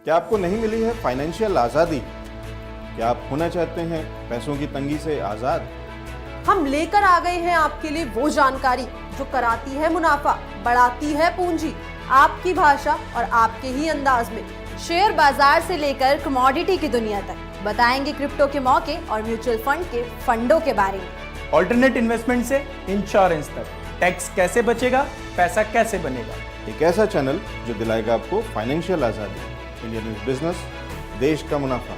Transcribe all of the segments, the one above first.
क्या आपको नहीं मिली है फाइनेंशियल आज़ादी? क्या आप होना चाहते हैं पैसों की तंगी से आज़ाद? हम लेकर आ गए हैं आपके लिए वो जानकारी जो कराती है मुनाफा, बढ़ाती है पूंजी, आपकी भाषा और आपके ही अंदाज में। शेयर बाजार से लेकर कमोडिटी की दुनिया तक बताएंगे क्रिप्टो के मौके और म्यूचुअल फंड के फंडों के बारे में। ऑल्टरनेट इन्वेस्टमेंट से इंश्योरेंस तक, टैक्स कैसे बचेगा, पैसा कैसे बनेगा। एक ऐसा चैनल जो दिलाएगा आपको फाइनेंशियल आज़ादी। इंडिया न्यूज़ बिजनेस, देश का मुनाफा।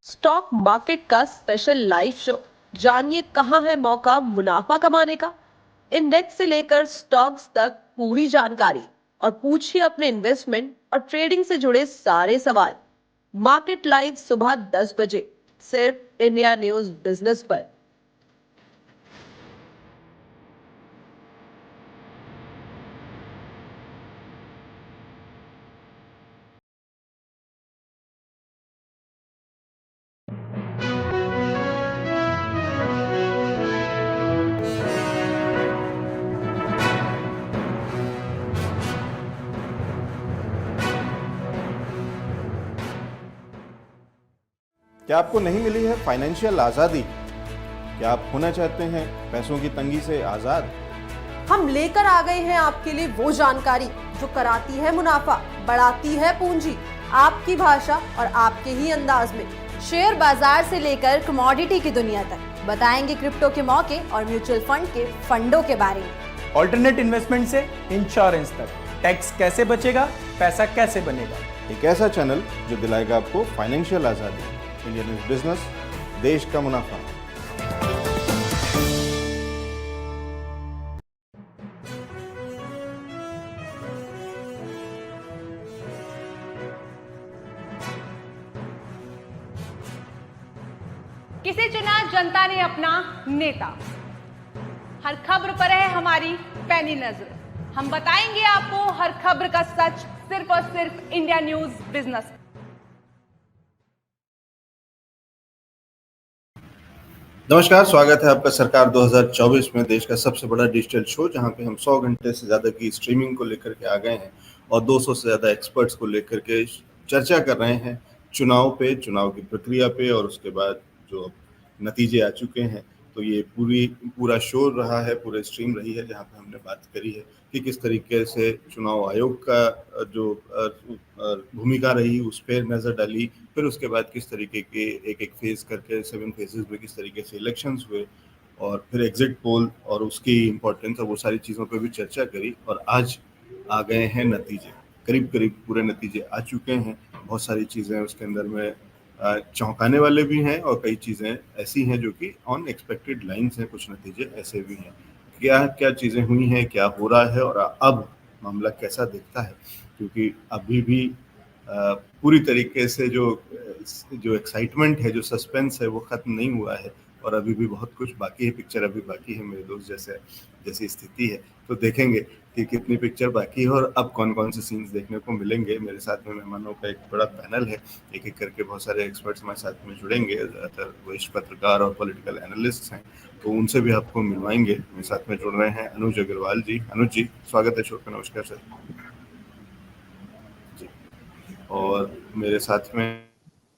स्टॉक मार्केट का स्पेशल लाइव शो, जानिए कहां है मौका मुनाफा कमाने का। इंडेक्स से लेकर स्टॉक्स तक पूरी जानकारी और पूछिए अपने इन्वेस्टमेंट और ट्रेडिंग से जुड़े सारे सवाल। मार्केट लाइव सुबह 10 बजे सिर्फ इंडिया न्यूज बिजनेस पर। क्या आपको नहीं मिली है फाइनेंशियल आज़ादी? क्या आप होना चाहते हैं पैसों की तंगी से आज़ाद? हम लेकर आ गए हैं आपके लिए वो जानकारी जो कराती है मुनाफा, बढ़ाती है पूंजी, आपकी भाषा और आपके ही अंदाज में। शेयर बाजार से लेकर कमोडिटी की दुनिया तक बताएंगे क्रिप्टो के मौके और म्यूचुअल फंड के फंडों के बारे में। ऑल्टरनेट इन्वेस्टमेंट से इंश्योरेंस तक, टैक्स कैसे बचेगा, पैसा कैसे बनेगा। एक ऐसा चैनल जो दिलाएगा आपको फाइनेंशियल आज़ादी। इंडिया न्यूज़ बिजनेस, देश का मुनाफा। किसे चुना जनता ने अपना नेता। हर खबर पर है हमारी पैनी नजर। हम बताएंगे आपको हर खबर का सच सिर्फ और सिर्फ इंडिया न्यूज बिजनेस। नमस्कार, स्वागत है आपका सरकार 2024 में, देश का सबसे बड़ा डिजिटल शो, जहां पे हम 100 घंटे से ज़्यादा की स्ट्रीमिंग को लेकर के आ गए हैं और 200 से ज़्यादा एक्सपर्ट्स को लेकर के चर्चा कर रहे हैं चुनाव पे, चुनाव की प्रक्रिया पे और उसके बाद जो नतीजे आ चुके हैं। तो ये पूरा शो रहा है, पूरा स्ट्रीम रही है, जहाँ पे हमने बात करी है कि किस तरीके से चुनाव आयोग का जो भूमिका रही उस पर नज़र डाली, फिर उसके बाद किस तरीके के एक फेज करके 7 फेजेस में किस तरीके से इलेक्शंस हुए और फिर एग्जिट पोल और उसकी इम्पोर्टेंस और वो सारी चीज़ों पे भी चर्चा करी। और आज आ गए हैं नतीजे, करीब करीब पूरे नतीजे आ चुके हैं। बहुत सारी चीज़ें उसके अंदर में चौंकाने वाले भी हैं और कई चीज़ें ऐसी हैं जो कि अनएक्सपेक्टेड लाइन्स हैं, कुछ नतीजे ऐसे भी हैं। क्या क्या चीज़ें हुई हैं, क्या हो रहा है और अब मामला कैसा दिखता है, क्योंकि अभी भी पूरी तरीके से जो एक्साइटमेंट है, जो सस्पेंस है, वो ख़त्म नहीं हुआ है और अभी भी बहुत कुछ बाकी है। पिक्चर अभी बाकी है मेरे दोस्त, जैसी स्थिति है। तो देखेंगे कि कितनी पिक्चर बाकी है और अब कौन कौन से सीन्स देखने को मिलेंगे। मेरे साथ में मेहमानों का एक बड़ा पैनल है, एक एक करके बहुत सारे एक्सपर्ट्स हमारे साथ में जुड़ेंगे, ज़्यादातर वरिष्ठ पत्रकार और पॉलिटिकल एनालिस्ट हैं, तो उनसे भी आपको मिलवाएंगे। मेरे साथ में जुड़ रहे हैं अनुज अग्रवाल जी। अनुज जी, स्वागत है शो पे। नमस्कार सर जी। और मेरे साथ में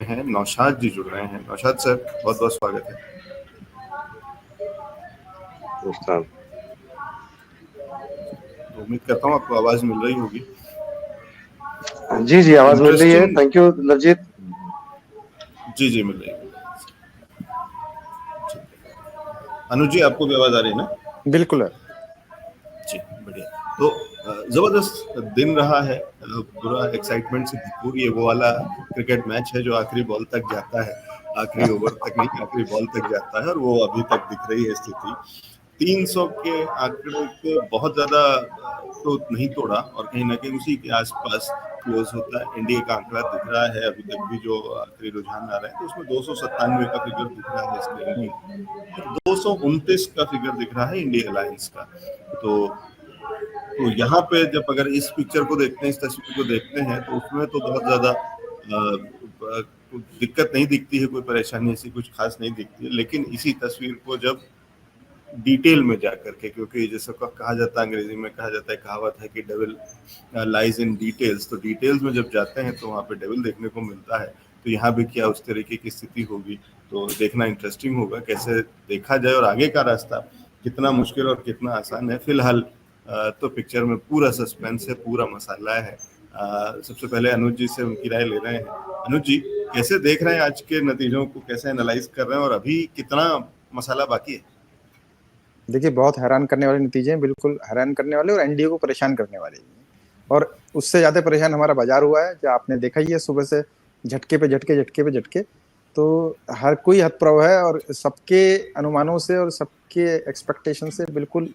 हैं नौशाद जी जुड़ रहे हैं। नौशाद सर, बहुत बहुत स्वागत है। तो उम्मीद करता हूँ आपको आवाज मिल रही होगी। जी आवाज मिल रही है। थैंक यू नवजीत जी मिल रही है। अनुज जी, आपको भी आवाज आ रही है ना? बिल्कुल है जी, बढ़िया। तो जबरदस्त दिन रहा है, पूरा एक्साइटमेंट से भरपूर। ये वो वाला क्रिकेट मैच है जो आखिरी बॉल तक जाता है, आखिरी ओवर तक नहीं, आखिरी बॉल तक जाता है और वो अभी तक दिख रही है स्थिति। 300 के आंकड़े को बहुत ज्यादा तो नहीं तोड़ा और कहीं ना कहीं उसी के आसपास क्लोज होता है। इंडिया का आंकड़ा दिख रहा है अभी तक भी, जो आखिरी रुझान आ रहा है, तो उसमें 297 का फिगर दिख रहा है स्क्रीन पर, 229 का फिगर दिख रहा है इंडिया अलायंस का। तो यहाँ पे जब अगर इस पिक्चर को देखते हैं, इस तस्वीर को देखते हैं, तो उसमें तो बहुत ज्यादा दिक्कत नहीं दिखती है, कोई परेशानी ऐसी कुछ खास नहीं दिखती है। लेकिन इसी तस्वीर को जब डिटेल में जा करके, क्योंकि जैसे कहा जाता है, अंग्रेजी में कहा जाता है, कहावत है कि डेविल लाइज इन डिटेल्स। तो डिटेल्स में जब जाते हैं तो वहाँ पे डेविल देखने को मिलता है। तो यहाँ भी क्या उस तरीके की स्थिति होगी, तो देखना इंटरेस्टिंग होगा कैसे देखा जाए और आगे का रास्ता कितना मुश्किल और कितना आसान है। फिलहाल तो पिक्चर में पूरा सस्पेंस है, पूरा मसाला है। सबसे पहले अनुज जी से उनकी राय ले रहे हैं। अनुज जी, कैसे देख रहे हैं आज के नतीजों को, कैसे एनालाइज कर रहे हैं और अभी कितना मसाला बाकी है? देखिए, बहुत हैरान करने वाले नतीजे हैं, बिल्कुल हैरान करने वाले और एनडीए को परेशान करने वाले हैं। और उससे ज़्यादा परेशान हमारा बाजार हुआ है, जो आपने देखा ही है, सुबह से झटके पे झटके। तो हर कोई हतप्रभ है और सबके अनुमानों से और सबके एक्सपेक्टेशन से बिल्कुल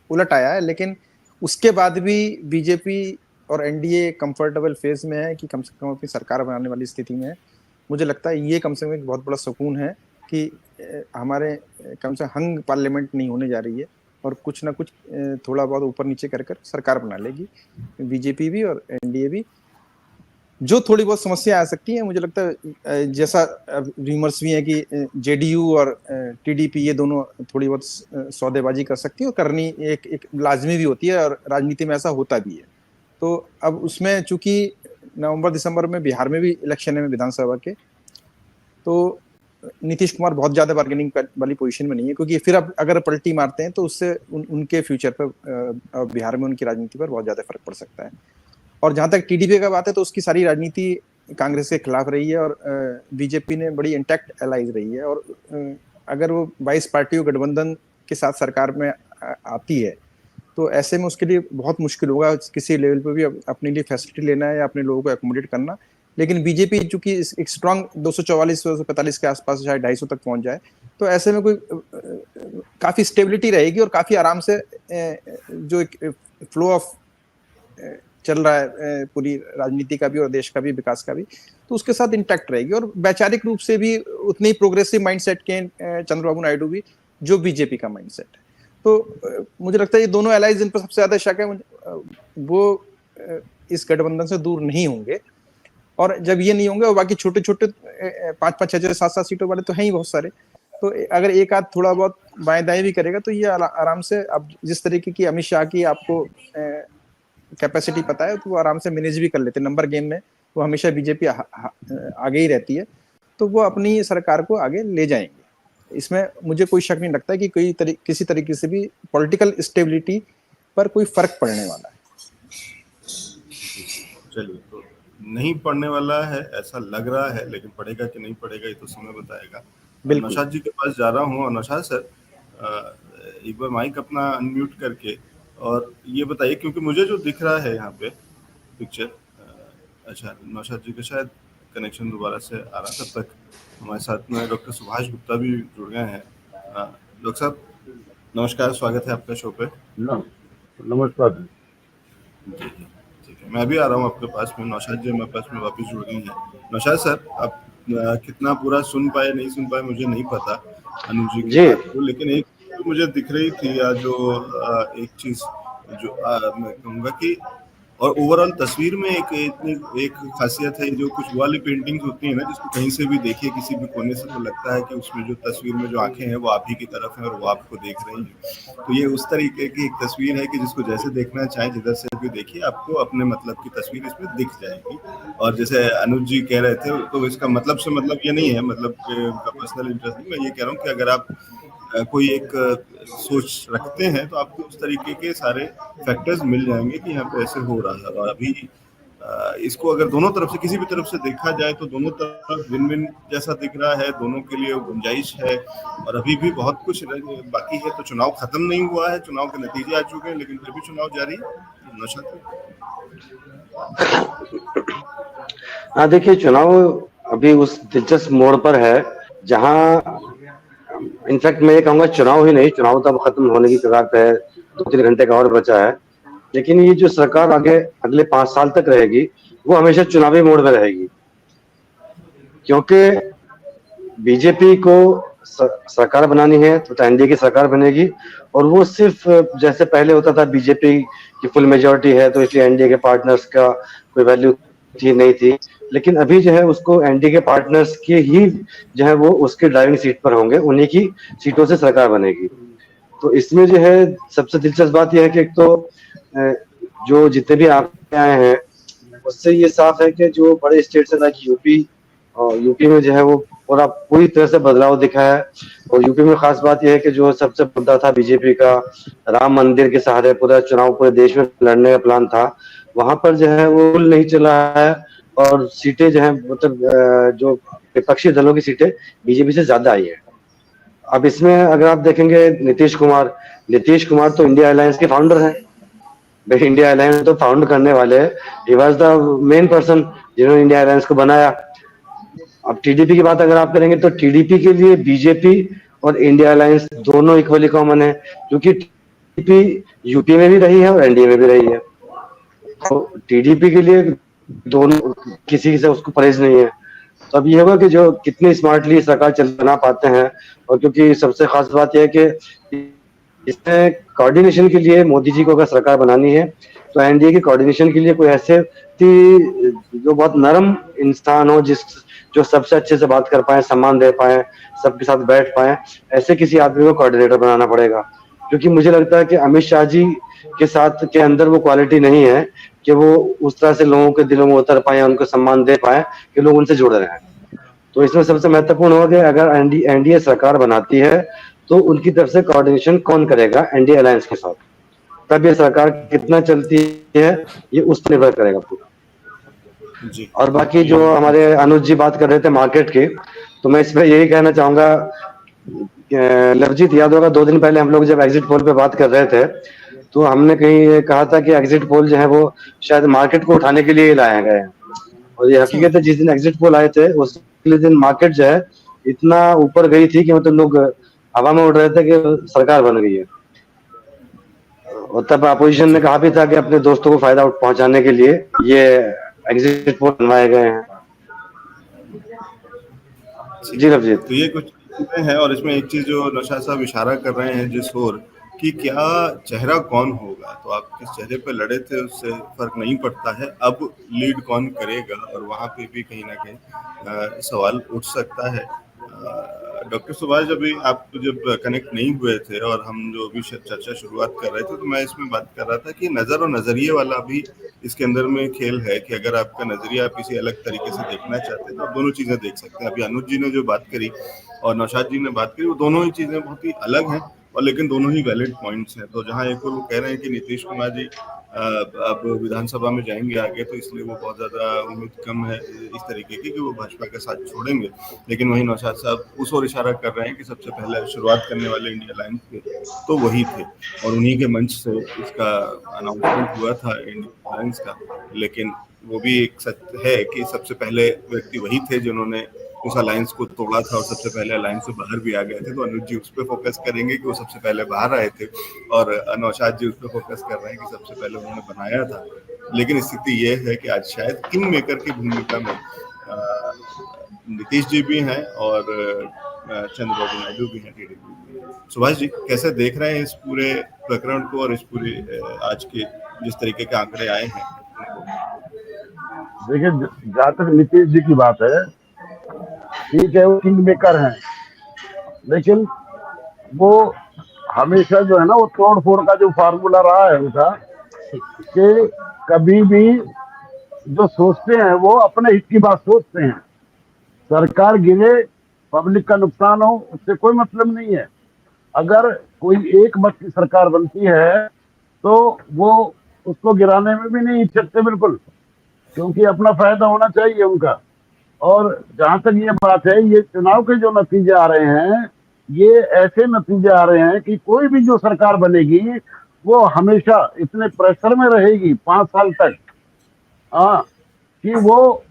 उलट आया है। लेकिन उसके बाद भी बीजेपी और एनडीए कंफर्टेबल फेज में है कि कम से कम अपनी सरकार बनाने वाली स्थिति में है। मुझे लगता है ये कम से कम एक बहुत बड़ा सुकून है कि हमारे कम से हंग पार्लियामेंट नहीं होने जा रही है और कुछ ना कुछ थोड़ा बहुत ऊपर नीचे कर सरकार बना लेगी बीजेपी भी और एनडीए भी। जो थोड़ी बहुत समस्या आ सकती है, मुझे लगता है जैसा रूमर्स भी है कि जेडीयू और टीडीपी ये दोनों थोड़ी बहुत सौदेबाजी कर सकती है और करनी एक लाजमी भी होती है और राजनीति में ऐसा होता भी है। तो अब उसमें चूंकि नवंबर दिसंबर में बिहार में भी इलेक्शन है विधानसभा के, तो नीतीश कुमार बहुत ज्यादा बार्गेनिंग वाली पोजीशन में नहीं है, क्योंकि फिर अब अगर पलटी मारते हैं तो उससे उनके फ्यूचर पर बिहार में उनकी राजनीति पर बहुत ज्यादा फर्क पड़ सकता है। और जहां तक टीडीपी का बात है, तो उसकी सारी राजनीति कांग्रेस के खिलाफ रही है और बीजेपी ने बड़ी इंटैक्ट एलाइज रही है। और अगर वो 22 पार्टियों गठबंधन के साथ सरकार में आती है, तो ऐसे में उसके लिए बहुत मुश्किल होगा किसी लेवल पे भी अपने लिए फैसिलिटी लेना है या अपने लोगों को एकोमोडेट करना। लेकिन बीजेपी चूंकि एक स्ट्रांग 244-245 के आसपास शायद 250 तक पहुंच जाए, तो ऐसे में कोई काफी स्टेबिलिटी रहेगी और काफी आराम से जो एक फ्लो ऑफ चल रहा है पूरी राजनीति का भी और देश का भी, विकास का भी, तो उसके साथ इंटैक्ट रहेगी। और वैचारिक रूप से भी उतने ही प्रोग्रेसिव माइंडसेट के चंद्रबाबू नायडू भी जो बीजेपी का माइंडसेट है। तो मुझे लगता है ये दोनों एलाइज जिन पर सबसे ज्यादा शक है वो इस गठबंधन से दूर नहीं होंगे। और जब ये नहीं होंगे और बाकी छोटे छोटे 5-5, 6-6, 7-7 सीटों वाले तो हैं ही बहुत सारे, तो अगर एक आध थोड़ा बहुत बाएं दाएं भी करेगा तो ये आराम से, अब जिस तरीके की अमित शाह की आपको कैपेसिटी पता है, तो वो आराम से मैनेज भी कर लेते। नंबर गेम में वो हमेशा बीजेपी आगे ही रहती है, तो वो अपनी सरकार को आगे ले जाएंगे। इसमें मुझे कोई शक नहीं लगता कि किसी तरीके से भी पॉलिटिकल स्टेबिलिटी पर कोई फर्क पड़ने वाला है। चलिए, तो नहीं पड़ने वाला है ऐसा लग रहा है, लेकिन पड़ेगा कि नहीं पड़ेगा ये तो समय बताएगा। नौशाद जी के पास जा रहा हूँ। और नौशाद सर, एक बार माइक अपना अनम्यूट करके और ये बताइए, क्योंकि मुझे जो दिख रहा है यहाँ पे पिक्चर, अच्छा नौशाद जी का शायद कनेक्शन दोबारा से आ रहा, तब तक हमारे साथ में डॉक्टर सुभाष गुप्ता भी जुड़ गए हैं। डॉक्टर साहब नमस्कार, स्वागत है आपका शो पे। नमस्कार जी, ठीक है, मैं भी आ रहा हूँ आपके पास में। नौशाद जी हमारे पास में वापस जुड़ गई हैं। नौशाद सर, आप कितना पूरा सुन पाए नहीं सुन पाए मुझे नहीं पता अनुज जी की बात को, लेकिन एक मुझे दिख रही थी या जो एक चीज जो मैं कहूँगा कि, और ओवरऑल तस्वीर में एक खासियत है, जो कुछ वाली पेंटिंग्स होती है ना, जिसको कहीं से भी देखिए किसी भी कोने से, तो लगता है कि उसमें जो तस्वीर में जो आंखें हैं वो आप ही की तरफ हैं और वो आपको देख रही हैं। तो ये उस तरीके की एक तस्वीर है कि जिसको जैसे देखना चाहे, जिधर से भी देखिए, आपको अपने मतलब की तस्वीर इसमें दिख जाएगी। और जैसे अनुज जी कह रहे थे, तो इसका मतलब से मतलब ये नहीं है, मतलब उनका पर्सनल इंटरेस्ट नहीं, मैं ये कह रहा हूँ कि अगर आप कोई एक सोच रखते हैं तो आपको उस तरीके के सारे फैक्टर्स मिल जाएंगे कि यहाँ पे ऐसे हो रहा है। और अभी इसको अगर दोनों तरफ से, किसी भी तरफ से देखा जाए तो दोनों तरफ विन विन जैसा दिख रहा है, दोनों के लिए गुंजाइश है। और अभी भी बहुत कुछ बाकी है, तो चुनाव खत्म नहीं हुआ है, चुनाव के नतीजे आ चुके हैं, लेकिन फिर भी चुनाव जारी है। हाँ, देखिए, चुनाव अभी उस दिलचस्प मोड़ पर है जहाँ इनफैक्ट मैं ये कहूँगा चुनाव ही नहीं, चुनाव तो अब खत्म होने की कगार पे है, 2-3 घंटे का और बचा है। लेकिन ये जो सरकार आगे अगले 5 साल तक रहेगी, वो हमेशा चुनावी मोड में रहेगी, क्योंकि बीजेपी को सरकार बनानी है तो एनडीए की सरकार बनेगी। और वो सिर्फ जैसे पहले होता था, बीजेपी की फुल मेजोरिटी है तो इसलिए एनडीए के पार्टनर्स का कोई वैल्यू थी नहीं थी। लेकिन अभी जो है उसको एनडीए के पार्टनर्स के ही जो है वो उसके ड्राइविंग सीट पर होंगे, उन्हीं की सीटों से सरकार बनेगी। तो इसमें जो है सबसे दिलचस्प बात यह है कि एक तो जो जितने भी आंकड़े आए हैं उससे ये साफ है कि जो बड़े स्टेट्स है लाइक यूपी, और यूपी में जो है वो पूरी तरह से बदलाव दिखा है। और यूपी में खास बात यह है कि जो सबसे मुद्दा था बीजेपी का, राम मंदिर के सहारे पूरा चुनाव पूरे देश में लड़ने का प्लान था, वहां पर जो है वो नहीं चला है। और सीटें जो है मतलब जो विपक्षी दलों की सीटें बीजेपी से ज्यादा आई है। अब इसमें अगर आप देखेंगे नीतीश कुमार तो इंडिया अलायंस के फाउंडर हैं। भाई इंडिया अलायंस तो फाउंड करने वाले, he was the main person जिन्होंने इंडिया अलायंस को बनाया। अब टीडीपी की बात अगर आप करेंगे तो टीडीपी के लिए बीजेपी और इंडिया अलायंस दोनों इक्वली कॉमन है, क्योंकि टीडीपी यूपी में भी रही है और एनडीए में भी रही है। तो टीडीपी के लिए दोनों किसी से उसको परहेज नहीं है। तो अब ये होगा कि जो कितनी स्मार्टली सरकार चला पाते हैं। और क्योंकि सबसे खास बात यह है कि इसमें कोऑर्डिनेशन के लिए मोदी जी को अगर सरकार बनानी है तो एनडीए की कोऑर्डिनेशन के लिए कोई ऐसे जो बहुत नरम इंसान हो, जो सबसे अच्छे से बात कर पाए, सम्मान दे पाए, सबके साथ बैठ पाए, ऐसे किसी आदमी को कोऑर्डिनेटर बनाना पड़ेगा। क्योंकि मुझे लगता है कि अमित शाह जी के अंदर वो क्वालिटी नहीं है कि वो उस तरह से लोगों के दिलों में उतर पाए, उनको सम्मान दे पाए कि लोग उनसे जुड़ रहे हैं। तो इसमें सबसे महत्वपूर्ण होगा कि अगर एनडीए सरकार बनाती है तो उनकी तरफ से कोऑर्डिनेशन कौन करेगा एनडीए अलायंस के साथ, तब ये सरकार कितना चलती है ये उस पर निर्भर करेगा पूरा। जी। और बाकी जो हमारे अनुज जी बात कर रहे थे मार्केट की, तो मैं इसमें यही कहना चाहूंगा, लवजीत याद होगा 2 दिन पहले हम लोग जब एग्जिट पोल पे बात कर रहे थे तो हमने कहीं ये कहा था कि एग्जिट पोल जो है वो शायद मार्केट को उठाने के लिए लाए गए हैं। और ये हकीकत है, जिस दिन एग्जिट पोल आए थे उस दिन मार्केट जो है इतना ऊपर गई थी कि मतलब लोग हवा में उड़ रहे थे कि सरकार बन गई है। और तब अपोजिशन ने कहा भी था कि अपने दोस्तों को फायदा पहुंचाने के लिए ये एग्जिट पोल बनवाए गए हैं। जी रवजीत। तो ये कुछ चीजें हैं और इसमें एक चीज जो नौशाद साहब इशारा कर रहे हैं जिस ओर कि क्या चेहरा कौन होगा, तो आप किस चेहरे पे लड़े थे उससे फर्क नहीं पड़ता है, अब लीड कौन करेगा, और वहां पे भी कहीं ना कहीं सवाल उठ सकता है। डॉक्टर सुभाष, आप जब कनेक्ट नहीं हुए थे और हम जो अभी चर्चा शुरुआत कर रहे थे तो मैं इसमें बात कर रहा था कि नज़र और नज़रिए वाला भी इसके अंदर में खेल है कि अगर आपका नज़रिया आप किसी अलग तरीके से देखना चाहते हैं तो आप दोनों चीज़ें देख सकते हैं। अभी अनुज जी ने जो बात करी और नौशाद जी ने बात करी, वो दोनों ही चीज़ें बहुत ही अलग हैं और लेकिन दोनों ही वैलिड पॉइंट्स हैं। तो जहाँ एक वो कह रहे हैं कि नीतीश कुमार जी अब विधानसभा में जाएंगे आगे, तो इसलिए वो बहुत ज़्यादा उम्मीद कम है इस तरीके की कि वो भाजपा का साथ छोड़ेंगे, लेकिन वहीं नौशाद साहब उस ओर इशारा कर रहे हैं कि सबसे पहले शुरुआत करने वाले इंडिया अलायंस के तो वही थे और उन्हीं के मंच से इसका अनाउंसमेंट हुआ था इंडिया अलायंस का। लेकिन वो भी एक सत्य है कि सबसे पहले व्यक्ति वही थे जिन्होंने उस अलायंस को तोड़ा था और सबसे पहले अलायंस से बाहर भी आ गए थे। तो अनुज जी उस पर फोकस करेंगे कि वो सबसे पहले बाहर आए थे और नौशाद जी उस पर फोकस कर रहे हैं कि सबसे पहले उन्होंने बनाया था। लेकिन स्थिति ये है कि आज शायद किंग मेकर की भूमिका में नीतीश जी भी हैं और चंद्रबाबू नायडू भी हैं, टीडीपी। सुभाष जी कैसे देख रहे हैं इस पूरे प्रकरण को और इस पूरे आज के जिस तरीके के आंकड़े आए हैं? देखिए, जहाँ तक नीतीश जी की बात है, ठीक है वो किंग मेकर हैं, लेकिन वो हमेशा जो है ना वो तोड़ फोड़ का जो फार्मूला रहा है उनका, कि कभी भी जो सोचते हैं वो अपने हित की बात सोचते हैं। सरकार गिरे, पब्लिक का नुकसान हो, उससे कोई मतलब नहीं है। अगर कोई एक मत की सरकार बनती है तो वो उसको गिराने में भी नहीं हिचकते बिल्कुल, क्योंकि अपना फायदा होना चाहिए उनका। और जहां तक ये बात है, ये चुनाव के जो नतीजे आ रहे हैं, ये ऐसे नतीजे आ रहे हैं कि कोई भी जो सरकार बनेगी वो हमेशा इतने प्रेशर में रहेगी 5 साल तक, हाँ, कि वो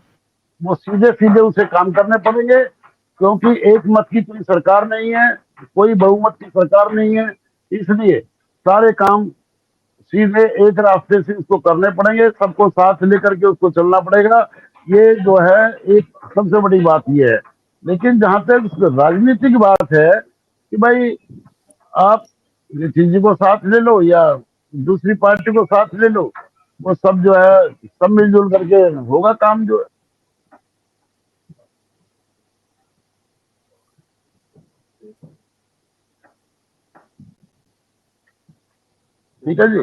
सीधे सीधे उसे काम करने पड़ेंगे, क्योंकि एक मत की कोई सरकार नहीं है, कोई बहुमत की सरकार नहीं है। इसलिए सारे काम सीधे एक रास्ते से उसको करने पड़ेंगे, सबको साथ लेकर के उसको चलना पड़ेगा। ये जो है एक सबसे बड़ी बात ये है। लेकिन जहां तक राजनीतिक बात है कि भाई आप नीतीश जी को साथ ले लो या दूसरी पार्टी को साथ ले लो, वो सब जो है सब मिलजुल करके होगा काम जो है। ठीक है जी।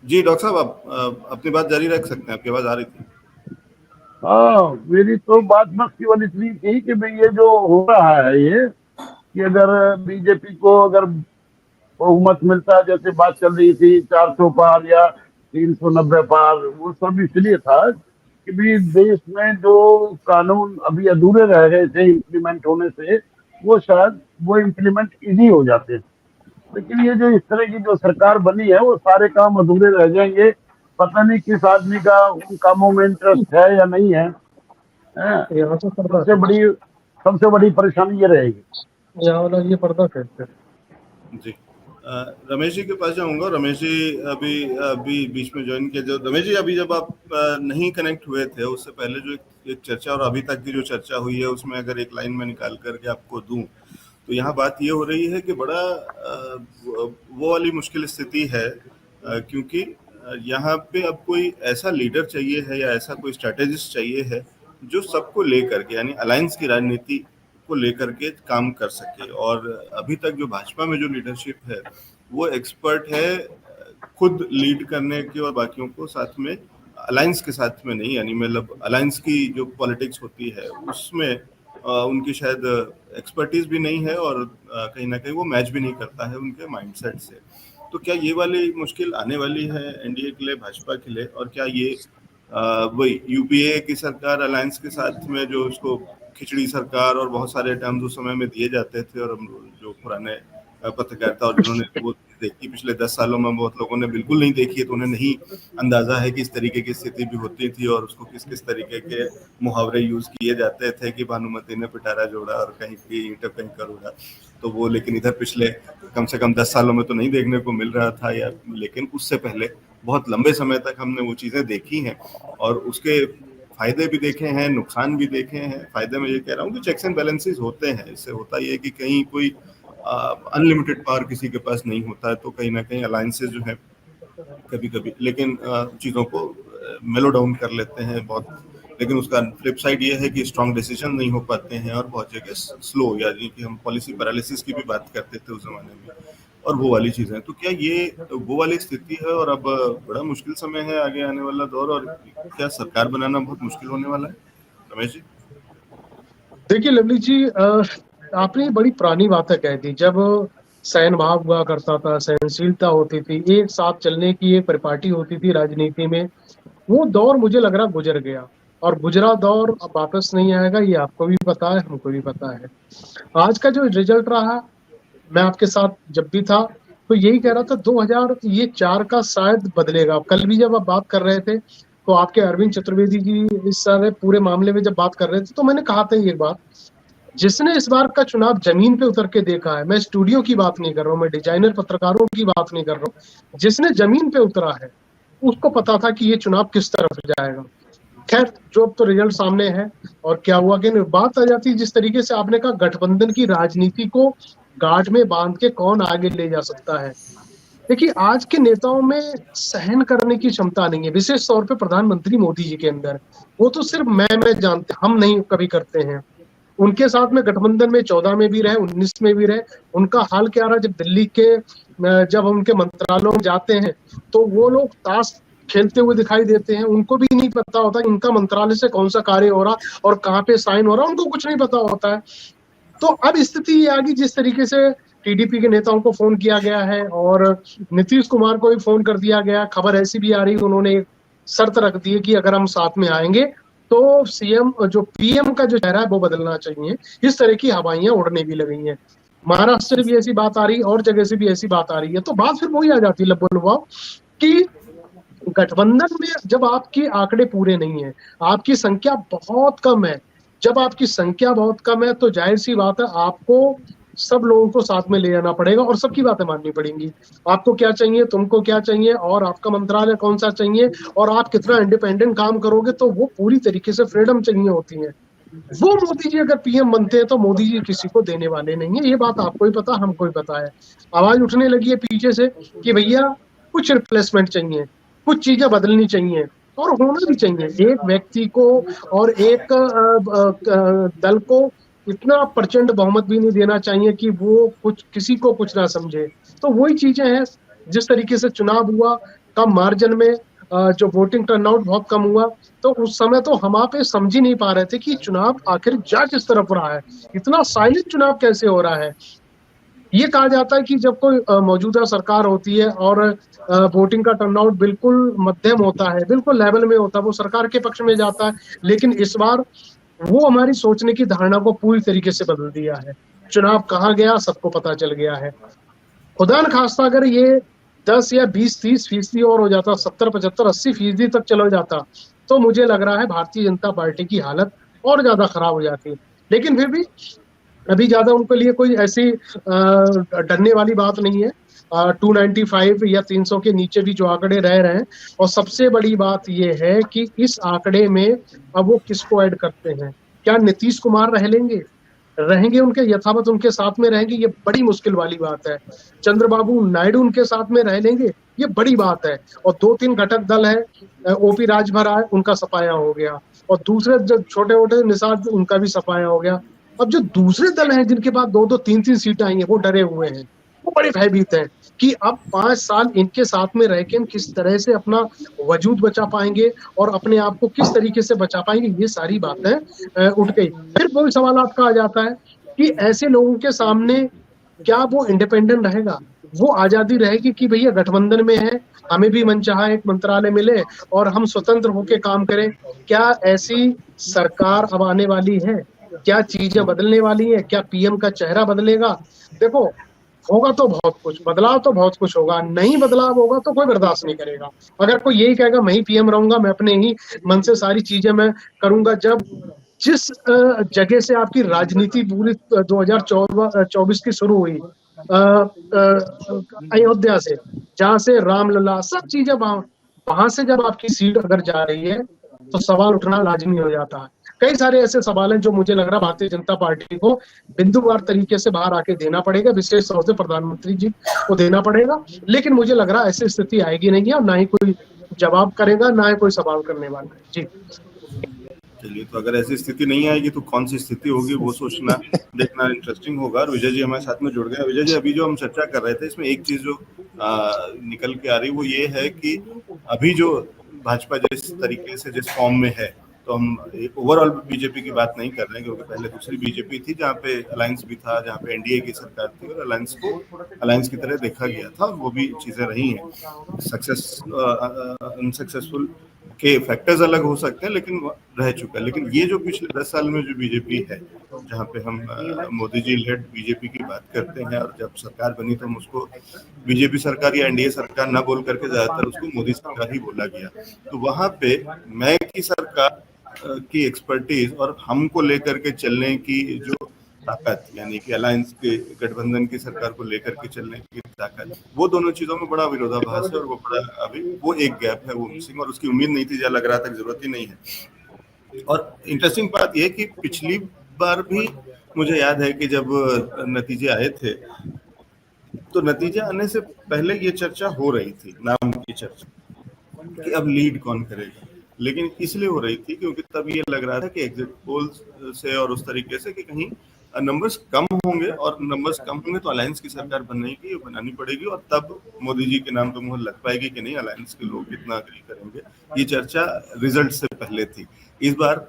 जी डॉक्टर साहब, आप अपनी बात जारी रख सकते हैं, आपकी आवाज आ रही थी। हाँ, मेरी तो बात बस केवल इतनी थी कि भाई ये जो हो रहा है ये, कि अगर बीजेपी को अगर बहुमत मिलता, जैसे बात चल रही थी 400 पार या 390 पार, वो सब इसलिए था कि भी देश में जो कानून अभी अधूरे रह गए थे इम्प्लीमेंट होने से, वो शायद वो इम्प्लीमेंट इजी हो जाते। लेकिन ये जो इस तरह की जो सरकार बनी है, वो सारे काम अधूरे रह जाएंगे। पता नहीं किस आदमी का उन कामों में इंटरेस्ट है या नहीं है, हैं? सबसे बड़ी परेशानी ये रहेगी। यहाँ वाला ये पर्दा कहते जी रमेश जी के पास जाऊंगा। रमेश जी अभी बीच में ज्वाइन किया। जो रमेश जी, अभी जब आप नहीं कनेक्ट हुए थे, उससे पहले जो एक चर्चा और अभी तक की जो चर्चा हुई है, उसमें अगर एक लाइन में निकाल करके आपको दूं, तो यहाँ बात ये हो रही है कि बड़ा वो वाली मुश्किल स्थिति है, क्योंकि यहाँ पे अब कोई ऐसा लीडर चाहिए है या ऐसा कोई स्ट्रेटेजिस्ट चाहिए है जो सबको लेकर के, यानी अलायंस की राजनीति को लेकर के काम कर सके। और अभी तक जो भाजपा में जो लीडरशिप है, वो एक्सपर्ट है खुद लीड करने की और बाकियों को साथ में, अलायंस के साथ में नहीं। यानी मतलब अलायंस की जो पॉलिटिक्स होती है उसमें उनकी शायद एक्सपर्टीज भी नहीं है, और कहीं ना कहीं वो मैच भी नहीं करता है उनके माइंडसेट से। तो क्या ये वाली मुश्किल आने वाली है एनडीए के लिए, भाजपा के लिए? और क्या ये वही यूपीए की सरकार अलायंस के साथ में, जो उसको खिचड़ी सरकार और बहुत सारे टर्म्स उस समय में दिए जाते थे, और जो पुराने पत्रकारिता और जिन्होंने वो देखी पिछले 10 सालों में, बहुत लोगों ने बिल्कुल नहीं देखी है, तो उन्हें नहीं अंदाजा है कि इस तरीके की स्थिति भी होती थी और उसको किस किस तरीके के मुहावरे यूज किए जाते थे कि भानुमति ने पिटारा जोड़ा और कहीं की ईंट कहीं करोड़ा। तो वो लेकिन इधर पिछले कम से कम 10 सालों में तो नहीं देखने को मिल रहा था, या लेकिन उससे पहले बहुत लंबे समय तक हमने वो चीजें देखी हैं और उसके फायदे भी देखे हैं, नुकसान भी देखे हैं। फायदे में ये कह रहा हूँ कि चेक्स एंड बैलेंसेस होते हैं। इससे होता ये है कि कहीं कोई अनलिमिटेड पावर किसी के पास नहीं होता है, तो कहीं ना कहीं अलायंसेस जो है कभी कभी लेकिन चीज़ों को मेलो डाउन कर लेते हैं बहुत। लेकिन उसका फ्लिप साइड ये है कि स्ट्रॉन्ग डिसीजन नहीं हो पाते हैं और बहुत जगह स्लो, यानी कि हम पॉलिसी पैरालिसिस की भी बात करते थे उस जमाने में, और वो वाली चीज़ें। तो क्या ये वो वाली स्थिति है और अब बड़ा मुश्किल समय है आगे आने वाला दौर, और क्या सरकार बनाना बहुत मुश्किल होने वाला है? रमेश जी। देखिए लवली जी, आपने बड़ी पुरानी बातें कह दी। जब सहन भाव हुआ करता था, सहनशीलता होती थी, एक साथ चलने की एक परिपाटी होती थी राजनीति में, वो दौर मुझे लग रहा गुजर गया, और गुजरा दौर अब वापस नहीं आएगा। ये आपको भी पता है, हमको भी पता है। आज का जो रिजल्ट रहा, मैं आपके साथ जब भी था तो यही कह रहा था 2004 का शायद बदलेगा। कल भी जब आप बात कर रहे थे तो आपके अरविंद चतुर्वेदी जी इस सारे पूरे मामले में जब बात कर रहे थे, तो मैंने कहा था ये बात, जिसने इस बार का चुनाव जमीन पे उतर के देखा है, मैं स्टूडियो की बात नहीं कर रहा हूँ, मैं डिजाइनर पत्रकारों की बात नहीं कर रहा हूँ, जिसने जमीन पे उतरा है उसको पता था कि ये चुनाव किस तरफ जाएगा। खैर, जो अब तो रिजल्ट सामने है और क्या हुआ कि बात आ जाती है, जिस तरीके से आपने कहा गठबंधन की राजनीति को गांठ में बांध के कौन आगे ले जा सकता है। देखिए, आज के नेताओं में सहन करने की क्षमता नहीं है, विशेष तौर पे प्रधानमंत्री मोदी जी के अंदर। वो तो सिर्फ मैं जानते, हम नहीं कभी करते हैं। उनके साथ में गठबंधन में 14 में भी रहे, 19 में भी रहे। उनका हाल क्या रहा, जब दिल्ली के जब उनके मंत्रालयों में जाते हैं तो वो लोग ताश खेलते हुए दिखाई देते हैं। उनको भी नहीं पता होता कि उनका मंत्रालय से कौन सा कार्य हो रहा और कहाँ पे साइन हो रहा, उनको कुछ नहीं पता होता है। तो अब स्थिति ये आ गई, जिस तरीके से टीडीपी के नेताओं को फोन किया गया है और नीतीश कुमार को भी फोन कर दिया गया। खबर ऐसी भी आ रही है, उन्होंने शर्त रख दी है कि अगर हम साथ में आएंगे तो सीएम जो पीएम का जो चेहरा है वो बदलना चाहिए। इस तरह की हवाइयां उड़ने भी लगी हैं। महाराष्ट्र से भी ऐसी बात आ रही है और जगह से भी ऐसी बात आ रही है। तो बात फिर वही आ जाती है लब्बो कि गठबंधन में जब आपके आंकड़े पूरे नहीं है, आपकी संख्या बहुत कम है, जब आपकी संख्या बहुत कम है तो जाहिर सी बात है आपको सब लोगों को साथ में ले जाना पड़ेगा और सबकी बातें माननी पड़ेंगी। आपको क्या चाहिए, तुमको क्या चाहिए, और आपका मंत्रालय कौन सा चाहिए, और आप कितना इंडिपेंडेंट काम करोगे, तो वो पूरी तरीके से फ्रीडम चाहिए होती है। वो मोदी जी अगर पीएम बनते हैं तो मोदी जी किसी को देने वाले नहीं है। ये बात आपको ही पता, हमको ही पता है। आवाज उठने लगी है पीछे से कि भैया कुछ रिप्लेसमेंट चाहिए, कुछ चीजें बदलनी चाहिए, और होना भी चाहिए। एक व्यक्ति को और एक दल को इतना प्रचंड बहुमत भी नहीं देना चाहिए कि वो कुछ किसी को कुछ ना समझे। तो वही चीजें हैं, जिस तरीके से चुनाव हुआ कम मार्जिन में, जो वोटिंग टर्नआउट बहुत कम हुआ, तो उस समय तो हम आप ये समझ ही नहीं पा रहे थे कि चुनाव आखिर जा किस तरफ रहा है, इतना साइलेंट चुनाव कैसे हो रहा है। ये कहा जाता है कि जब कोई मौजूदा सरकार होती है और वोटिंग का टर्नआउट बिल्कुल मध्यम होता है, बिल्कुल लेवल में होता है, वो सरकार के पक्ष में जाता है। लेकिन इस बार वो हमारी सोचने की धारणा को पूरी तरीके से बदल दिया है। चुनाव कहाँ गया सबको पता चल गया है। खुदा न खास्ता अगर ये 10 या 20-30% और हो जाता, 70-75-80% तक चला जाता, तो मुझे लग रहा है भारतीय जनता पार्टी की हालत और ज्यादा खराब हो जाती। लेकिन फिर भी अभी ज्यादा उनके लिए कोई ऐसी डरने वाली बात नहीं है। 295 या 300 के नीचे भी जो आंकड़े रह रहे हैं, और सबसे बड़ी बात यह है कि इस आंकड़े में अब वो किसको ऐड करते हैं। क्या नीतीश कुमार रहेंगे उनके यथावत उनके साथ में रहेंगे, ये बड़ी मुश्किल वाली बात है। चंद्रबाबू नायडू उनके साथ में रह लेंगे, ये बड़ी बात है। और 2-3 घटक दल है, ओपी राजभर आए, उनका सफाया हो गया, और दूसरे जो छोटे छोटे निषाद, उनका भी सफाया हो गया। अब जो दूसरे दल हैं जिनके पास 2-2, 3-3 सीटें आई हैं, वो डरे हुए हैं, वो बड़े भयभीत हैं कि अब 5 साल इनके साथ में रह के हम किस तरह से अपना वजूद बचा पाएंगे और अपने आप को किस तरीके से बचा पाएंगे। ये सारी बातें उठ गई। फिर वही सवाल आपका आ जाता है कि ऐसे लोगों के सामने क्या वो इंडिपेंडेंट रहेगा, वो आजादी रहेगी कि भैया गठबंधन में है, हमें भी मनचाहा एक मंत्रालय मिले और हम स्वतंत्र होकर काम करें। क्या ऐसी सरकार अब आने वाली है? क्या चीजें बदलने वाली है? क्या पीएम का चेहरा बदलेगा? देखो, होगा तो बहुत कुछ, बदलाव तो बहुत कुछ होगा, नहीं बदलाव होगा तो कोई बर्दाश्त नहीं करेगा। अगर कोई यही कहेगा मैं ही पीएम रहूंगा, मैं अपने ही मन से सारी चीजें मैं करूंगा, जब जिस जगह से आपकी राजनीति पूरी 2024 की शुरू हुई, अयोध्या से, जहां से रामलला सब चीजें, वहां से जब आपकी सीट अगर जा रही है तो सवाल उठना लाजमी हो जाता है। कई सारे ऐसे सवाल हैं जो मुझे लग रहा है भारतीय जनता पार्टी को बिंदुवार तरीके से बाहर आके देना पड़ेगा, विशेष तौर से प्रधानमंत्री जी को देना पड़ेगा। लेकिन मुझे लग रहा है ऐसी स्थिति आएगी नहीं है, और ना ही कोई जवाब करेगा, ना ही कोई सवाल करने वाला है। जी चलिए, तो अगर ऐसी स्थिति नहीं आएगी तो कौन सी स्थिति होगी, वो सोचना देखना इंटरेस्टिंग होगा। और विजय जी हमारे साथ में जुड़ गए। विजय जी, अभी जो हम चर्चा कर रहे थे, इसमें एक चीज जो निकल के आ रही वो ये है कि अभी जो भाजपा जिस तरीके से जिस फॉर्म में है, तो हम एक ओवरऑल बीजेपी की बात नहीं कर रहे हैं, क्योंकि पहले दूसरी बीजेपी थी जहाँ पे अलायंस भी था, जहाँ पे एनडीए की सरकार थी, और अलायंस को अलायंस की तरह देखा गया था। वो भी चीजें रही हैं, सक्सेस अनसक्सेसफुल के फैक्टर्स अलग हो सकते हैं, लेकिन रह चुका है। लेकिन ये जो पिछले 10 साल में जो बीजेपी है, जहाँ पे हम मोदी जी लेड बीजेपी की बात करते हैं, और जब सरकार बनी तो हम उसको बीजेपी सरकार या एनडीए सरकार ना बोल करके ज्यादातर उसको मोदी सरकार ही बोला गया। तो वहां पे मैं की सरकार की एक्सपर्टीज और हमको लेकर के चलने की जो ताकत, यानी कि अलायंस के गठबंधन की सरकार को लेकर के चलने की ताकत, वो दोनों चीजों में बड़ा विरोधाभास है, और वो बड़ा अभी वो एक गैप है, वो मिसिंग, और उसकी उम्मीद नहीं थी, या लग रहा था कि जरूरत ही नहीं है। और इंटरेस्टिंग बात यह कि पिछली बार भी मुझे याद है कि जब नतीजे आए थे, तो नतीजे आने से पहले ये चर्चा हो रही थी, नाम की चर्चा, कि अब लीड कौन करेगा। लेकिन इसलिए हो रही थी क्योंकि तब ये लग रहा था कि एग्जिट पोल्स से और उस तरीके से कि कहीं नंबर्स कम होंगे, और नंबर्स कम होंगे तो अलायंस की सरकार बनानी पड़ेगी, और तब मोदी जी के नाम पे मुहर लग पाएगी कि नहीं, अलायंस के लोग कितना अग्री करेंगे। ये चर्चा रिजल्ट से पहले थी। इस बार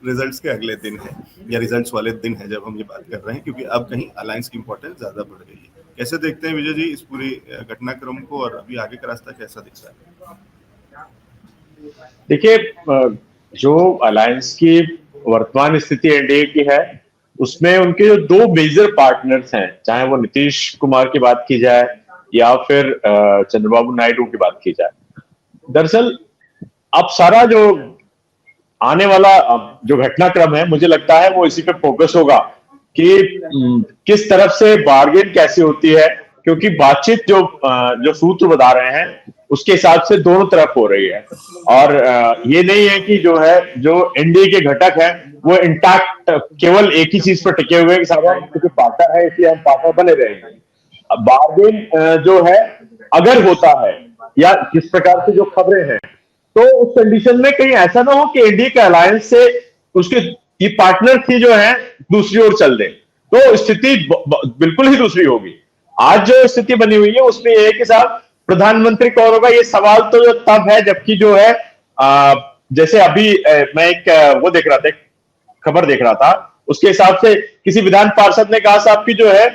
रिजल्ट्स के अगले दिन है, या रिजल्ट्स वाले दिन है जब हम ये बात कर रहे हैं, क्योंकि अब कहीं अलायंस की इंपॉर्टेंस ज्यादा बढ़ गई है। कैसे देखते हैं विजय जी इस पूरी घटनाक्रम को, और अभी आगे का रास्ता कैसा दिख रहा है? देखिए, जो अलायंस की वर्तमान स्थिति एनडीए की है, उसमें उनके जो 2 मेजर पार्टनर्स हैं, चाहे वो नीतीश कुमार की बात की जाए या फिर चंद्रबाबू नायडू की बात की जाए, दरअसल अब सारा जो आने वाला जो घटनाक्रम है, मुझे लगता है वो इसी पे फोकस होगा कि किस तरफ से बार्गेन कैसे होती है, क्योंकि बातचीत जो सूत्र बता रहे हैं उसके हिसाब से दोनों तरफ हो रही है। और ये नहीं है कि जो एनडीए के घटक है वो इंटैक्ट केवल एक ही चीज पर टिके हुए हैं कि साहब क्योंकि पार्टनर है इसलिए हम पार्टनर बने रहेंगे। बार्गेन जो है अगर होता है, या जिस प्रकार से जो खबरें हैं, तो उस कंडीशन में कहीं ऐसा ना हो कि एनडीए के अलायंस से उसके ये पार्टनर थी जो है दूसरी ओर चल दे, तो स्थिति बिल्कुल ही दूसरी होगी। आज जो स्थिति बनी हुई है उसमें यह है कि साहब प्रधानमंत्री कौन होगा, ये सवाल तो जो तब है जबकि जो है जैसे अभी मैं एक वो देख रहा था, खबर देख रहा था, उसके हिसाब से किसी विधान पार्षद ने कहा साहब की जो है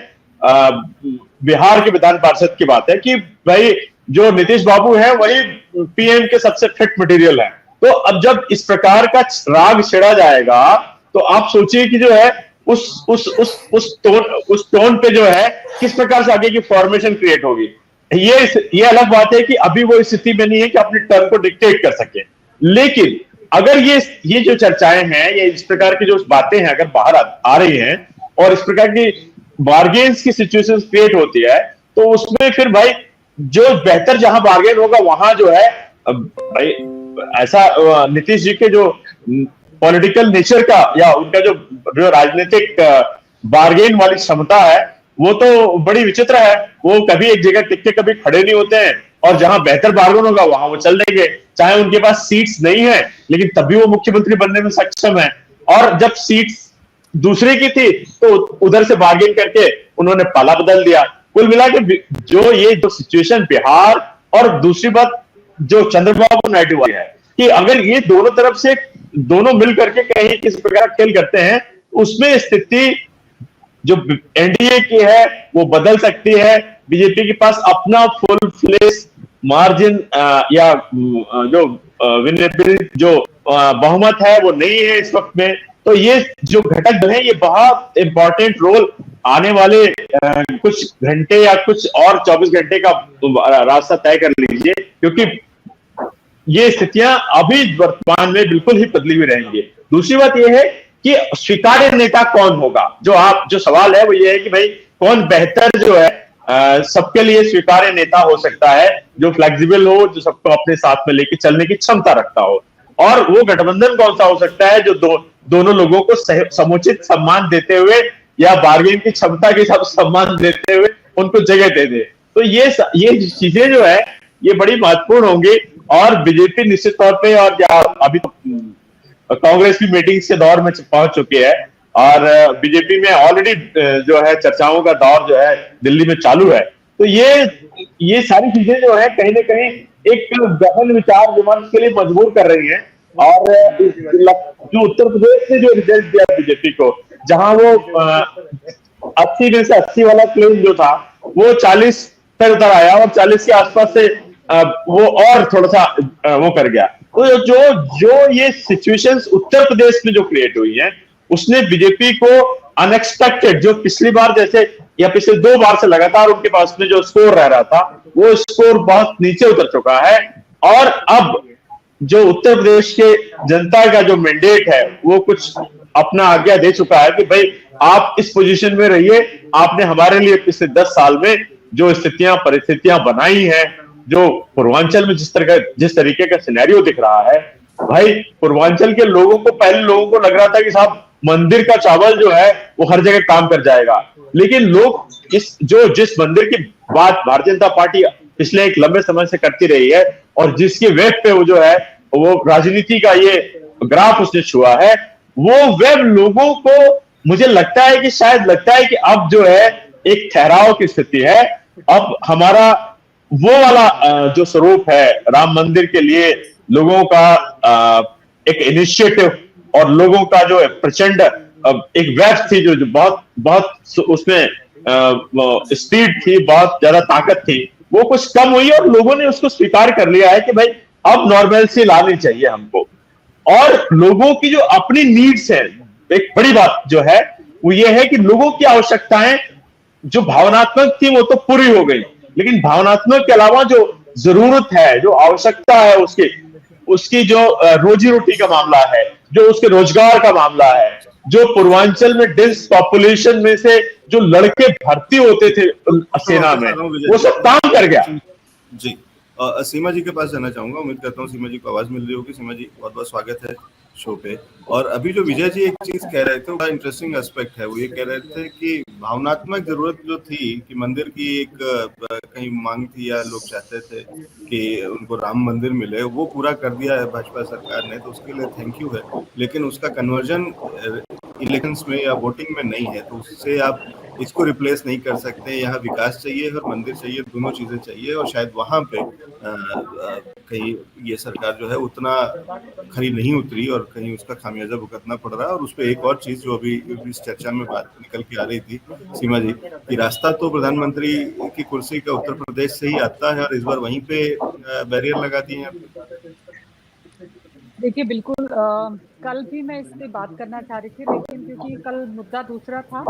बिहार के विधान पार्षद की बात है कि भाई जो नीतीश बाबू है वही पीएम के सबसे फिट मटेरियल है। तो अब जब इस प्रकार का राग छिड़ा जाएगा तो आप सोचिए कि जो है उस टोन पे जो है किस प्रकार से आगे की फॉर्मेशन क्रिएट होगी। ये अलग बात है कि अभी वो स्थिति में नहीं है कि अपने टर्म को डिक्टेट कर सके, लेकिन अगर ये जो चर्चाएं हैं, ये इस प्रकार की जो बातें हैं अगर बाहर आ रही हैं और इस प्रकार की बार्गेन्स की सिचुएशन क्रिएट होती है, तो उसमें फिर भाई जो बेहतर जहां बार्गेन होगा वहां जो है भाई ऐसा नीतीश जी के जो पॉलिटिकल नेचर का या उनका जो राजनीतिक बार्गेन वाली क्षमता है वो तो बड़ी विचित्र है। वो कभी एक जगह टिक के कभी खड़े नहीं होते हैं और जहां बेहतर बार्गेन होगा वहां वो चल देंगे, चाहे उनके पास सीट्स नहीं है लेकिन तब भी वो मुख्यमंत्री बनने में सक्षम है। और जब सीट्स दूसरे की थी तो उधर से बार्गेन करके उन्होंने पाला बदल दिया। कुल मिला के जो सिचुएशन बिहार और दूसरी बात जो चंद्रबाबू नायडू वाली है कि अगर ये दोनों तरफ से दोनों मिल करके कहीं किसी प्रकार खेल करते हैं, उसमें स्थिति जो एनडीए की है वो बदल सकती है। बीजेपी के पास अपना फुल फ्लेश मार्जिन या जो विनिर्मित जो बहुमत है वो नहीं है इस वक्त में। तो ये जो घटक है ये बहुत इंपॉर्टेंट रोल आने वाले कुछ घंटे या कुछ और 24 घंटे का रास्ता तय कर लीजिए, क्योंकि ये स्थितियां अभी वर्तमान में बिल्कुल ही बदली हुई रहेंगी। दूसरी बात यह है कि स्वीकार्य नेता कौन होगा, जो सवाल है वो ये है कि भाई कौन बेहतर जो है सबके लिए स्वीकार्य नेता हो सकता है, जो फ्लेक्सिबल हो, जो सबको अपने साथ में लेके चलने की क्षमता रखता हो। और वो गठबंधन कौन सा हो सकता है जो दोनों लोगों को समुचित सम्मान देते हुए या बार्गेन की क्षमता के साथ सम्मान देते हुए उनको जगह दे दे। तो ये चीजें जो है ये बड़ी महत्वपूर्ण होंगी। और बीजेपी निश्चित तौर पे, और अभी तो कांग्रेस भी मीटिंग्स के दौर में पहुंच चुकी है और बीजेपी में ऑलरेडी जो है चर्चाओं का दौर जो है दिल्ली में चालू है। तो ये सारी चीजें जो है कहीं ना कहीं एक गहन विचार विमर्श के लिए मजबूर कर रही है। और जो उत्तर प्रदेश ने जो रिजल्ट दिया बीजेपी को, जहां वो 80 में से 80 वाला क्लेम जो था वो 40 पर उतर आया और 40 के आसपास से वो और थोड़ा सा वो कर गया। तो जो ये सिचुएशंस उत्तर प्रदेश में जो क्रिएट हुई है उसने बीजेपी को अनएक्सपेक्टेड, जो पिछली बार जैसे या पिछले 2 बार से लगातार उनके पास में जो स्कोर रह रहा था वो स्कोर बहुत नीचे उतर चुका है। और अब जो उत्तर प्रदेश के जनता का जो मैंडेट है वो कुछ अपना आज्ञा दे चुका है कि भाई आप इस पोजीशन में रहिए। आपने हमारे लिए पिछले 10 साल में जो परिस्थितियां बनाई हैं, जो पूर्वांचल में जिस तरीके का सिनेरियो दिख रहा है, भाई पूर्वांचल के लोगों को, पहले लोगों को लग रहा था कि साहब मंदिर का चावल जो है वो हर जगह काम कर जाएगा, लेकिन लोग जिस मंदिर की बात भारतीय जनता पार्टी पिछले एक लंबे समय से करती रही है और जिसके वेब पे वो जो है वो राजनीति का ये ग्राफ उसने छुआ है, वो वेब लोगों को मुझे लगता है कि अब जो है एक ठहराव की स्थिति है। अब हमारा वो वाला जो स्वरूप है राम मंदिर के लिए लोगों का एक इनिशिएटिव और लोगों का जो प्रचंड एक वेब थी जो बहुत उसमें स्पीड थी, बहुत ज्यादा ताकत थी, वो कुछ कम हुई और लोगों ने उसको स्वीकार कर लिया है कि भाई अब नॉर्मलसी लानी चाहिए हमको। और लोगों की जो अपनी नीड्स है, एक बड़ी बात जो है वो ये है कि लोगों की आवश्यकताएं जो भावनात्मक थी वो तो पूरी हो गई, लेकिन भावनात्मक के अलावा जो जरूरत है, जो आवश्यकता है उसकी जो रोजी रोटी का मामला है, जो उसके रोजगार का मामला है, जो पूर्वांचल में डेंस पॉपुलेशन में से जो लड़के भर्ती होते थे सेना में, वो सब काम कर गया। जी सीमा जी के पास जाना चाहूंगा। उम्मीद करता हूँ सीमा जी को आवाज मिल रही होगी। सीमा जी बहुत बहुत स्वागत है शो पे। और अभी जो विजय जी एक चीज कह रहे थे, बड़ा इंटरेस्टिंग एस्पेक्ट है। वो ये कह रहे थे कि भावनात्मक जरूरत जो थी कि मंदिर की एक कहीं मांग थी या लोग चाहते थे कि उनको राम मंदिर मिले, वो पूरा कर दिया है भाजपा सरकार ने, तो उसके लिए थैंक यू है। लेकिन उसका कन्वर्जन इलेक्शंस में या वोटिंग में नहीं है, तो उससे आप इसको रिप्लेस नहीं कर सकते। यहाँ विकास चाहिए और मंदिर चाहिए, दोनों चीजें चाहिए। और शायद वहां पे कहीं ये सरकार जो है उतना खरी नहीं उतरी और कहीं उसका खामियाजा भुगतना पड़ रहा है। और उस पर एक और चीज जो अभी इस चर्चा में बात निकल के आ रही थी सीमा जी, कि रास्ता तो प्रधानमंत्री की कुर्सी का उत्तर प्रदेश से ही आता है और इस बार वहीं पे बैरियर लगा दिए हैं। देखिए बिल्कुल कल भी मैं इस पे बात करना चाह रही थी, लेकिन क्योंकि कल मुद्दा दूसरा था।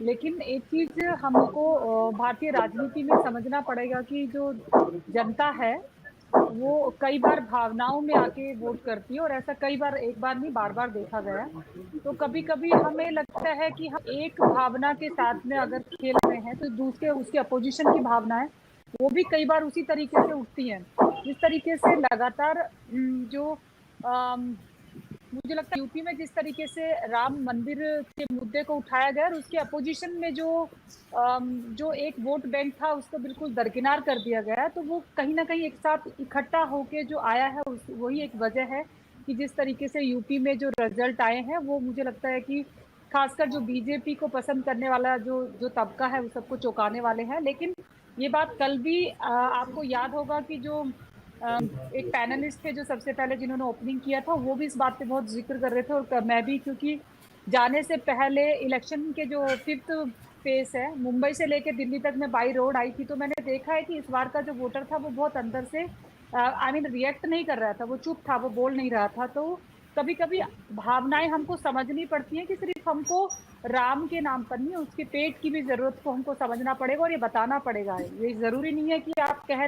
लेकिन एक चीज हमको भारतीय राजनीति में समझना पड़ेगा कि जो जनता है वो कई बार भावनाओं में आके वोट करती है, और ऐसा कई बार, एक बार नहीं बार बार देखा गया। तो कभी कभी हमें लगता है कि हम एक भावना के साथ में अगर खेल रहे हैं तो दूसरे उसके अपोजिशन की भावना है वो भी कई बार उसी तरीके से उठती है। जिस तरीके से लगातार जो मुझे लगता है यूपी में जिस तरीके से राम मंदिर के मुद्दे को उठाया गया और उसके अपोजिशन में जो एक वोट बैंक था उसको बिल्कुल दरकिनार कर दिया गया, तो वो कहीं ना कहीं एक साथ इकट्ठा होके जो आया है वही एक वजह है कि जिस तरीके से यूपी में जो रिजल्ट आए हैं वो मुझे लगता है कि खासकर जो बीजेपी को पसंद करने वाला जो तबका है वो सबको चौंकाने वाले हैं। लेकिन ये बात कल भी आपको याद होगा कि जो एक पैनलिस्ट थे जो सबसे पहले जिन्होंने ओपनिंग किया था वो भी इस बात पे बहुत जिक्र कर रहे थे, और मैं भी, क्योंकि जाने से पहले इलेक्शन के जो 5th फेज है मुंबई से लेकर दिल्ली तक मैं बाई रोड आई थी, तो मैंने देखा है कि इस बार का जो वोटर था वो बहुत अंदर से रिएक्ट नहीं कर रहा था, वो चुप था, वो बोल नहीं रहा था। तो कभी कभी भावनाएं हमको समझनी पड़ती हैं कि सिर्फ हमको राम के नाम पर नहीं उसके पेट की भी जरूरत को हमको समझना पड़ेगा और ये बताना पड़ेगा। ये जरूरी नहीं है कि आप कह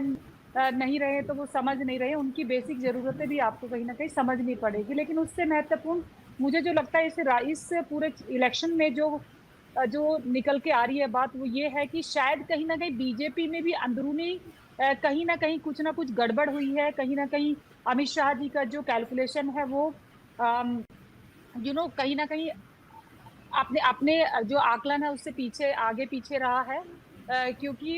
नहीं रहे तो वो समझ नहीं रहे, उनकी बेसिक जरूरतें भी आपको कहीं ना कहीं समझनी पड़ेगी। लेकिन उससे महत्वपूर्ण मुझे जो लगता है इस पूरे इलेक्शन में जो निकल के आ रही है बात, वो ये है कि शायद कहीं ना कहीं बीजेपी में भी अंदरूनी कहीं ना कहीं कुछ ना कुछ गड़बड़ हुई है। कहीं ना कहीं अमित शाह जी का जो कैलकुलेशन है वो कहीं ना कहीं अपने जो आकलन है उससे आगे पीछे रहा है, क्योंकि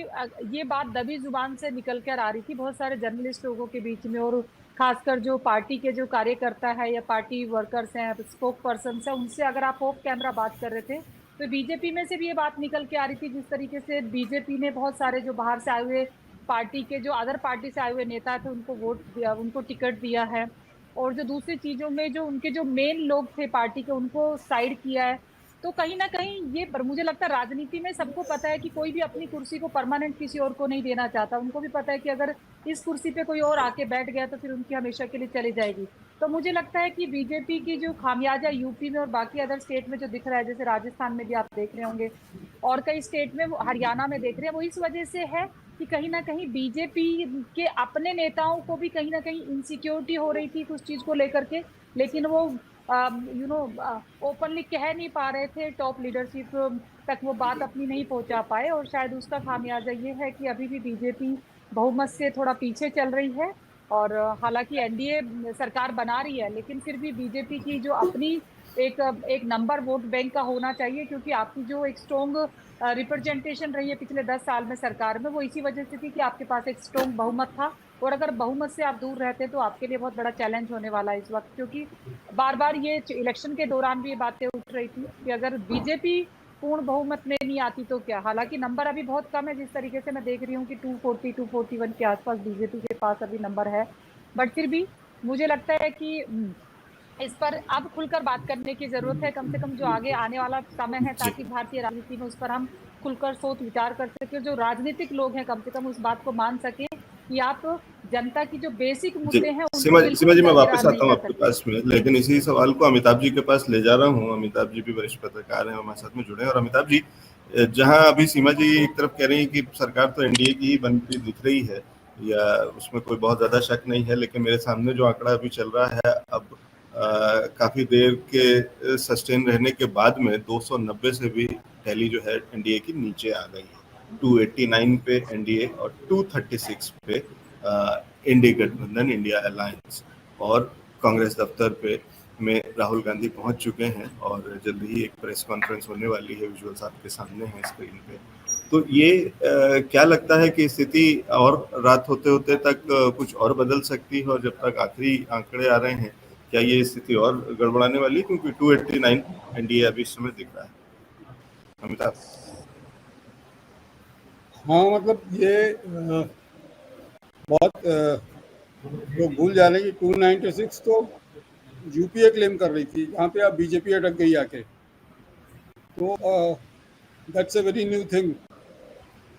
ये बात दबी जुबान से निकल कर आ रही थी बहुत सारे जर्नलिस्ट लोगों के बीच में, और खासकर जो पार्टी के जो कार्यकर्ता है या पार्टी वर्कर्स हैं, स्पोक पर्सन है, उनसे अगर आप ऑफ कैमरा बात कर रहे थे तो बीजेपी में से भी ये बात निकल के आ रही थी जिस तरीके से बीजेपी ने बहुत सारे जो बाहर से आए हुए पार्टी के जो अदर पार्टी से आए हुए नेता थे उनको वोट दिया, उनको टिकट दिया है, और जो दूसरी चीजों में जो उनके जो मेन लोग थे पार्टी के उनको साइड किया है। तो कहीं ना कहीं ये मुझे लगता है राजनीति में सबको पता है कि कोई भी अपनी कुर्सी को परमानेंट किसी और को नहीं देना चाहता। उनको भी पता है कि अगर इस कुर्सी पे कोई और आके बैठ गया तो फिर उनकी हमेशा के लिए चली जाएगी। तो मुझे लगता है कि बीजेपी की जो खामियाजा यूपी में और बाकी अदर स्टेट में जो दिख रहा है, जैसे राजस्थान में भी आप देख रहे होंगे और कई स्टेट में, हरियाणा में देख रहे हैं, वो इस वजह से है कि कहीं ना कहीं बीजेपी के अपने नेताओं को भी कहीं ना कहीं इनसिक्योरिटी हो रही थी कुछ चीज को लेकर के, लेकिन वो ओपनली कह नहीं पा रहे थे, टॉप लीडरशिप तक वो बात अपनी नहीं पहुंचा पाए, और शायद उसका खामियाजा ये है कि अभी भी बीजेपी बहुमत से थोड़ा पीछे चल रही है। और हालांकि एनडीए सरकार बना रही है, लेकिन फिर भी बीजेपी की जो अपनी एक नंबर वोट बैंक का होना चाहिए, क्योंकि आपकी जो एक स्ट्रॉन्ग रिप्रेजेंटेशन रही है पिछले 10 साल में सरकार में, वो इसी वजह से थी कि आपके पास एक स्ट्रॉन्ग बहुमत था, और अगर बहुमत से आप दूर रहते तो आपके लिए बहुत बड़ा चैलेंज होने वाला है इस वक्त। क्योंकि बार बार ये इलेक्शन के दौरान भी ये बातें उठ रही थी कि अगर बीजेपी पूर्ण बहुमत में नहीं आती तो क्या, हालांकि नंबर अभी बहुत कम है, जिस तरीके से मैं देख रही हूँ कि 240-241 के आसपास बीजेपी के पास अभी नंबर है, बट फिर भी मुझे लगता है कि इस पर अब खुलकर बात करने की जरूरत है, कम से कम जो आगे आने वाला समय है, ताकि भारतीय राजनीति में उस पर हम खुलकर सोच विचार कर सके, जो राजनीतिक लोग हैं कम से कम उस बात को मान सके कि आप जनता की जो बेसिक मुद्दे हैं। सीमा जी मैं वापस आता हूँ आपके पास में, लेकिन इसी सवाल को अमिताभ जी के पास ले जा रहा हूँ। अमिताभ जी भी वरिष्ठ पत्रकार हैं, हमारे साथ में जुड़े हैं। और अमिताभ जी, जहाँ अभी सीमा जी एक तरफ कह रही है कि सरकार तो एनडीए की ही बनती दिख रही है या उसमें कोई बहुत ज्यादा शक नहीं है, लेकिन मेरे सामने जो आंकड़ा अभी चल रहा है, अब काफी देर के सस्टेन रहने के बाद में 290 से भी दिल्ली जो है एनडीए की नीचे आ गई है। 289 पे एनडीए और 236 पे इंडिया गठबंधन, इंडिया अलायंस, और कांग्रेस दफ्तर पे में राहुल गांधी पहुंच चुके हैं और जल्दी ही एक प्रेस कॉन्फ्रेंस होने वाली है, विजुअल्स आपके सामने हैं स्क्रीन पे। तो ये क्या लगता है कि स्थिति और रात होते होते तक कुछ और बदल सकती है, और जब तक आखिरी आंकड़े आ रहे हैं क्या ये स्थिति और गड़बड़ाने वाली है, क्योंकि 289 एनडीए अभी इस समय दिख रहा है। अमिताभ। हाँ, मतलब ये बहुत लोग भूल जा रहे हैं कि 296 तो यूपीए क्लेम कर रही थी, जहाँ पे अब बीजेपी अटक गई आके। तो that's a very new thing.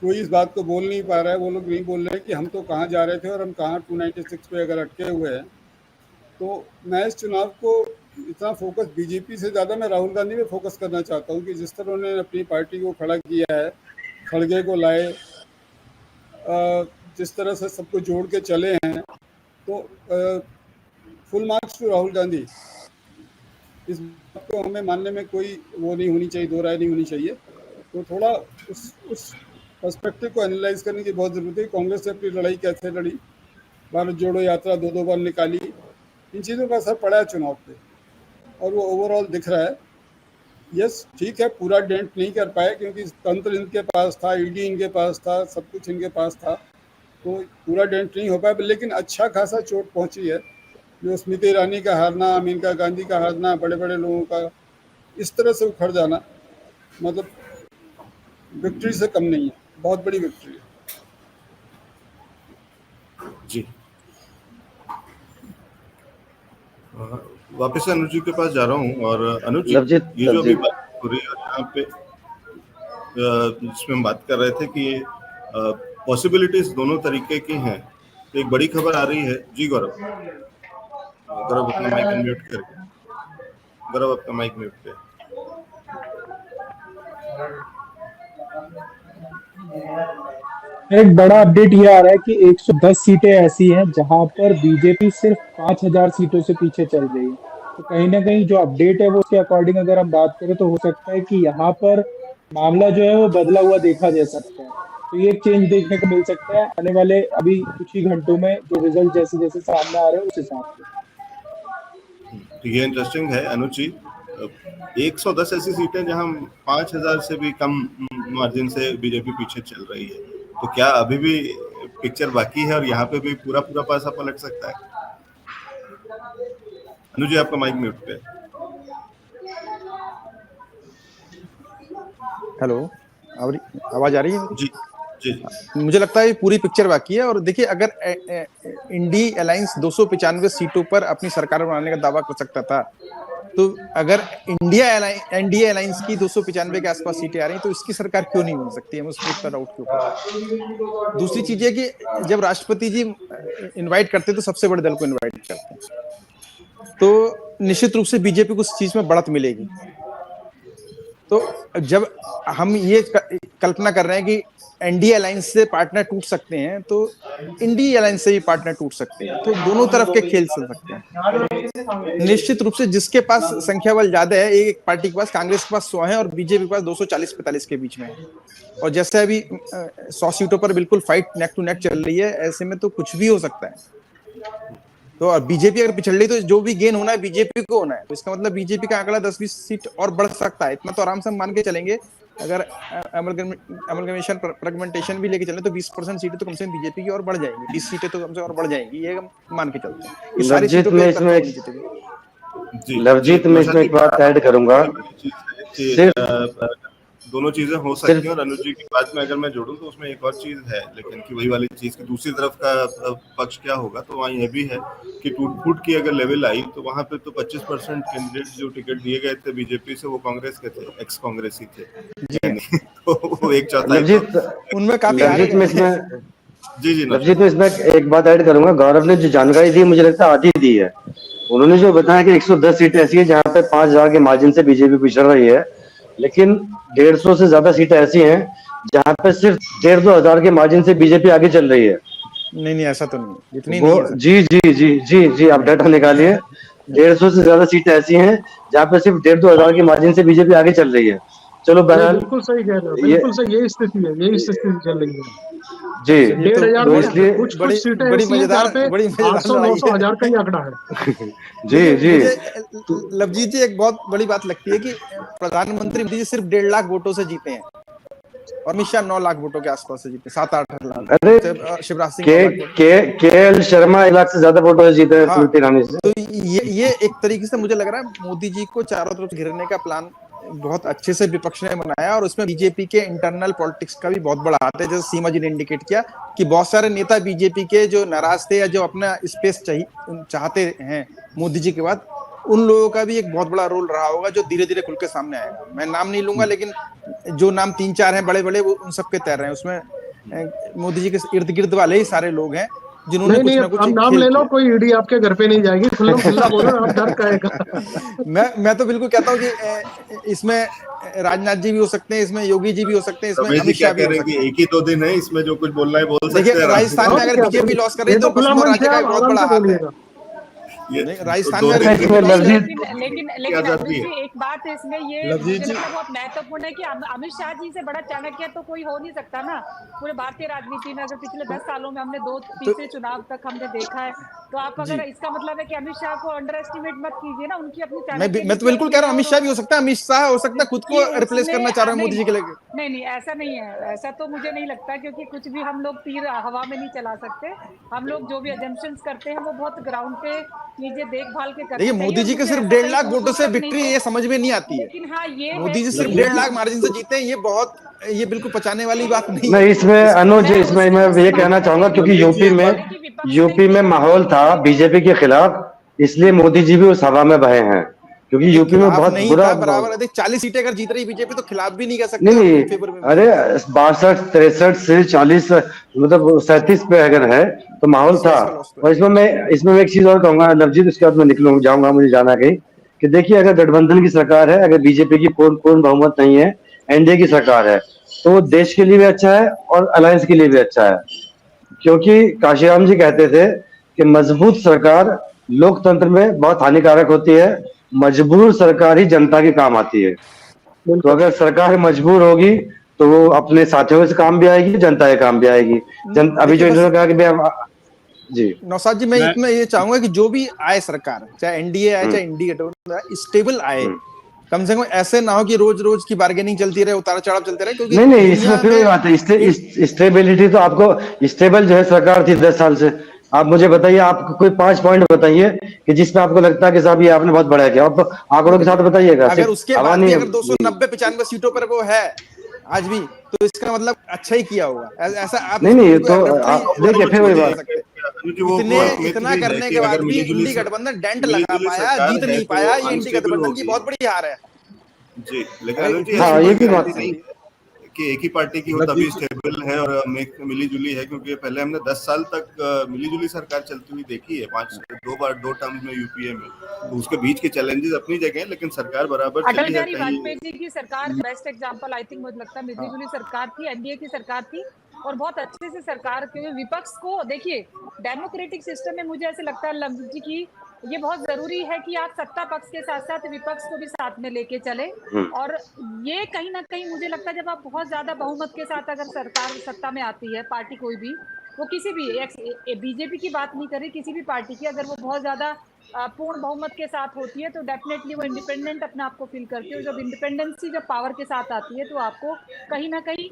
कोई इस बात को बोल नहीं पा रहा है, वो लोग नहीं बोल रहे हैं कि हम तो कहाँ जा रहे थे और हम कहाँ 296 पे अगर अटके हुए हैं। तो मैं इस चुनाव को इतना फोकस बीजेपी से ज़्यादा मैं राहुल गांधी पे फोकस करना चाहता हूँ कि जिस तरह उन्होंने अपनी पार्टी को खड़ा किया है, खड़गे को लाए, जिस तरह से सबको जोड़ के चले हैं, तो full marks to Rahul Gandhi. इस बात को हमें मानने में कोई वो नहीं होनी चाहिए, दो राय नहीं होनी चाहिए। तो थोड़ा उस पर्सपेक्टिव को एनालाइज करने की बहुत ज़रूरत है। कांग्रेस से अपनी लड़ाई कैसे लड़ी, भारत जोड़ो यात्रा 2 बार निकाली, इन चीज़ों का असर पड़ा है चुनाव पे और वो ओवरऑल दिख रहा है। यस, ठीक है, पूरा डेंट नहीं कर पाए क्योंकि तंत्र इनके पास था, ईडी इनके पास था, सब कुछ इनके पास था, तो पूरा डेंट नहीं हो पाया, लेकिन अच्छा खासा चोट पहुंची है। जो स्मृति ईरानी का हारना, मेनका गांधी का हारना, बड़े बड़े लोगों का इस तरह से उखड़ जाना, मतलब विक्ट्री से कम नहीं है, बहुत बड़ी विक्ट्री है। जी, वापस अनुज जी के पास जा रहा हूँ। और अनुज जी, ये जो अभी बात हो रही है यहाँ पे जिसमें हम बात कर रहे थे कि पॉसिबिलिटीज दोनों तरीके की हैं, तो एक बड़ी खबर आ रही है। जी गौरव, गौरव अपना माइक अनम्यूट करके, गौरव अपना माइक म्यूट पे। एक बड़ा अपडेट ये आ रहा है कि 110 सीटें ऐसी हैं जहां पर बीजेपी सिर्फ 5000 सीटों से पीछे चल रही है। तो कहीं ना कहीं जो अपडेट है वो उसके अकॉर्डिंग अगर हम बात करें तो हो सकता है कि यहाँ पर मामला जो है वो बदला हुआ देखा जा सकता है। तो ये चेंज देखने को मिल सकता है आने वाले अभी कुछ ही घंटों में, जो रिजल्ट जैसे जैसे सामने आ रहे हैं उस हिसाब से। ये इंटरेस्टिंग है अनुज जी। 110 ऐसी सीटें जहां 5000 से भी कम मार्जिन से बीजेपी पीछे चल रही है, तो क्या अभी भी पिक्चर बाकी है और यहाँ पे भी पूरा पासा पलट सकता है? अनुज जी, आपका माइक म्यूट पे। हेलो, आवाज आ रही है? जी जी। मुझे लगता है पूरी पिक्चर बाकी है। और देखिए, अगर इंडी अलायंस 295 सीटों पर अपनी सरकार बनाने का दावा कर सकता था, तो अगर एनडीए अलायंस की 295 के आसपास सीटें आ रही तो इसकी सरकार क्यों नहीं बन सकती है? मुझे इसका डाउट क्यों ऊपर। दूसरी चीज है कि जब राष्ट्रपति जी इनवाइट करते तो सबसे बड़े दल को इनवाइट करते हैं, तो निश्चित रूप से बीजेपी को उस चीज में बढ़त मिलेगी। तो जब हम ये कल्पना कर रहे हैं कि एनडीए अलायंस से पार्टनर टूट सकते हैं, तो इंडी अलायंस से भी पार्टनर टूट सकते हैं, तो दोनों तरफ के खेल चल सकते हैं। निश्चित रूप से जिसके पास संख्या बल ज्यादा है, एक पार्टी के पास, कांग्रेस के पास 100 है और बीजेपी के पास 240-45 के बीच में है, और जैसे अभी 100 सीटों पर बिल्कुल फाइट नेक टू नेक चल रही है, ऐसे में तो कुछ भी हो सकता है। तो और बीजेपी अगर पिछड़ रही तो जो भी गेन होना है बीजेपी को होना है, तो इसका मतलब बीजेपी का आंकड़ा 10-20 सीट और बढ़ सकता है। इतना तो आराम से हम मान के चलेंगे। अगर अमलगमेशन फ्रेगमेंटेशन भी लेके चले तो 20% सीटें तो कम से कम बीजेपी की और बढ़ जाएंगी, 20 सीटें तो कम से और बढ़ जाएंगी, ये हम मान के चलते हैं। लवजीत, मैं इसमें एक बात ऐड करूंगा। दोनों चीजें हो सकती हैं, और अनुज जी की बात में अगर मैं जोड़ूं तो उसमें एक और चीज है, लेकिन कि वही वाली चीज की दूसरी तरफ का पक्ष क्या होगा, तो वहाँ यह भी है कि टूट फूट की अगर लेवल आई तो वहाँ पे तो 25% कैंडिडेट जो टिकट दिए गए थे बीजेपी से, वो कांग्रेस के थे, एक्स कांग्रेसी थे, तो वो 1/4 उनमें काफी। जी, लवजीत, में इसमें एक बात ऐड करूंगा। गौरव ने जो जानकारी दी, मुझे लगता है आधी दी है। उन्होंने जो बताया कि 110 सीटें ऐसी है जहाँ पे 5000 के मार्जिन से बीजेपी पिछड़ रही है, लेकिन 150 से ज्यादा सीटें ऐसी हैं जहां पे सिर्फ 1,500-2 हजार के मार्जिन से बीजेपी आगे चल रही है। नहीं, ऐसा तो नहीं, इतनी नहीं है। जी, आप डाटा निकालिए। 150 से ज्यादा सीटें ऐसी हैं जहां पे सिर्फ 1,500-2 हजार के मार्जिन से बीजेपी आगे चल रही है। चलो बहरहाल बिल्कुल सही कह रहे हो, ये बिल्कुल सही, यही स्थिति है, यही स्थिति चल रही है। जी, ये तो 1,500 तो में इसलिए कुछ बड़ी सीटें बड़ी ऐसी हैं जहाँ पे बड़ी मजेदार 800, लड़ाई 900, है। 1000 का ही आंकड़ा है। देखिए जी, जी। मुझे लवजीत जी एक बहुत बड़ी बात लगती है कि प्रधानमंत्री मोदी जी सिर्फ 1.5 लाख वोटों से जीते हैं और अमित शाह 9 लाख वोटों के आसपास से जीते, 7-8 लाख। अरे शिवराज सिंह के 9 लाख वोट। के एल शर्मा 1 लाख से ज्यादा वोटों से जीते हैं हाँ, स्मृति ईरानी से। तो ये एक तरीके से मुझे लग रहा है मोदी जी को चारों तरफ से घेरने का प्लान बहुत अच्छे से विपक्ष ने बनाया और उसमें बीजेपी के इंटरनल पॉलिटिक्स का भी बहुत बड़ा हाथ है। जैसे सीमा जी ने इंडिकेट किया कि बहुत सारे नेता बीजेपी के जो नाराज थे या जो अपना स्पेस चाहते हैं मोदी जी के बाद, उन लोगों का भी एक बहुत बड़ा रोल रहा होगा जो धीरे धीरे खुल के सामने आएगा। मैं नाम नहीं लूंगा, लेकिन जो नाम 3-4 हैं बड़े बड़े, वो उन सबके तैर रहे हैं उसमें। मोदी जी के इर्द गिर्द वाले ही सारे लोग हैं जिन्होंने कुछ ना कुछ आप नाम खेल ले लो, किया। कोई ईडी आपके घर पे नहीं जाएगी, खुल्लम खुल्ला बोलो, आप डर कहेगा। मैं तो बिल्कुल कहता हूँ कि इसमें राजनाथ जी भी हो सकते हैं, इसमें योगी जी भी हो सकते हैं, इसमें रमेश जी अमित क्या शाह भी कह हो रहे हैं सकते कि हैं। एक ही 2 दिन है, इसमें जो कुछ बोलना है बोल सकते देखिए हैं। राजस्थान में अगर बीजेपी लॉस कर रही है तो वसुंधरा राजे का एक बहुत बड़ा हाथ है। राजस्थान में इसमें लवजीत लेकिन आजादी अमित है। जी एक बात है इसमें, ये मुझे लगता है बहुत महत्वपूर्ण है कि अमित शाह जी से बड़ा चाणक्य तो कोई हो नहीं सकता ना पूरे भारतीय राजनीति में। अगर पिछले 10 सालों में हमने 2 तीसरे चुनाव तक हमने देखा है, तो आप अगर इसका मतलब है कि अमित शाह को अंडर एस्टिमेट मत कीजिए ना, उनकी अपनी चाणक्य। मैं तो बिल्कुल कह रहा हूँ अमित शाह भी हो सकता है, अमित शाह हो सकता है खुद को रिप्लेस करना चाह रहे हैं मोदी जी के लिए। नहीं, ऐसा नहीं है, ऐसा तो मुझे नहीं लगता, क्योंकि कुछ भी हम लोग तीर हवा में नहीं चला सकते। हम लोग जो भी एजम्पशंस करते हैं वो बहुत ग्राउंड पे चीजें देखभाल के करते देखिए हैं। मोदी जी के सिर्फ 1.5 लाख वोटों से विक्ट्री ये समझ में नहीं आती है। लेकिन हाँ, ये मोदी जी सिर्फ 1.5 लाख मार्जिन से जीते हैं, ये बिल्कुल पचाने वाली बात नहीं है। नहीं, इसमें अनुज, इसमें मैं ये कहना चाहूंगा क्योंकि यूपी में माहौल था बीजेपी के खिलाफ, इसलिए मोदी जी भी उस हवा में बहे हैं, क्योंकि यूपी में बहुत बुरा बराबर। देख 40 सीटें अगर जीत रही बीजेपी तो खिलाफ भी नहीं कह सकते। नहीं, अरे 62-63 से 40 मतलब 37 पे अगर है तो माहौल था। और इसमें मैं एक चीज और कहूंगा लवजीत, उसके बाद मैं निकलूंगा, जाऊंगा, मुझे जाना है कहीं, कि देखिए अगर गठबंधन की सरकार है, अगर बीजेपी की पूर्ण बहुमत नहीं है, एनडीए की सरकार है, तो देश के लिए भी अच्छा है और अलायंस के लिए भी अच्छा है। क्योंकि काशीराम जी कहते थे कि मजबूत सरकार लोकतंत्र में बहुत हानिकारक होती है, मजबूर सरकार ही जनता के काम आती है। तो अगर सरकार मजबूर होगी तो वो अपने साथियों से काम भी आएगी, जनता के काम भी आएगी। अभी जो इन्होंने कहा कि जी नौसाद जी, मैं इतना ये चाहूंगा कि जो भी आए सरकार, चाहे एनडीए आए चाहे इंडी गठबंधन, स्टेबल आए, कम से कम ऐसे ना हो कि रोज रोज की बार्गेनिंग चलती रहे, उतार चढ़ाव चलते रहे। क्योंकि नहीं, इसमें फिर बात है स्टेबिलिटी, तो आपको स्टेबल जो है सरकार थी 10 साल से। आप मुझे बताइए, आप कोई 5 पॉइंट बताइए कि जिसमें आपको लगता है कि साहब ये आपने बहुत बड़ा किया, आप आंकड़ों के साथ बताइएगा। अगर उसके बाद भी अगर 290-95 सीटों पर वो है आज भी, तो इसका मतलब अच्छा ही किया होगा। ऐसा आप नहीं, तो देखिए फिर वही बात, इतना करने के बाद भी इंडी गठबंधन डेंट लगा पाया, जीत नहीं पाया, ये इंडी गठबंधन की बहुत बड़ी हार है जी। लेकिन हाँ, ये भी बात नहीं कि एक ही पार्टी की हो तभी स्टेबल है और मिली जुली है, क्योंकि पहले हमने 10 साल तक मिली जुली सरकार चलती हुई देखी है, 2 टर्म्स में यूपीए में। तो उसके बीच के चैलेंजेस अपनी जगह हैं, लेकिन सरकार बराबर अटल बिहारी वाजपेयी जी की सरकार बेस्ट एग्जांपल आई थिंक मुझे लगता है मिली जुली सरकार थी, एनडीए की सरकार थी और बहुत अच्छे से सरकार के विपक्ष को देखिए डेमोक्रेटिक सिस्टम में मुझे ऐसे लगता है लवजीत जी की ये बहुत जरूरी है कि आप सत्ता पक्ष के साथ साथ विपक्ष को भी साथ में लेके चले। और ये कहीं ना कहीं मुझे लगता है जब आप बहुत ज्यादा बहुमत के साथ अगर सरकार सत्ता में आती है, पार्टी कोई भी, वो किसी भी बीजेपी की बात नहीं करें, किसी भी पार्टी की, अगर वो बहुत ज्यादा पूर्ण बहुमत के साथ होती है तो डेफिनेटली वो इंडिपेंडेंट अपने आप को फील करती है। और जब इंडिपेंडेंसी जब पावर के साथ आती है तो आपको कहीं ना कहीं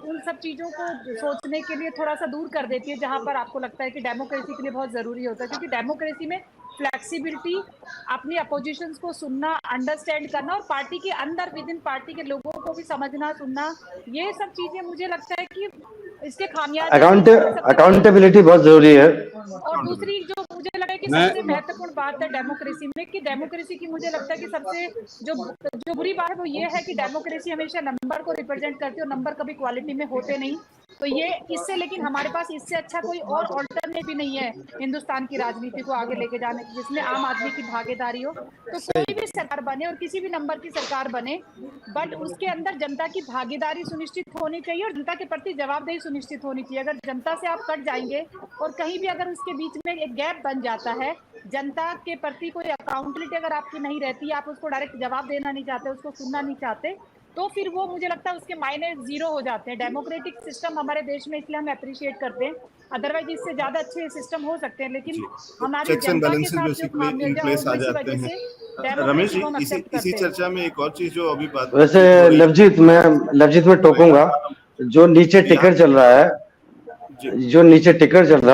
उन सब चीज़ों को सोचने के लिए थोड़ा सा दूर कर देती है जहां पर आपको लगता है कि डेमोक्रेसी के लिए बहुत ज़रूरी होता है। क्योंकि डेमोक्रेसी में फ्लेक्सिबिलिटी, अपनी अपोजिशंस को सुनना, अंडरस्टैंड करना और पार्टी के अंदर विद इन पार्टी के लोगों को भी समझना, सुनना, ये सब चीज़ें मुझे लगता है कि इसके खामियाजे अकाउंटेबिलिटी बहुत जरूरी है। और दूसरी जो मुझे लगा कि सबसे महत्वपूर्ण बात है डेमोक्रेसी में, कि डेमोक्रेसी की मुझे लगता है कि सबसे जो बुरी बात है वो ये है कि डेमोक्रेसी हमेशा नंबर को रिप्रेजेंट करती है और नंबर कभी क्वालिटी में होते नहीं। तो ये इससे, लेकिन हमारे पास इससे अच्छा कोई और ऑल्टरनेट भी नहीं है हिंदुस्तान की राजनीति को आगे लेके जाने की, जिसमें आम आदमी की भागीदारी हो। तो कोई भी सरकार बने और किसी भी नंबर की सरकार बने, बट उसके अंदर जनता की भागीदारी सुनिश्चित होनी चाहिए और जनता के प्रति जवाबदेही सुनिश्चित होनी चाहिए। अगर जनता से आप कट जाएंगे और कहीं भी अगर उसके बीच में एक गैप बन जाता है, जनता के प्रति कोई अकाउंटेबिलिटी अगर आपकी नहीं रहती, आप उसको डायरेक्ट जवाब देना नहीं चाहते, उसको सुनना नहीं चाहते, तो फिर वो मुझे लगता है उसके मायने जीरो हो जाते हैं। डेमोक्रेटिक सिस्टम हमारे देश में इसलिए हम अप्रिशिएट करते हैं, अदरवाइज इससे ज्यादा अच्छे सिस्टम हो सकते हैं, लेकिन हमारी चेक्स एंड जनता के बैलेंसेस साथ जो बेसिकली इन खामियाजा प्लेस आ है, इसी जाते वजह हैं। से रमेश डेमोक्रेसी जी, को हम इसी एक्सेप्ट इसी करते हैं। चर्चा में एक और चीज जो अभी बात वैसे लवजीत मैं टोकूंगा, जो नीचे टिकर चल रहा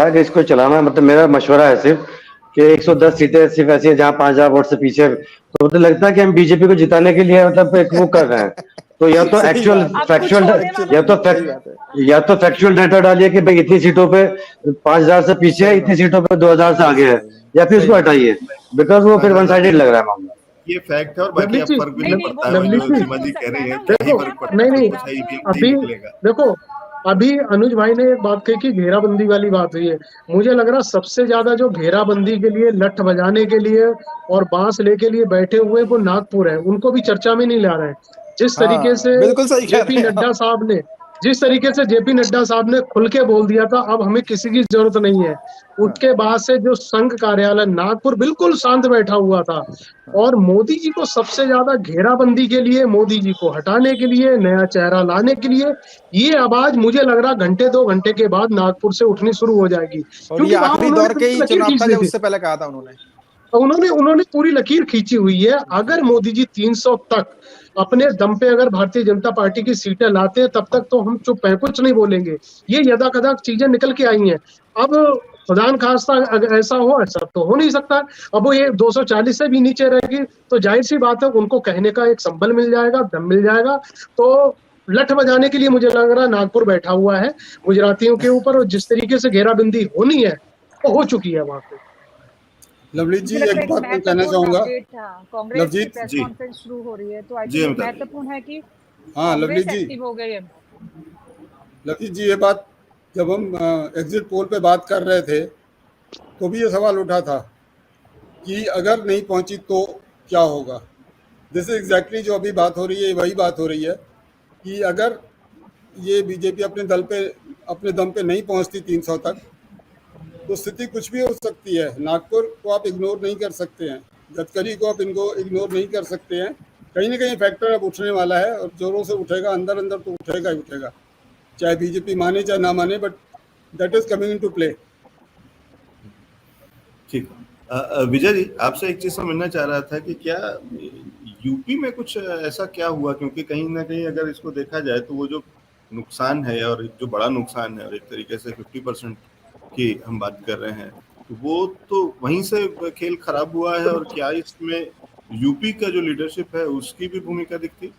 है, कि इसको चलाना, मतलब मेरा मशवरा है सिर्फ कि 110 सीटें सिर्फ ऐसी है जहां 5000 वोट से पीछे, तो मुझे लगता है कि हम बीजेपी को जिताने के लिए मतलब एक वो कर रहे हैं। तो या तो फैक्चुअल डाटा डालिए कि भाई इतनी सीटों पे 5000 से पीछे है, इतनी सीटों पे 2000 से आगे है, या फिर उसको हटाइए, बिकॉज वो फिर वन साइडेड लग रहा है मामला। ये फैक्ट है और बाकी अब फर्क भी नहीं पड़ता है, जो सीमा जी कह रही है क्या ही फर्क पड़ता है, नहीं कुछ है ही नहीं अभी निकलेगा। देखो, अभी अनुज भाई ने एक बात कही कि घेराबंदी वाली बात हुई है। मुझे लग रहा सबसे ज्यादा जो घेराबंदी के लिए लठ बजाने के लिए और बांस लेके लिए बैठे हुए वो नागपुर है, उनको भी चर्चा में नहीं ला रहे हैं। जिस तरीके से बिल्कुल सही कह रहे हैं आप। जिस तरीके से जेपी नड्डा साहब ने खुल के बोल दिया था, अब हमें किसी की जरूरत नहीं है। उसके बाद से जो संघ कार्यालय नागपुर बिल्कुल शांत बैठा हुआ था, और मोदी जी को सबसे ज्यादा घेराबंदी के लिए, मोदी जी को हटाने के लिए, नया चेहरा लाने के लिए, ये आवाज मुझे लग रहा घंटे 2 घंटे के बाद नागपुर से उठनी शुरू हो जाएगी। और ये आखिरी दौर के ही चुनाव था, उससे पहले कहा था उन्होंने पूरी लकीर खींची हुई है। अगर मोदी जी 300 तक अपने दम पे अगर भारतीय जनता पार्टी की सीटें लाते हैं, तब तक तो हम चुप हैं, कुछ नहीं बोलेंगे। ये यदा कदा चीजें निकल के आई हैं। अब खुदान खास्ता अगर ऐसा तो हो नहीं सकता। अब वो ये 240 से भी नीचे रहेगी तो जाहिर सी बात है उनको कहने का एक संबल मिल जाएगा, दम मिल जाएगा। तो लठ बजाने के लिए मुझे लग रहा है नागपुर बैठा हुआ है गुजरातियों के ऊपर, और जिस तरीके से घेराबंदी होनी है वो हो चुकी है वहां पे। लवलीत जी, एक बात मैं कहना चाहूंगा। कांग्रेस की प्रेस कॉन्फ्रेंस शुरू हो रही है, तो आई थिंक महत्वपूर्ण है कि हाँ लवलीत जी, एक्टिव हो गई है। लवलीत जी, ये बात जब हम एग्जिट पोल पे बात कर रहे थे तो भी ये सवाल उठा था कि अगर नहीं पहुंची तो क्या होगा। दिस इज एग्जैक्टली जो अभी बात हो रही है, वही बात हो रही है कि अगर ये बीजेपी अपने दम पे नहीं पहुंचती 300 तक, तो स्थिति कुछ भी हो सकती है। नागपुर को आप इग्नोर नहीं कर सकते हैं, गडकरी को आप इनको इग्नोर नहीं कर सकते हैं। कहीं ना कहीं फैक्टर अब उठने वाला है और जोरों से उठेगा, अंदर अंदर तो उठेगा ही उठेगा, चाहे बीजेपी माने चाहे ना माने, but that is coming into play. ठीक, विजय जी आपसे एक चीज समझना चाह रहा था कि क्या यूपी में कुछ ऐसा क्या हुआ, क्योंकि कहीं ना कहीं अगर इसको देखा जाए तो वो जो नुकसान है, और जो बड़ा नुकसान है, और एक तरीके से 50% की हम बात कर रहे हैं, तो वो तो वहीं से खेल खराब हुआ है। और क्या इसमें यूपी का जो लीडरशिप है उसकी भी भूमिका दिखती?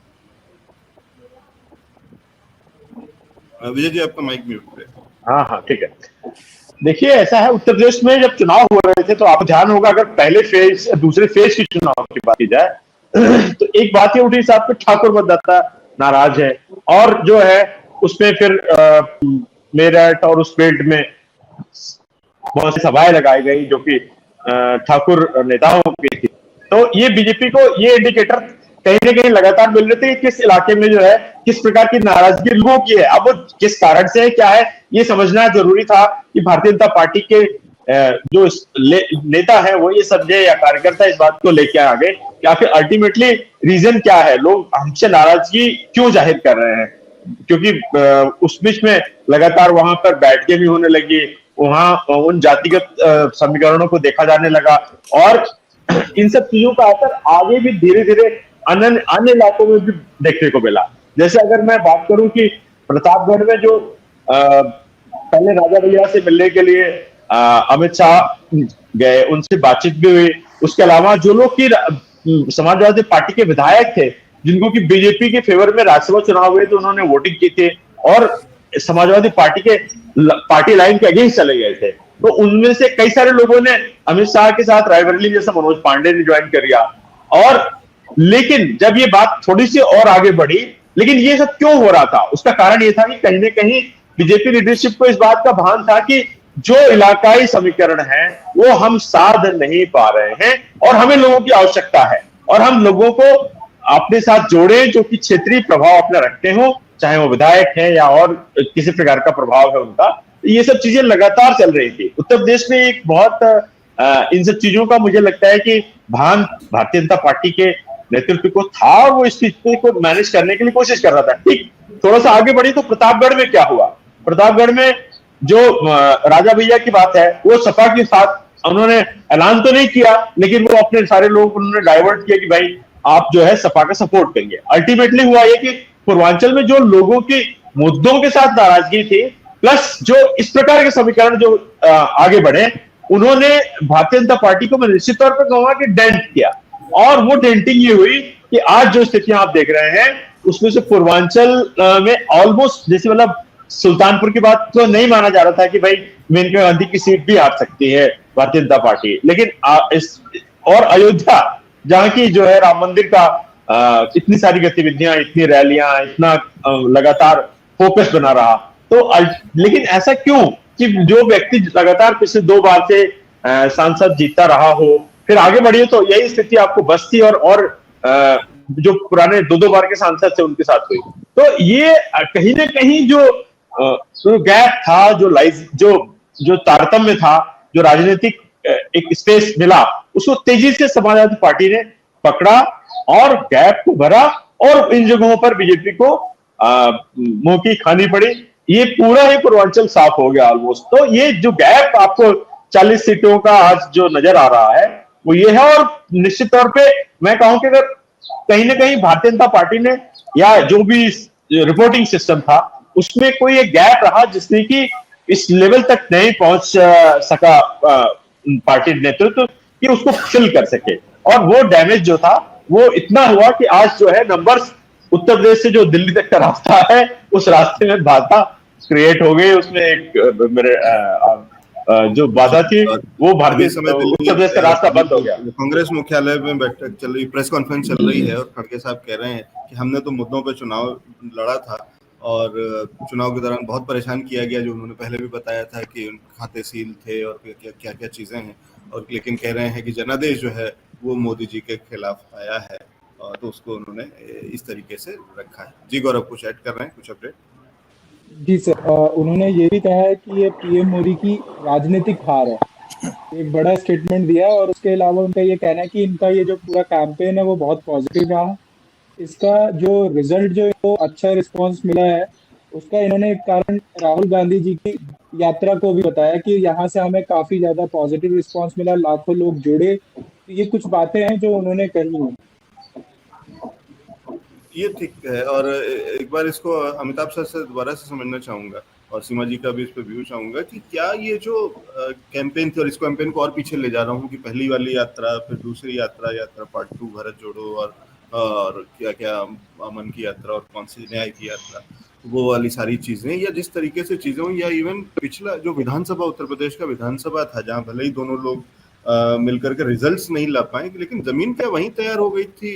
विजय जी आपका माइक म्यूट है। हाँ ठीक है। देखिए ऐसा है, उत्तर प्रदेश में जब चुनाव हो रहे थे तो आप ध्यान होगा, अगर पहले फेज दूसरे फेज के चुनाव की बात की जाए तो एक बात ये उठी साहब, ठाकुर मतदाता नाराज है, और जो है उसमें फिर मेरठ और उस बेल्ट में बहुत सी सभाएं लगाई गई जो कि ठाकुर नेताओं की थी। तो ये बीजेपी को ये इंडिकेटर कहीं ना कहीं लगातार मिल रहे थे कि किस इलाके में जो है किस प्रकार की नाराजगी लोगों की है। अब वो किस कारण से है, क्या है, ये समझना जरूरी था कि भारतीय जनता पार्टी के जो नेता है वो ये समझे, या कार्यकर्ता इस बात को लेके आगे कि आखिर अल्टीमेटली रीजन क्या है, लोग हमसे नाराजगी क्यों जाहिर कर रहे हैं। क्योंकि उस बीच में लगातार वहां पर बैठकें भी होने लगी, वहां उन जातिगत समीकरणों को देखा जाने लगा, और इन सब चीजों का असर आगे भी धीरे धीरे अन्य इलाकों में भी देखने को मिला। जैसे अगर मैं बात करूं कि प्रतापगढ़ में जो पहले राजा भैया से मिलने के लिए अमित शाह गए, उनसे बातचीत भी हुई। उसके अलावा जो लोग की समाजवादी पार्टी के विधायक थे, जिनको की बीजेपी के फेवर में राज्यसभा चुनाव हुए तो उन्होंने वोटिंग की थी और समाजवादी पार्टी लाइन के अगेंस्ट चले गए थे, तो उनमें से कई सारे लोगों ने अमित शाह के साथ रायबरेली, जैसा मनोज पांडे ने ज्वाइन कर लिया। और लेकिन जब ये बात थोड़ी सी और आगे बढ़ी, लेकिन ये सब क्यों हो रहा था, उसका कारण ये था कि कहीं ना कहीं बीजेपी लीडरशिप को इस बात का भान था कि जो इलाकाई समीकरण है वो हम साध नहीं पा रहे हैं और हमें लोगों की आवश्यकता है, और हम लोगों को अपने साथ जोड़े जो कि क्षेत्रीय प्रभाव अपने रखते हो, चाहे वो विधायक है या और किसी प्रकार का प्रभाव है उनका। ये सब चीजें लगातार चल रही थी उत्तर प्रदेश में। एक बहुत इन सब चीजों का मुझे लगता है कि भान भारतीय जनता पार्टी के नेतृत्व को था, वो इस स्थिति को मैनेज करने के लिए कोशिश कर रहा था। ठीक, थोड़ा सा आगे बढ़ी तो प्रतापगढ़ में क्या हुआ? प्रतापगढ़ में जो राजा भैया की बात है, वो सपा के साथ उन्होंने ऐलान तो नहीं किया, लेकिन वो अपने सारे लोग उन्होंने डाइवर्ट किया कि भाई आप जो है सपा का सपोर्ट करेंगे। अल्टीमेटली हुआ ये कि पूर्वांचल में जो लोगों की मुद्दों के साथ नाराजगी थी, प्लस जो इस प्रकार के समीकरण जो आगे बढ़े, उन्होंने भारतीय जनता पार्टी को मैं निश्चित तौर पर कहूंगा कि डेंट किया। और वो डेंटिंग ये हुई कि आज जो स्थितियां आप देख रहे हैं, उसमें से पूर्वांचल में ऑलमोस्ट, जैसे मतलब सुल्तानपुर की बात तो नहीं माना जा रहा था कि भाई मेनका गांधी की सीट भी हार सकती है भारतीय जनता पार्टी, लेकिन और अयोध्या, जहां की जो है राम मंदिर का इतनी सारी गतिविधियां, इतनी रैलियां, इतना लगातार फोकस बना रहा, तो लेकिन ऐसा क्यों कि जो व्यक्ति लगातार पिछले 2 बार से सांसद जीतता रहा हो, फिर आगे बढ़िए तो यही स्थिति आपको बस्ती और जो पुराने 2 बार के सांसद थे उनके साथ हुई। तो ये कहीं ना कहीं जो गैप था, जो तारतम्य था, जो राजनीतिक एक स्पेस मिला, उसको तेजी से समाजवादी पार्टी ने पकड़ा और गैप को भरा, और इन जगहों पर बीजेपी को मुंह की खानी पड़ी। ये पूरा ही पूर्वांचल साफ हो गया ऑलमोस्ट। तो ये जो गैप आपको 40 सीटों का आज जो नजर आ रहा है वो ये है। और निश्चित तौर पे मैं कहूं कि अगर कहीं ना कहीं भारतीय जनता पार्टी ने, या जो भी रिपोर्टिंग सिस्टम था, उसमें कोई एक गैप रहा जिसने कि इस लेवल तक नहीं पहुंच सका पार्टी नेतृत्व कि उसको फिल कर सके, और वो डैमेज जो था वो इतना हुआ कि आज जो है नंबर्स उत्तर प्रदेश से जो दिल्ली तक का रास्ता है, उस रास्ते में बाधा क्रिएट हो गई। उसमें एक मेरे जो बाधा थी वो भारतीय उत्तर प्रदेश का रास्ता बंद हो गया। कांग्रेस मुख्यालय में बैठक चल रही, प्रेस कॉन्फ्रेंस चल रही है, और खड़गे साहब कह रहे हैं कि हमने तो मुद्दों पे चुनाव लड़ा था और चुनाव के दौरान बहुत परेशान किया गया, जो उन्होंने पहले भी बताया था कि खाते सील थे और क्या क्या चीजें हैं, और लेकिन कह रहे हैं कि जनादेश जो है वो मोदी जी के खिलाफ आया है, तो उसको उन्होंने इस तरीके से रखा है। जी गौरव, कुछ ऐड कर रहे हैं, कुछ अपडेट? जी सर, उन्होंने ये भी कहा है कि ये पीएम मोदी की राजनीतिक हार है, एक बड़ा स्टेटमेंट दिया। और उसके अलावा उनका ये कहना है कि इनका ये जो पूरा कैंपेन है वो बहुत पॉजिटिव रहा। इसका जो रिजल्ट जो वो अच्छा रिस्पांस मिला है, उसका इन्होंने एक कारण राहुल गांधी जी की यात्रा को भी बताया कि यहाँ से हमें काफी ज्यादा पॉजिटिव रिस्पांस मिला, लाखों लोग जुड़े। तो ये कुछ बातें हैं जो उन्होंने कही हैं। ये ठीक है, और एक बार इसको अमिताभ सर से दोबारा से समझना चाहूंगा, और सीमा जी का भी इस पर व्यू चाहूंगा कि क्या ये जो कैंपेन थी, और इस कैंपेन को और पीछे ले जा रहा हूँ कि पहली वाली यात्रा, फिर दूसरी यात्रा पार्ट 2 भारत जोड़ो, और क्या क्या अमन की यात्रा और कौन सी न्याय की यात्रा, वो वाली सारी चीजें, या जिस तरीके से चीजों, या इवन पिछला जो विधानसभा, उत्तर प्रदेश का विधानसभा था, जहाँ भले ही दोनों लोग मिलकर के रिजल्ट्स नहीं ला पाए, लेकिन जमीन क्या वहीं तैयार हो गई थी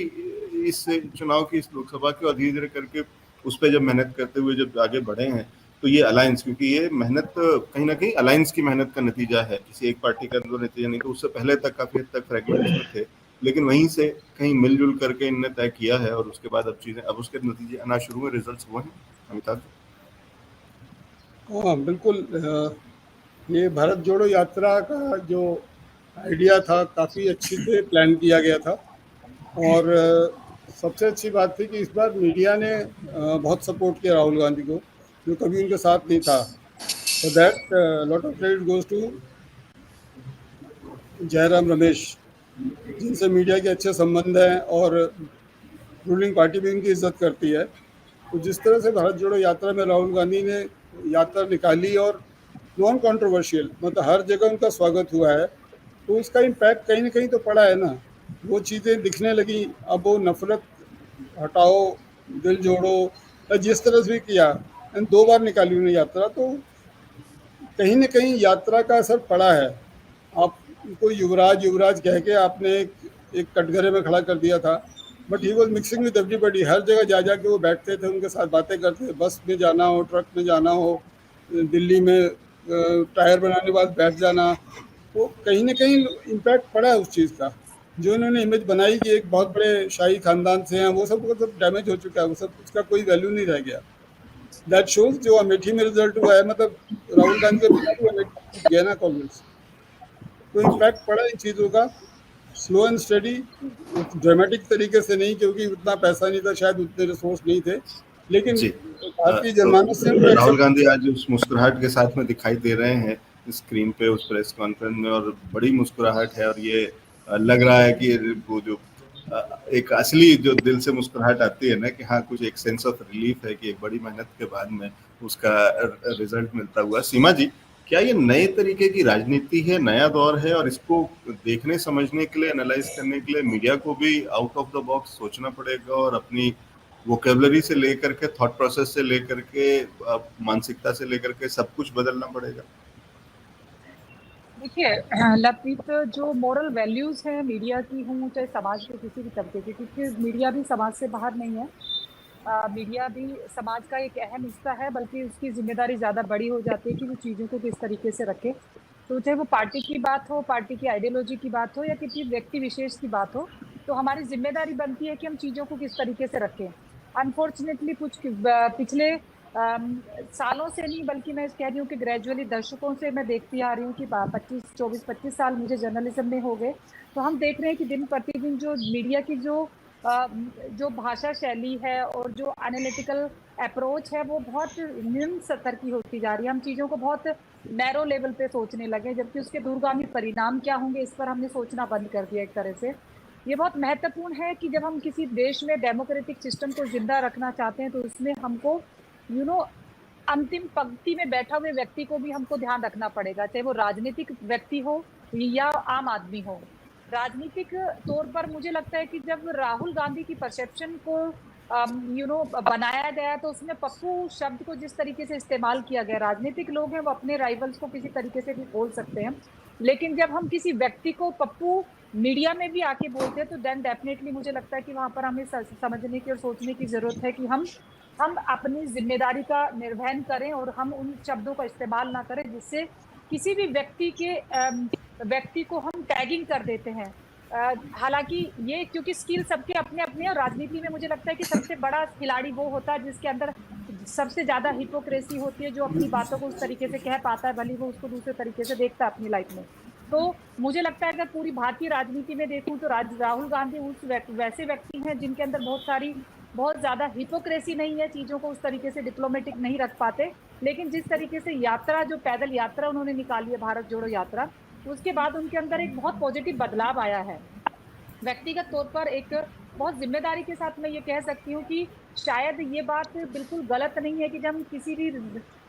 इस चुनाव की, इस लोकसभा की, और धीरे धीरे करके उस पर जब मेहनत करते हुए जब आगे बढ़े हैं, तो ये अलायंस, क्योंकि ये मेहनत कहीं ना कहीं अलायंस की मेहनत का नतीजा है, किसी एक पार्टी का तो नतीजा नहीं। तो उससे पहले तक काफी हद तक फ्रेगमेंट्स में थे, लेकिन वहीं से कहीं मिलजुल करके इनने तय किया है, और उसके बाद अब चीजें, अब उसके नतीजे आना शुरू हुए, रिजल्ट्स हुए हैं। अमिताभ? हाँ बिल्कुल, ये भारत जोड़ो यात्रा का जो आइडिया था काफ़ी अच्छी से प्लान किया गया था, और सबसे अच्छी बात थी कि इस बार मीडिया ने बहुत सपोर्ट किया राहुल गांधी को, जो कभी उनके साथ नहीं था। तो that lot of credit goes to Jairam Ramesh, जिनसे मीडिया के अच्छे संबंध हैं और रूलिंग पार्टी भी उनकी इज्जत करती है। तो जिस तरह से भारत जोड़ो यात्रा में राहुल गांधी ने यात्रा निकाली और नॉन कंट्रोवर्शियल, मतलब हर जगह उनका स्वागत हुआ है, तो उसका इम्पैक्ट कहीं ना कहीं तो पड़ा है ना। वो चीज़ें दिखने लगी, अब वो नफरत हटाओ, दिल जोड़ो, जिस तरह से भी किया, 2 बार निकाली उन्होंने यात्रा, तो कहीं ना कहीं यात्रा का असर पड़ा है। आपको युवराज कह के आपने एक कटघरे में खड़ा कर दिया था, but he was mixing with everybody. हर जगह जा के वो बैठते थे, उनके साथ बातें करते थे, बस में जाना हो, ट्रक में जाना हो, दिल्ली में टायर बनाने के बाद बैठ जाना, वो कहीं ना कहीं इम्पैक्ट पड़ा है उस चीज़ का। जो इन्होंने इमेज बनाई कि एक बहुत बड़े शाही खानदान से हैं, वो सब मतलब डैमेज हो चुका है, वो सब, उसका कोई वैल्यू नहीं रह गया। दैट शोज जो अमेठी में रिजल्ट हुआ है, मतलब राहुल गांधी के बिना भी अमेठी गया ना कांग्रेस, तो इम्पैक्ट पड़ा इन चीज़ों का। स्लो एंड स्टडी, ड्रामेटिक तरीके से नहीं, क्योंकि उतना पैसा नहीं था, शायद उतने रिसोर्स नहीं थे, लेकिन जी भारतीय जनमानस ने तो राहुल गांधी आज उस मुस्कुराहट के साथ में दिखाई दे रहे हैं स्क्रीन पे उस प्रेस कॉन्फ्रेंस में, और बड़ी मुस्कुराहट है, और ये लग रहा है कि वो जो एक असली जो दिल से मुस्कुराहट आती है ना, कि हाँ कुछ एक सेंस ऑफ रिलीफ है कि एक बड़ी मेहनत के बाद में उसका रिजल्ट मिलता हुआ। सीमा जी, क्या ये नए तरीके की राजनीति है, नया दौर है, और इसको देखने समझने के लिए, एनालाइज करने के लिए मीडिया को भी आउट ऑफ द बॉक्स सोचना पड़ेगा, और अपनी वोकेबलरी से लेकर के, थॉट प्रोसेस से लेकर के, मानसिकता से लेकर के सब कुछ बदलना पड़ेगा? देखिए लवप्रीत, जो मॉरल वैल्यूज हैं मीडिया की हों चाहे समाज के किसी भी तबके की, क्योंकि मीडिया भी समाज से बाहर नहीं है, मीडिया भी समाज का एक अहम हिस्सा है, बल्कि उसकी जिम्मेदारी ज़्यादा बड़ी हो जाती है कि वो चीज़ों को किस तरीके से रखे। तो चाहे वो पार्टी की बात हो, पार्टी की आइडियोलॉजी की बात हो, या किसी व्यक्ति विशेष की बात हो, तो हमारी जिम्मेदारी बनती है कि हम चीज़ों को किस तरीके से रखें। अनफॉर्चुनेटली कुछ पिछले सालों से नहीं, बल्कि मैं कह रही हूँ कि ग्रेजुअली दशकों से मैं देखती आ रही हूँ कि 25 साल मुझे जर्नलिज्म में हो गए, तो हम देख रहे हैं कि दिन प्रतिदिन जो मीडिया की जो भाषा शैली है और जो एनालिटिकल अप्रोच है वो बहुत निम्न स्तर की होती जा रही है। हम चीज़ों को बहुत नैरो लेवल पे सोचने लगे, जबकि उसके दूरगामी परिणाम क्या होंगे इस पर हमने सोचना बंद कर दिया एक तरह से। ये बहुत महत्वपूर्ण है कि जब हम किसी देश में डेमोक्रेटिक सिस्टम को जिंदा रखना चाहते हैं तो उसमें हमको अंतिम पंक्ति में बैठा हुए व्यक्ति को भी हमको ध्यान रखना पड़ेगा, चाहे वो राजनीतिक व्यक्ति हो या आम आदमी हो। राजनीतिक तौर पर मुझे लगता है कि जब राहुल गांधी की परसेप्शन को बनाया गया तो उसमें पप्पू शब्द को जिस तरीके से इस्तेमाल किया गया, राजनीतिक लोग हैं वो अपने राइवल्स को किसी तरीके से भी बोल सकते हैं, लेकिन जब हम किसी व्यक्ति को पप्पू मीडिया में भी आके बोलते हैं तो देन डेफिनेटली मुझे लगता है कि वहां पर हमें समझने की और सोचने की जरूरत है कि हम अपनी जिम्मेदारी का निर्वहन करें और हम उन शब्दों का इस्तेमाल ना करें जिससे किसी भी व्यक्ति को हम टैगिंग कर देते हैं। हालांकि ये क्योंकि स्किल सबके अपने अपने, और राजनीति में मुझे लगता है कि सबसे बड़ा खिलाड़ी वो होता है जिसके अंदर सबसे ज्यादा हिपोक्रेसी होती है, जो अपनी बातों को उस तरीके से कह पाता है भले वो उसको दूसरे तरीके से देखता है अपनी लाइफ में। तो मुझे लगता है अगर पूरी भारतीय राजनीति में देखूं तो राहुल गांधी वैसे व्यक्ति हैं जिनके अंदर बहुत ज्यादा हिपोक्रेसी नहीं है, चीजों को उस तरीके से डिप्लोमेटिक नहीं रख पाते, लेकिन जिस तरीके से यात्रा, जो पैदल यात्रा उन्होंने निकाली है, भारत जोड़ो यात्रा, उसके बाद उनके अंदर एक बहुत पॉजिटिव बदलाव आया है। व्यक्तिगत तौर पर एक बहुत जिम्मेदारी के साथ मैं ये कह सकती हूँ कि शायद ये बात बिल्कुल गलत नहीं है कि जब हम किसी भी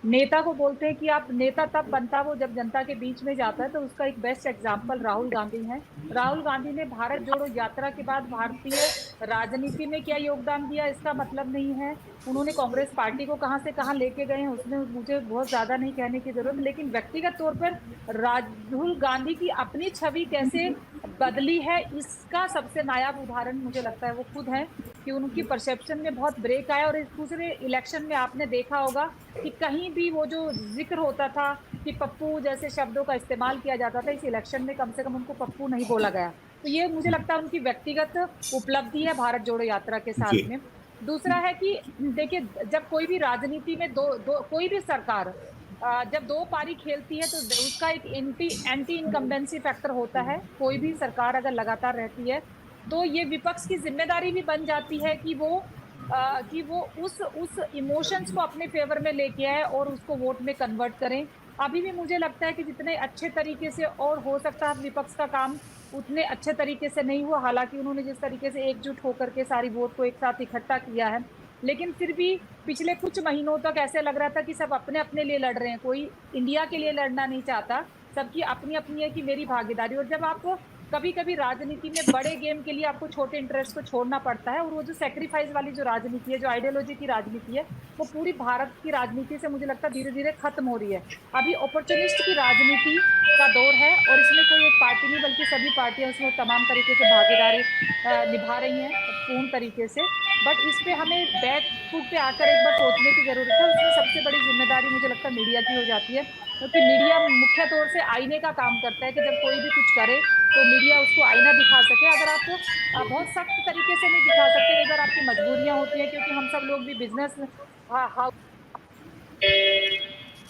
नेता को बोलते हैं कि आप नेता तब बनता वो जब जनता के बीच में जाता है, तो उसका एक बेस्ट एग्जाम्पल राहुल गांधी है। राहुल गांधी ने भारत जोड़ो यात्रा के बाद भारतीय राजनीति में क्या योगदान दिया इसका मतलब नहीं है, उन्होंने कांग्रेस पार्टी को कहां से कहां लेके गए हैं उसमें मुझे बहुत ज्यादा नहीं कहने की जरूरत, लेकिन व्यक्तिगत तौर पर राहुल गांधी की अपनी छवि कैसे बदली है इसका सबसे नायाब उदाहरण मुझे लगता है वो खुद है कि उनकी परसेप्शन में बहुत ब्रेक आया। और इस दूसरे इलेक्शन में आपने देखा होगा कि कहीं भी वो जो जिक्र होता था कि पप्पू जैसे शब्दों का इस्तेमाल किया जाता था, इस इलेक्शन में कम से कम उनको पप्पू नहीं बोला गया। तो ये मुझे लगता है उनकी व्यक्तिगत उपलब्धि है भारत जोड़ो यात्रा के साथ में। दूसरा है कि देखिए, जब कोई भी राजनीति में कोई भी सरकार जब दो पारी खेलती है तो उसका एक एंटी इनकम्बेंसी फैक्टर होता है। कोई भी सरकार अगर लगातार रहती है तो ये विपक्ष की जिम्मेदारी भी बन जाती है कि वो उस इमोशंस को अपने फेवर में लेके आए और उसको वोट में कन्वर्ट करें। अभी भी मुझे लगता है कि जितने अच्छे तरीके से और हो सकता है विपक्ष का काम उतने अच्छे तरीके से नहीं हुआ, हालांकि उन्होंने जिस तरीके से एकजुट होकर के सारी वोट को एक साथ इकट्ठा किया है, लेकिन फिर भी पिछले कुछ महीनों तक ऐसे लग रहा था कि सब अपने अपने लिए लड़ रहे हैं, कोई इंडिया के लिए लड़ना नहीं चाहता, सबकी अपनी अपनी है कि मेरी भागीदारी। और जब आप कभी कभी राजनीति में बड़े गेम के लिए आपको छोटे इंटरेस्ट को छोड़ना पड़ता है, और वो जो सेक्रीफाइस वाली जो राजनीति है, जो आइडियोलॉजी की राजनीति है, वो पूरी भारत की राजनीति से मुझे लगता है धीरे धीरे खत्म हो रही है। अभी अपॉर्चुनिस्ट की राजनीति का दौर है और इसमें कोई एक पार्टी नहीं बल्कि सभी पार्टियां उसमें तमाम तरीके से भागीदारी निभा रही हैं पूर्ण तरीके से। बट इस पे हमें बैक फुट पे आकर एक बार सोचने की जरूरत है। उसमें सबसे बड़ी जिम्मेदारी मुझे लगता है मीडिया की हो जाती है, क्योंकि मीडिया मुख्य तौर से आईने का काम करता है कि जब कोई भी कुछ करे तो मीडिया उसको आईना दिखा सके। अगर आप बहुत सख्त तरीके से नहीं दिखा सकते, अगर आपकी मजबूरियां होती हैं, क्योंकि हम सब लोग भी बिजनेस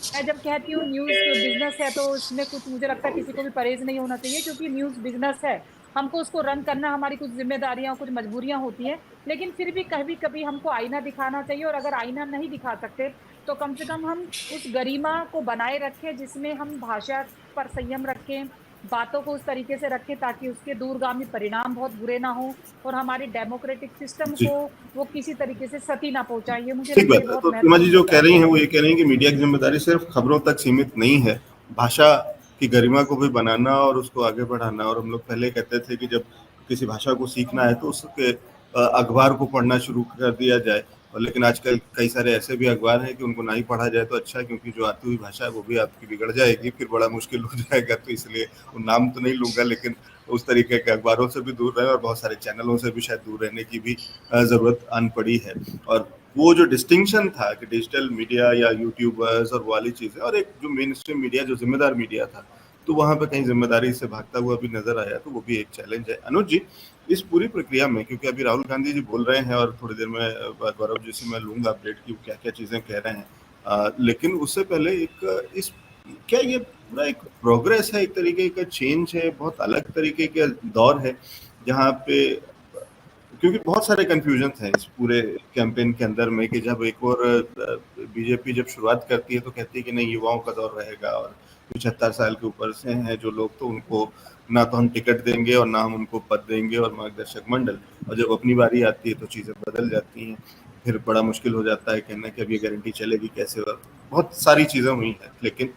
मैं जब कहती हूँ न्यूज़ बिजनेस है तो उसमें कुछ मुझे लगता है किसी को भी परहेज नहीं होना चाहिए, क्योंकि न्यूज़ बिजनेस है हमको उसको रन करना हमारी कुछ जिम्मेदारियां कुछ मजबूरियां होती हैं, लेकिन फिर भी कभी कभी हमको आईना दिखाना चाहिए। और अगर आईना नहीं दिखा सकते तो कम से कम हम उस गरिमा को बनाए रखें जिसमें हम भाषा पर संयम रखें, बातों को उस तरीके से रखें ताकि उसके दूरगामी परिणाम बहुत बुरे ना हो और हमारी डेमोक्रेटिक सिस्टम जी, को वो किसी तरीके से क्षति ना पहुंचाए। ये मुझे ठीक लगता है बात है। बहुत तो सीमा जी महत्वपूर्ण जो मुद्दा कह है। रही हैं वो ये कह रही हैं कि मीडिया की जिम्मेदारी सिर्फ खबरों तक सीमित नहीं है, भाषा की गरिमा को भी बनाना और उसको आगे बढ़ाना। और हम लोग पहले कहते थे कि जब किसी भाषा को सीखना है तो उसके अखबार को पढ़ना शुरू कर दिया जाए। और लेकिन आजकल कई सारे ऐसे भी अखबार हैं कि उनको ना ही पढ़ा जाए तो अच्छा है, क्योंकि जो आती हुई भाषा है वो भी आपकी बिगड़ जाएगी, फिर बड़ा मुश्किल हो जाएगा। तो इसलिए वो नाम तो नहीं लूंगा, लेकिन उस तरीके के अखबारों से भी दूर रहे और बहुत सारे चैनलों से भी शायद दूर रहने की भी जरूरत आन पड़ी है। और वो जो डिस्टिंक्शन था कि डिजिटल मीडिया या यूट्यूबर्स और वाली चीजें और एक जो मेन स्ट्रीम मीडिया जो जिम्मेदार मीडिया था, तो वहां पे कहीं जिम्मेदारी से भागता हुआ भी नजर आया, तो वो भी एक चैलेंज है। अनुज जी, इस पूरी प्रक्रिया में, क्योंकि अभी राहुल गांधी जी बोल रहे हैं और थोड़ी देर में गौरव जी से मैं लूंगा अपडेट की क्या क्या चीजें कह रहे हैं, लेकिन उससे पहले एक इस क्या ये पूरा एक प्रोग्रेस है, एक तरीके का चेंज है, बहुत अलग तरीके का दौर है जहाँ पे, क्योंकि बहुत सारे कंफ्यूजन हैं इस पूरे कैंपेन के अंदर में कि जब एक और बीजेपी जब शुरुआत करती है तो कहती है कि नहीं युवाओं का दौर रहेगा और 75 साल के ऊपर से हैं जो लोग तो उनको ना तो हम टिकट देंगे और ना हम उनको पद देंगे और मार्गदर्शक मंडल। और जब अपनी बारी आती है तो चीज़ें बदल जाती हैं, फिर बड़ा मुश्किल हो जाता है कहना कि अब ये गारंटी चलेगी कैसे। और बहुत सारी चीज़ें हुई हैं, लेकिन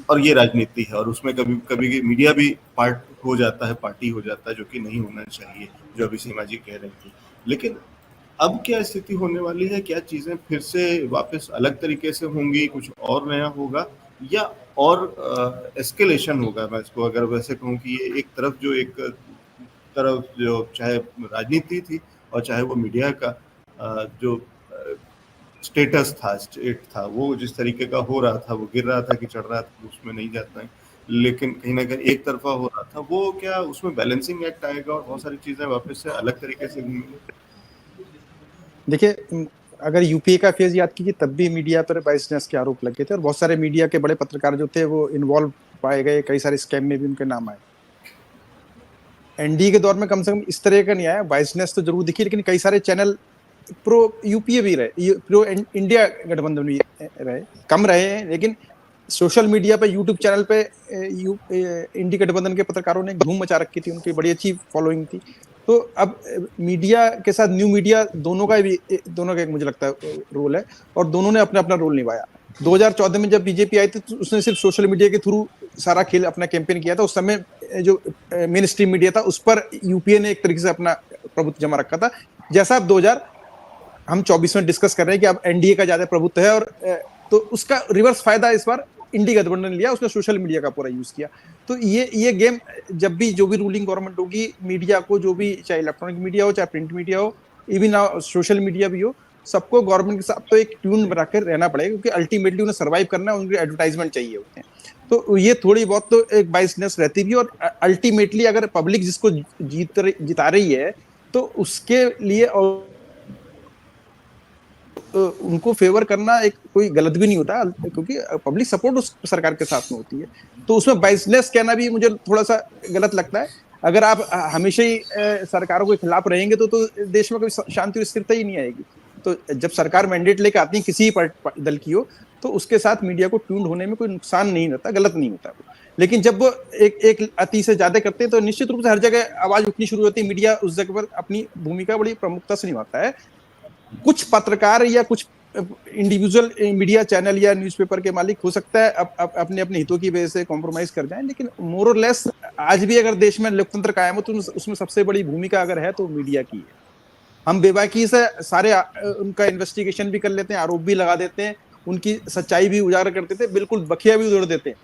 और ये राजनीति है और उसमें कभी कभी मीडिया भी पार्ट हो जाता है, पार्टी हो जाता है, जो कि नहीं होना चाहिए, जो अभी सीमा जी कह रही थी। लेकिन अब क्या स्थिति होने वाली है, क्या चीजें फिर से वापस अलग तरीके से होंगी, कुछ और नया होगा या और एस्केलेशन होगा? मैं इसको अगर वैसे कहूँ कि ये एक तरफ जो चाहे राजनीति थी और चाहे वो मीडिया का जो स्टेटस था, स्टेट था, वो जिस तरीके का हो रहा था, वो गिर रहा था कि चढ़ रहा था, उसमें नहीं जाता है, लेकिन कहीं ना कहीं एक तरफा हो रहा था, वो क्या उसमें बैलेंसिंग एक्ट आएगा और बहुत सारी चीजें वापस से अलग तरीके से घूमेंगी? देखिए, अगर यूपीए का फेज याद कीजिए तब भी मीडिया पर बायसनेस के आरोप लगे थे और बहुत सारे मीडिया के बड़े पत्रकार जो थे वो इन्वॉल्व पाए गए, कई सारे स्कैम में भी उनके नाम आए। एनडीए के दौर में कम से कम इस तरह का नहीं आया, बायसनेस तो जरूर दिखी, लेकिन कई सारे चैनल प्रो यूपीए भी रहे, प्रो इंडिया गठबंधन भी रहे, कम रहे हैं, लेकिन सोशल मीडिया पे यूट्यूब चैनल पे इंडी गठबंधन के पत्रकारों ने धूम मचा रखी थी, उनकी बड़ी अच्छी फॉलोइंग थी। तो अब मीडिया के साथ न्यू मीडिया दोनों का एक मुझे लगता है रोल है और दोनों ने अपना अपना रोल निभाया। 2014 में जब बीजेपी आई थी तो उसने सिर्फ सोशल मीडिया के थ्रू सारा खेल अपना कैंपेन किया था। उस समय जो मेन स्ट्रीम मीडिया था उस पर यूपीए ने एक तरीके से अपना प्रभुत्व जमा रखा था। जैसा अब 2024 में डिस्कस कर रहे हैं कि अब एनडीए का ज्यादा प्रभुत्व है और तो उसका रिवर्स फायदा इस बार इंडी गठबंधन ने लिया, उसने सोशल मीडिया का पूरा यूज किया। तो ये गेम जब भी जो भी रूलिंग गवर्नमेंट होगी, मीडिया को जो भी, चाहे इलेक्ट्रॉनिक मीडिया हो चाहे प्रिंट मीडिया हो, इवन सोशल मीडिया भी हो, सबको गवर्नमेंट के साथ तो एक ट्यून बनाकर रहना पड़ेगा, क्योंकि अल्टीमेटली उन्हें सर्वाइव करना है, उनकी एडवर्टाइजमेंट चाहिए होते हैं। तो ये थोड़ी बहुत तो एक बायसनेस रहती भी, और अल्टीमेटली अगर पब्लिक जिसको जिता रही है तो उसके लिए और उनको फेवर करना एक कोई गलत भी नहीं होता, क्योंकि पब्लिक सपोर्ट उस सरकार के साथ में होती है। तो उसमें बायसनेस कहना भी मुझे थोड़ा सा गलत लगता है। अगर आप हमेशा ही सरकारों के खिलाफ रहेंगे तो देश में कोई शांति और स्थिरता ही नहीं आएगी। तो जब सरकार मैंडेट लेकर आती है किसी दल की हो, तो उसके साथ मीडिया को ट्यून्ड होने में कोई नुकसान नहीं रहता, गलत नहीं होता। लेकिन जब वो एक अति से ज्यादा करते हैं तो निश्चित रूप से हर जगह आवाज उठनी शुरू होती है। मीडिया उस जगह पर अपनी भूमिका बड़ी प्रमुखता से निभाता है। कुछ पत्रकार या कुछ इंडिविजुअल मीडिया चैनल या न्यूज़पेपर के मालिक हो सकता है अपने अपने हितों की वजह से कॉम्प्रोमाइज कर जाएं, लेकिन मोर और लेस आज भी अगर देश में लोकतंत्र कायम हो तो उसमें सबसे बड़ी भूमिका अगर है तो मीडिया की है। हम बेबाकी से सारे उनका इन्वेस्टिगेशन भी कर लेते हैं, आरोप भी लगा देते हैं, उनकी सच्चाई भी उजागर कर देते हैं, बिल्कुल बखिया भी उधेड़ देते हैं।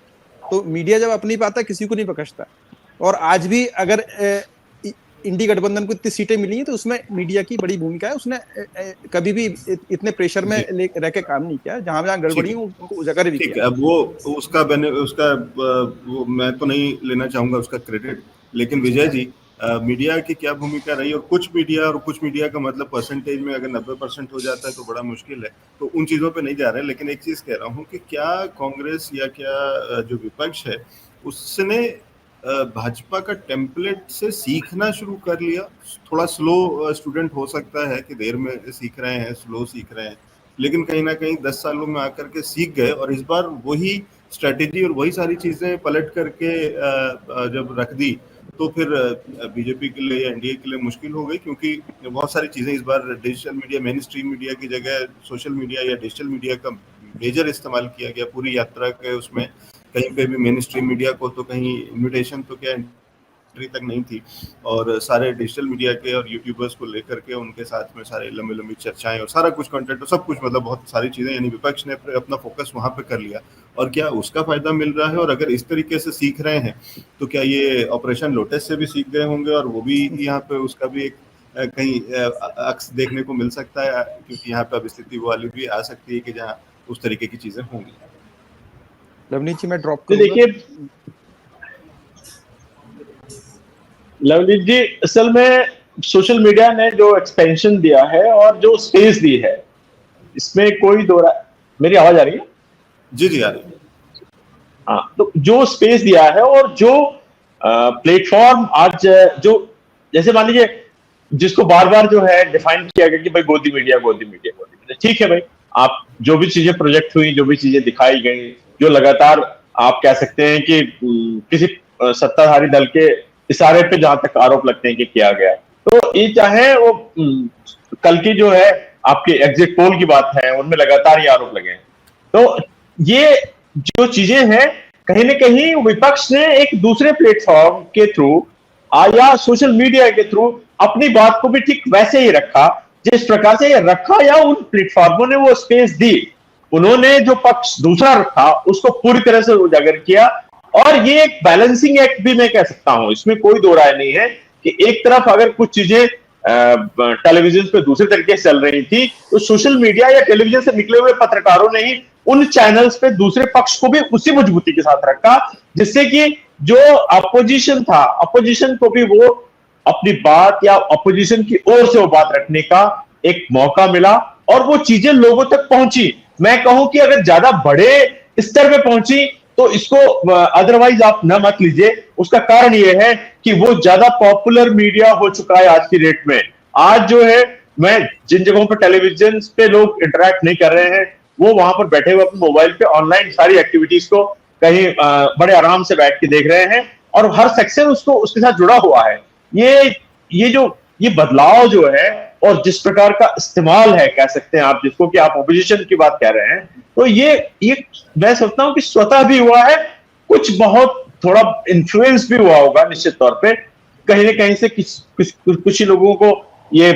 तो मीडिया जब अपनी पाता है किसी को नहीं बख्शता। और आज भी अगर इंडी गठबंधन को इतनी सीटें मिली हैं तो उसमें मीडिया की बड़ी भूमिका है। उसने कभी भी इतने प्रेशर में रह के काम नहीं किया, जहां गड़बड़ी हो उनको उजागर भी किया। अब वो उसका वो मैं तो नहीं लेना चाहूंगा उसका क्रेडिट, लेकिन विजय जी, मीडिया की क्या भूमिका रही, और कुछ मीडिया का मतलब परसेंटेज में अगर 90% हो जाता है तो बड़ा मुश्किल है, तो उन चीजों पे नहीं जा रहे। लेकिन एक चीज कह रहा हूँ कि क्या कांग्रेस या क्या जो विपक्ष है उसने भाजपा का टेम्पलेट से सीखना शुरू कर लिया? थोड़ा स्लो स्टूडेंट हो सकता है कि देर में सीख रहे हैं, स्लो सीख रहे हैं, लेकिन कहीं ना कहीं 10 सालों में आकर के सीख गए और इस बार वही स्ट्रेटेजी और वही सारी चीजें पलट करके जब रख दी तो फिर बीजेपी के लिए या एनडीए के लिए मुश्किल हो गई, क्योंकि बहुत सारी चीजें इस बार digital media, mainstream media की जगह सोशल मीडिया या डिजिटल मीडिया का मेजर इस्तेमाल किया गया पूरी यात्रा के उसमें। कहीं पे भी मेन स्ट्रीम मीडिया को तो कहीं इन्विटेशन तो क्या एंट्री तक नहीं थी, और सारे डिजिटल मीडिया के और यूट्यूबर्स को लेकर के उनके साथ में सारे लंबी लंबी चर्चाएं और सारा कुछ कंटेंट, सब कुछ मतलब बहुत सारी चीजें, यानी विपक्ष ने अपना फोकस वहां पे कर लिया। और क्या उसका फायदा मिल रहा है? और अगर इस तरीके से सीख रहे हैं तो क्या ये ऑपरेशन लोटस से भी सीख गए होंगे और वो भी यहाँ पे उसका भी एक कहीं अक्स देखने को मिल सकता है, क्योंकि यहाँ पे अब स्थिति वो वाली भी आ सकती है कि जहाँ उस तरीके की चीजें होंगी। लवनीत जी मैं ड्रॉप तो देखिए लवनीत जी, असल में सोशल मीडिया ने जो एक्सपेंशन दिया है और जो स्पेस दी है, इसमें कोई दो मेरी आवाज आ रही है? जी जी आ रही है। हाँ, तो जो स्पेस दिया है और जो प्लेटफॉर्म आज जो, जैसे मान लीजिए जिसको बार बार जो है डिफाइन किया गया कि भाई गोदी मीडिया, गोदी मीडिया, गोदी मीडिया, ठीक है भाई, आप जो भी चीजें प्रोजेक्ट हुई, जो भी चीजें दिखाई गई, जो लगातार आप कह सकते हैं कि किसी सत्ताधारी दल के इशारे पे जहां तक आरोप लगते हैं कि किया गया, तो ये चाहे वो कल की जो है आपके एग्जिट पोल की बात है, उनमें लगातार ये आरोप लगे हैं। तो ये जो चीजें हैं, कहीं ना कहीं विपक्ष ने एक दूसरे प्लेटफॉर्म के थ्रू या सोशल मीडिया के थ्रू अपनी बात को भी ठीक वैसे ही रखा जिस प्रकार से ये रखा, या उन प्लेटफॉर्मों ने वो स्पेस दी, उन्होंने जो पक्ष दूसरा रखा उसको पूरी तरह से उजागर किया। और ये एक बैलेंसिंग एक्ट भी मैं कह सकता हूं, इसमें कोई दो राय नहीं है कि एक तरफ अगर कुछ चीजें टेलीविजन पे दूसरे तरीके से चल रही थी, तो सोशल मीडिया या टेलीविजन से निकले हुए पत्रकारों ने ही उन चैनल्स पे दूसरे पक्ष को भी उसी मजबूती के साथ रखा, जिससे कि जो अपोजिशन था, अपोजिशन को भी वो अपनी बात या अपोजिशन की ओर से वो बात रखने का एक मौका मिला और वो चीजें लोगों तक पहुंची। मैं कहूं कि अगर ज्यादा बड़े स्तर पे पहुंची तो इसको अदरवाइज आप न मत लीजिए। उसका कारण ये है कि वो ज्यादा पॉपुलर मीडिया हो चुका है आज की डेट में। आज जो है, मैं जिन जगहों पर टेलीविजन पे लोग इंटरेक्ट नहीं कर रहे हैं, वो वहां पर बैठे हुए अपने मोबाइल पे ऑनलाइन सारी एक्टिविटीज को कहीं बड़े आराम से बैठ के देख रहे हैं और हर सेक्शन उसको उसके साथ जुड़ा हुआ है। ये बदलाव जो है और जिस प्रकार का इस्तेमाल है, कह सकते हैं आप, जिसको कि आप ऑपोजिशन की बात कह रहे हैं, तो ये मैं सोचता हूं कि स्वतः भी हुआ है, कुछ बहुत थोड़ा इन्फ्लुएंस भी हुआ होगा निश्चित तौर पे, कहीं ना कहीं से कुछ ही लोगों को ये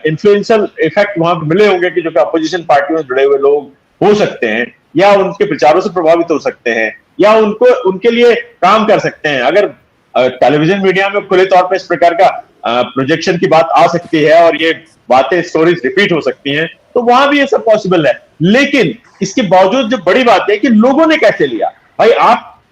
इन्फ्लुएंशियल इफेक्ट वहां पर मिले होंगे कि जो कि अपोजिशन पार्टियों में जुड़े हुए लोग हो सकते हैं या उनके प्रचारों से प्रभावित हो सकते हैं या उनके लिए काम कर सकते हैं। अगर टेलीविजन मीडिया में खुले तौर पर इस प्रकार का प्रोजेक्शन की बात आ सकती है और ये बातें, स्टोरीज रिपीट हो सकती हैं, तो वहां भी ये सब पॉसिबल है। लेकिन इसके बावजूद जो बड़ी बात है कि लोगों ने कैसे लिया। भाई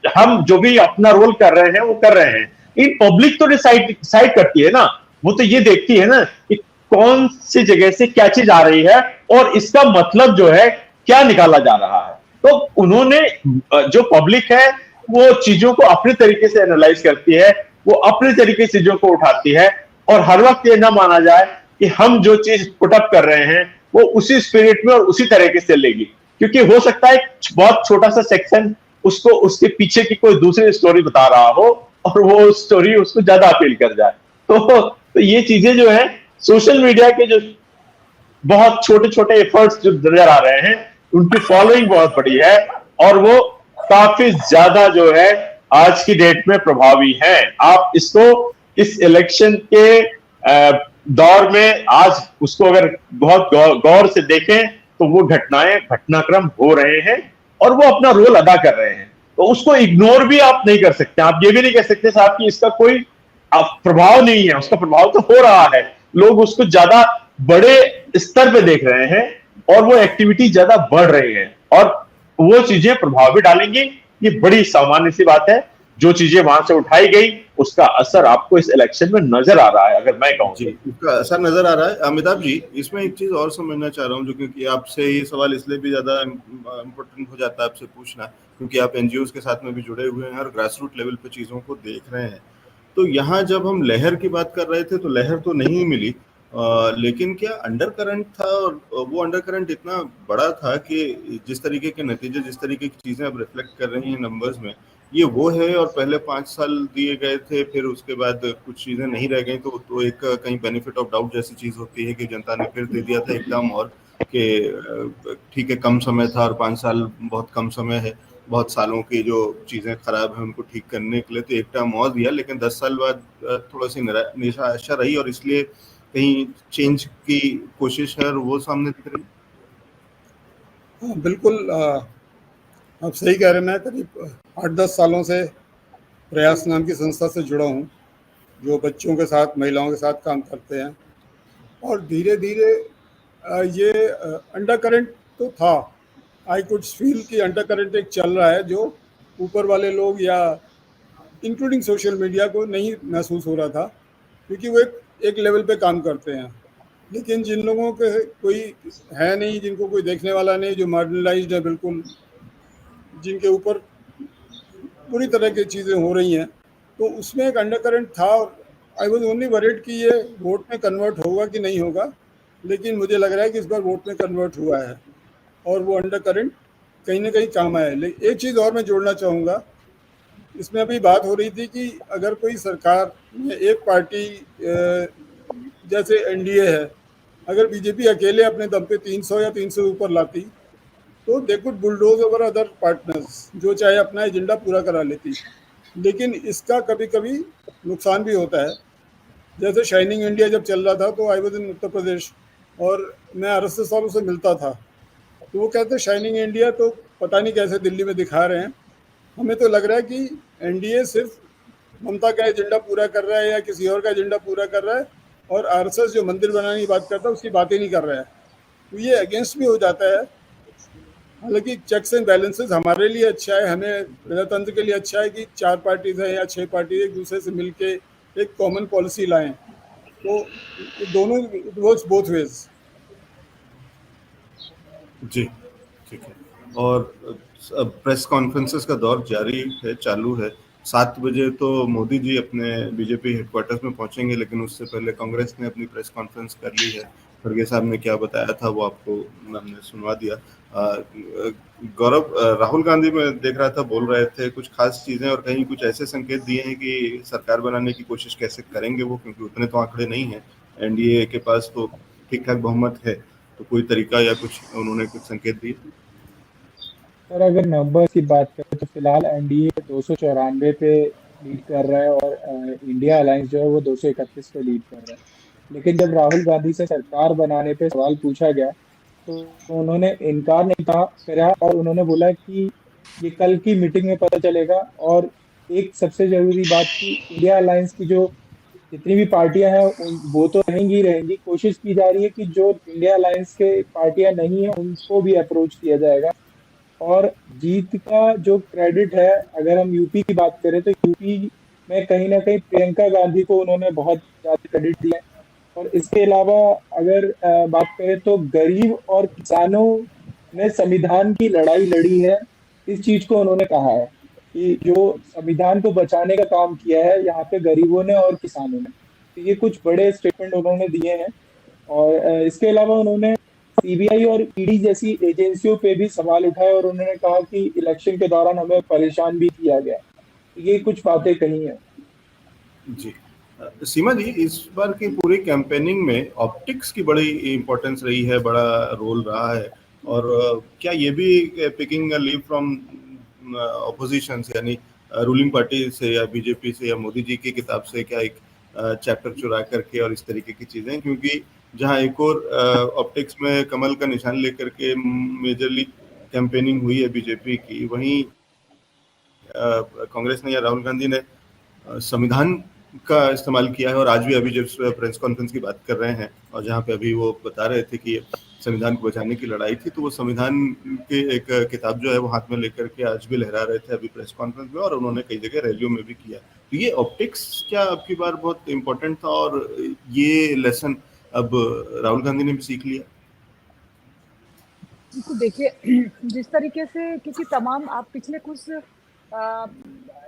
हम जो भी अपना रोल कर रहे हैं वो कर रहे हैं, इन पब्लिक तो डिसाइड करती है ना, वो तो ये देखती है ना कि कौन सी जगह से क्या चीज आ रही है और इसका मतलब जो है क्या निकाला जा रहा है। तो उन्होंने, जो पब्लिक है वो चीजों को अपने तरीके से एनालाइज करती है, वो अपने तरीके से चीजों को उठाती है और हर वक्त ये ना माना जाए कि हम जो चीज पुटअप कर रहे हैं वो उसी स्पिरिट में और उसी तरीके से लेगी, क्योंकि हो सकता है बहुत छोटा सा सेक्शन उसको उसके पीछे की कोई दूसरी स्टोरी बता रहा हो और वो स्टोरी उसको ज्यादा अपील कर जाए। तो ये चीजें जो है, सोशल मीडिया के जो बहुत छोटे छोटे एफर्ट्स जो नजर आ रहे हैं, उनकी फॉलोइंग बहुत बड़ी है और वो काफी ज्यादा जो है आज की डेट में प्रभावी है। आप इसको इस इलेक्शन के दौर में आज उसको अगर बहुत गौर से देखें तो वो घटनाक्रम हो रहे हैं और वो अपना रोल अदा कर रहे हैं, तो उसको इग्नोर भी आप नहीं कर सकते। आप ये भी नहीं कह सकते साहब कि इसका कोई प्रभाव नहीं है, उसका प्रभाव तो हो रहा है, लोग उसको ज्यादा बड़े स्तर पे देख रहे हैं और वो एक्टिविटी ज्यादा बढ़ रही है और वो चीजें प्रभाव भी डालेंगी। ये बड़ी सामान्य सी बात है, जो चीजें वहां से उठाई गई उसका असर आपको इस इलेक्शन में नजर आ रहा है, अगर मैं कहूँ जी, उसका असर नजर आ रहा है। अमिताभ जी, इसमें एक चीज और समझना चाह रहा हूँ, जो क्योंकि आपसे ये सवाल इसलिए भी ज्यादा इम्पोर्टेंट हो जाता है आपसे पूछना, क्योंकि आप एनजीओ के साथ में भी जुड़े हुए हैं और ग्रास रूट लेवल पे चीजों को देख रहे हैं। तो यहाँ जब हम लहर की बात कर रहे थे तो लहर तो नहीं मिली, लेकिन क्या अंडर करंट था, और वो अंडर करंट इतना बड़ा था कि जिस तरीके के नतीजे, जिस तरीके की चीजें अब रिफ्लेक्ट कर रही हैं नंबर्स में, ये वो है। और पहले 5 साल दिए गए थे, फिर उसके बाद कुछ चीजें नहीं रह गई, तो एक कहीं बेनिफिट ऑफ डाउट जैसी चीज होती है कि जनता ने फिर दे दिया था एकदम, और कि ठीक है कम समय था और 5 साल बहुत कम समय है, बहुत सालों की जो चीजें खराब हैं उनको ठीक करने के लिए, तो एक टर्म और दिया। लेकिन 10 साल बाद थोड़ा सी निराशा रही, और इसलिए कहीं चेंज की कोशिश है और वो सामने दिख रही। हाँ बिल्कुल, आप सही कह रहे हैं। मैं करीब 8-10 सालों से प्रयास नाम की संस्था से जुड़ा हूँ, जो बच्चों के साथ, महिलाओं के साथ काम करते हैं, और धीरे धीरे ये अंडर करंट तो था, आई कुड फील कि अंडर करंट एक चल रहा है जो ऊपर वाले लोग या इंक्लूडिंग सोशल मीडिया को नहीं महसूस हो रहा था, क्योंकि वो एक लेवल पे काम करते हैं। लेकिन जिन लोगों के कोई है नहीं, जिनको कोई देखने वाला नहीं, जो मार्जिनलाइज्ड है बिल्कुल, जिनके ऊपर पूरी तरह की चीज़ें हो रही हैं, तो उसमें एक अंडर करंट था। और आई वॉज ओनली वरीड कि ये वोट में कन्वर्ट होगा कि नहीं होगा, लेकिन मुझे लग रहा है कि इस बार वोट में कन्वर्ट हुआ है, और वो अंडर करंट कहीं ना कहीं काम आया है। लेकिन एक चीज़ और मैं जोड़ना चाहूँगा, इसमें अभी बात हो रही थी कि अगर कोई सरकार में एक पार्टी जैसे एनडीए है, अगर बीजेपी अकेले अपने दम पे 300 या 300 ऊपर लाती, तो they could bulldoze over other partners, जो चाहे अपना एजेंडा पूरा करा लेती। लेकिन इसका कभी कभी नुकसान भी होता है। जैसे शाइनिंग इंडिया जब चल रहा था, तो I was in Uttar Pradesh, और मैं RSS वालों से मिलता था, तो वो कहते शाइनिंग इंडिया तो पता नहीं कैसे दिल्ली में दिखा रहे हैं, हमें तो लग रहा है कि एनडीए सिर्फ ममता का एजेंडा पूरा कर रहा है या किसी और का एजेंडा पूरा कर रहा है, और RSS जो मंदिर बनाने की बात करता है उसकी बात ही नहीं कर रहा है। तो ये अगेंस्ट भी हो जाता है। हालांकि चेक्स एंड बैलेंसेस हमारे लिए अच्छा है, हमें प्रजातंत्र के लिए अच्छा है कि 4 पार्टीज हैं या 6 पार्टी एक दूसरे से मिलके एक कॉमन पॉलिसी लाएं, तो दोनों वर्क्स बोथ वेज। जी ठीक है। और प्रेस कॉन्फ्रेंसेस का दौर जारी है, चालू है। 7 बजे तो मोदी जी अपने बीजेपी हेडक्वार्टर्स में पहुंचेंगे, लेकिन उससे पहले कांग्रेस ने अपनी प्रेस कॉन्फ्रेंस कर ली है। खड़गे साहब ने क्या बताया था वो आपको हमने सुनवा दिया। गौरव, राहुल गांधी में देख रहा था बोल रहे थे कुछ खास चीजें, और कहीं कुछ ऐसे संकेत दिए हैं कि सरकार बनाने की कोशिश कैसे करेंगे वो, क्योंकि उतने तो आंकड़े नहीं है एनडीए के पास, तो ठीक ठाक बहुमत है, तो कोई तरीका या कुछ उन्होंने कुछ संकेत दिए? सर अगर नंबर की बात करें तो फिलहाल एनडीए 294 पे लीड कर रहा है, और इंडिया अलायंस जो है वो 231 पे लीड कर रहा है। लेकिन जब राहुल गांधी से सरकार बनाने पे सवाल पूछा गया तो उन्होंने इनकार नहीं करा, और उन्होंने बोला कि ये कल की मीटिंग में पता चलेगा। और एक सबसे जरूरी बात कि इंडिया अलायंस की जो जितनी भी पार्टियां हैं वो तो रहेंगी ही रहेंगी, कोशिश की जा रही है कि जो इंडिया अलायंस के पार्टियां नहीं है उनको भी अप्रोच किया जाएगा। और जीत का जो क्रेडिट है, अगर हम यूपी की बात करें तो यूपी में कहीं ना कहीं प्रियंका गांधी को उन्होंने बहुत ज्यादा क्रेडिट दिया है। और इसके अलावा अगर बात करें तो गरीब और किसानों ने संविधान की लड़ाई लड़ी है, इस चीज को उन्होंने कहा है कि जो संविधान को बचाने का काम किया है यहाँ पे गरीबों ने और किसानों ने। तो ये कुछ बड़े स्टेटमेंट उन्होंने दिए हैं। और इसके अलावा उन्होंने सीबीआई और ईडी जैसी एजेंसियों पे भी सवाल उठाए, और उन्होंने कहा कि इलेक्शन के दौरान हमें परेशान भी किया गया। ये कुछ बातें कही हैं। जी सीमा जी, इस बार की पूरी कैंपेनिंग में ऑप्टिक्स की बड़ी इंपॉर्टेंस रही है, बड़ा रोल रहा है। और क्या ये भी पिकिंग लीव फ्रॉम ऑपोजिशन, यानी रूलिंग पार्टी से या बीजेपी से या मोदी जी की किताब से, क्या एक चैप्टर चुरा करके और इस तरीके की चीजें, क्योंकि जहां एक और ऑप्टिक्स में कमल का निशान लेकर के मेजरली कैंपेनिंग हुई है बीजेपी की, वहीं कांग्रेस ने या राहुल गांधी ने संविधान का इस्तेमाल किया है। और आज भी अभी जब प्रेस कॉन्फ्रेंस की बात कर रहे हैं, और जहां पे अभी वो बता रहे थे कि संविधान को बचाने की लड़ाई थी, तो वो संविधान के एक किताब जो है वो हाथ में लेकर के आज भी लहरा रहे थे अभी प्रेस कॉन्फ्रेंस में, और उन्होंने कई जगह रैलियों में भी किया। तो ये ऑप्टिक्स क्या आपकी बार बहुत इम्पोर्टेंट था, और ये लेसन अब राहुल गांधी ने भी सीख लिया? तो देखिए, जिस तरीके से, क्योंकि तमाम आप पिछले कुछ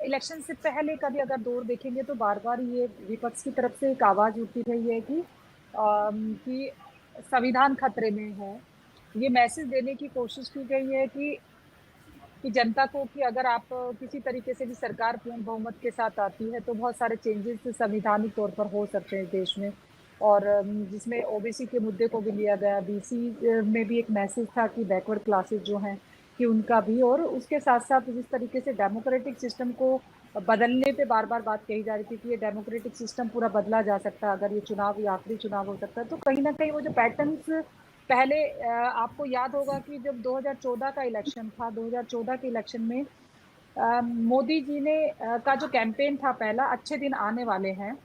इलेक्शन से पहले का भी अगर दौर देखेंगे तो बार बार ये विपक्ष की तरफ से एक आवाज़ उठती रही है कि संविधान खतरे में है। ये मैसेज देने की कोशिश की गई है कि जनता को, कि अगर आप किसी तरीके से भी सरकार पूर्ण बहुमत के साथ आती है तो बहुत सारे चेंजेस संवैधानिक तौर पर हो सकते हैं देश में, और जिसमें ओबीसी के मुद्दे को भी लिया गया, बीसी में भी एक मैसेज था कि बैकवर्ड क्लासेस जो हैं कि उनका भी, और उसके साथ साथ जिस तरीके से डेमोक्रेटिक सिस्टम को बदलने पे बार बार बात कही जा रही थी कि ये डेमोक्रेटिक सिस्टम पूरा बदला जा सकता है अगर ये चुनाव, ये आखिरी चुनाव हो सकता है। तो कहीं ना कहीं वो जो पैटर्न्स पहले, आपको याद होगा कि जब 2014 का इलेक्शन था, 2014 के इलेक्शन में मोदी जी ने का जो कैंपेन था पहला, अच्छे दिन आने वाले हैं,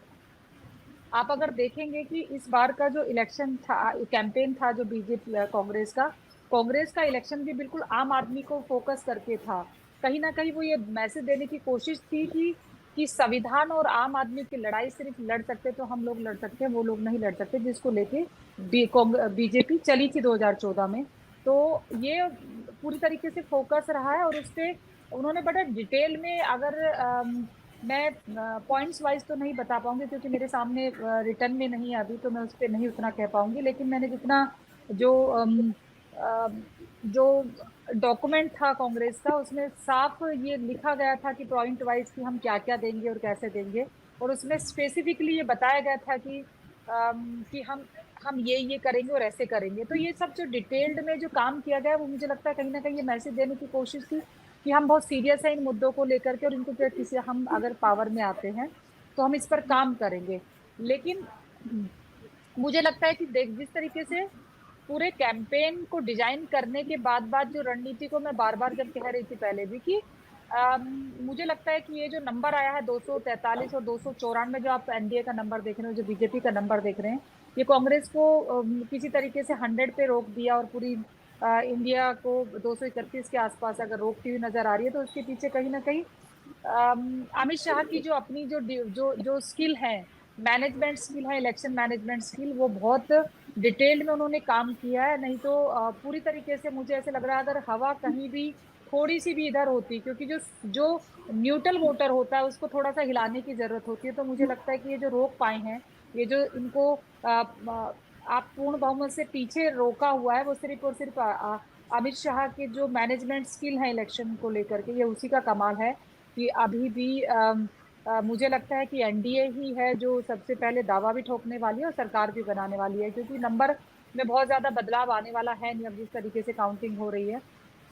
आप अगर देखेंगे कि इस बार का जो इलेक्शन था, कैंपेन था जो बीजेपी कांग्रेस का इलेक्शन भी बिल्कुल आम आदमी को फोकस करके था। कहीं ना कहीं वो ये मैसेज देने की कोशिश थी कि संविधान और आम आदमी की लड़ाई सिर्फ लड़ सकते तो हम लोग लड़ सकते हैं, वो लोग नहीं लड़ सकते, जिसको लेके बीजेपी चली थी 2014 में। तो ये पूरी तरीके से फोकस रहा है, और उस पर उन्होंने बड़ा डिटेल में, अगर मैं पॉइंट्स वाइज तो नहीं बता पाऊंगी क्योंकि मेरे सामने रिटर्न में नहीं है अभी, तो मैं उस पर नहीं उतना कह पाऊंगी, लेकिन मैंने जितना जो डॉक्यूमेंट था कांग्रेस का, उसमें साफ ये लिखा गया था कि पॉइंट वाइज कि हम क्या क्या देंगे और कैसे देंगे, और उसमें स्पेसिफिकली ये बताया गया था कि हम ये करेंगे और ऐसे करेंगे। तो ये सब जो डिटेल्ड में जो काम किया गया, वो मुझे लगता है कहीं ना कहीं ये मैसेज देने की कोशिश थी कि हम बहुत सीरियस हैं इन मुद्दों को लेकर के, और इनको किसी, हम अगर पावर में आते हैं तो हम इस पर काम करेंगे। लेकिन मुझे लगता है कि जिस तरीके से पूरे कैंपेन को डिजाइन करने के बाद जो रणनीति को मैं बार बार जब कह रही थी पहले भी कि मुझे लगता है कि ये जो नंबर आया है 243 और 294, जो आप एनडीए का नंबर देख रहे हो, जो बीजेपी का नंबर देख रहे हैं, ये कांग्रेस को किसी तरीके से 100 पे रोक दिया, और पूरी इंडिया को 231 के आसपास अगर रोकती हुई नजर आ रही है, तो उसके पीछे कहीं ना कहीं अमित शाह की जो अपनी जो स्किल है, मैनेजमेंट स्किल है, इलेक्शन मैनेजमेंट स्किल, वो बहुत डिटेल में उन्होंने काम किया है। नहीं तो पूरी तरीके से मुझे ऐसे लग रहा है अगर हवा कहीं भी थोड़ी सी भी इधर होती, क्योंकि जो न्यूट्रल वोटर होता है उसको थोड़ा सा हिलाने की जरूरत होती है, तो मुझे लगता है कि ये जो रोक पाए हैं, ये जो इनको आप पूर्ण बहुमत से पीछे रोका हुआ है, वो सिर्फ और सिर्फ अमित शाह के जो मैनेजमेंट स्किल है इलेक्शन को लेकर के, ये उसी का कमाल है कि अभी भी मुझे लगता है कि एनडीए ही है जो सबसे पहले दावा भी ठोकने वाली है और सरकार भी बनाने वाली है, क्योंकि नंबर में बहुत ज़्यादा बदलाव आने वाला है नहीं अब जिस तरीके से काउंटिंग हो रही है।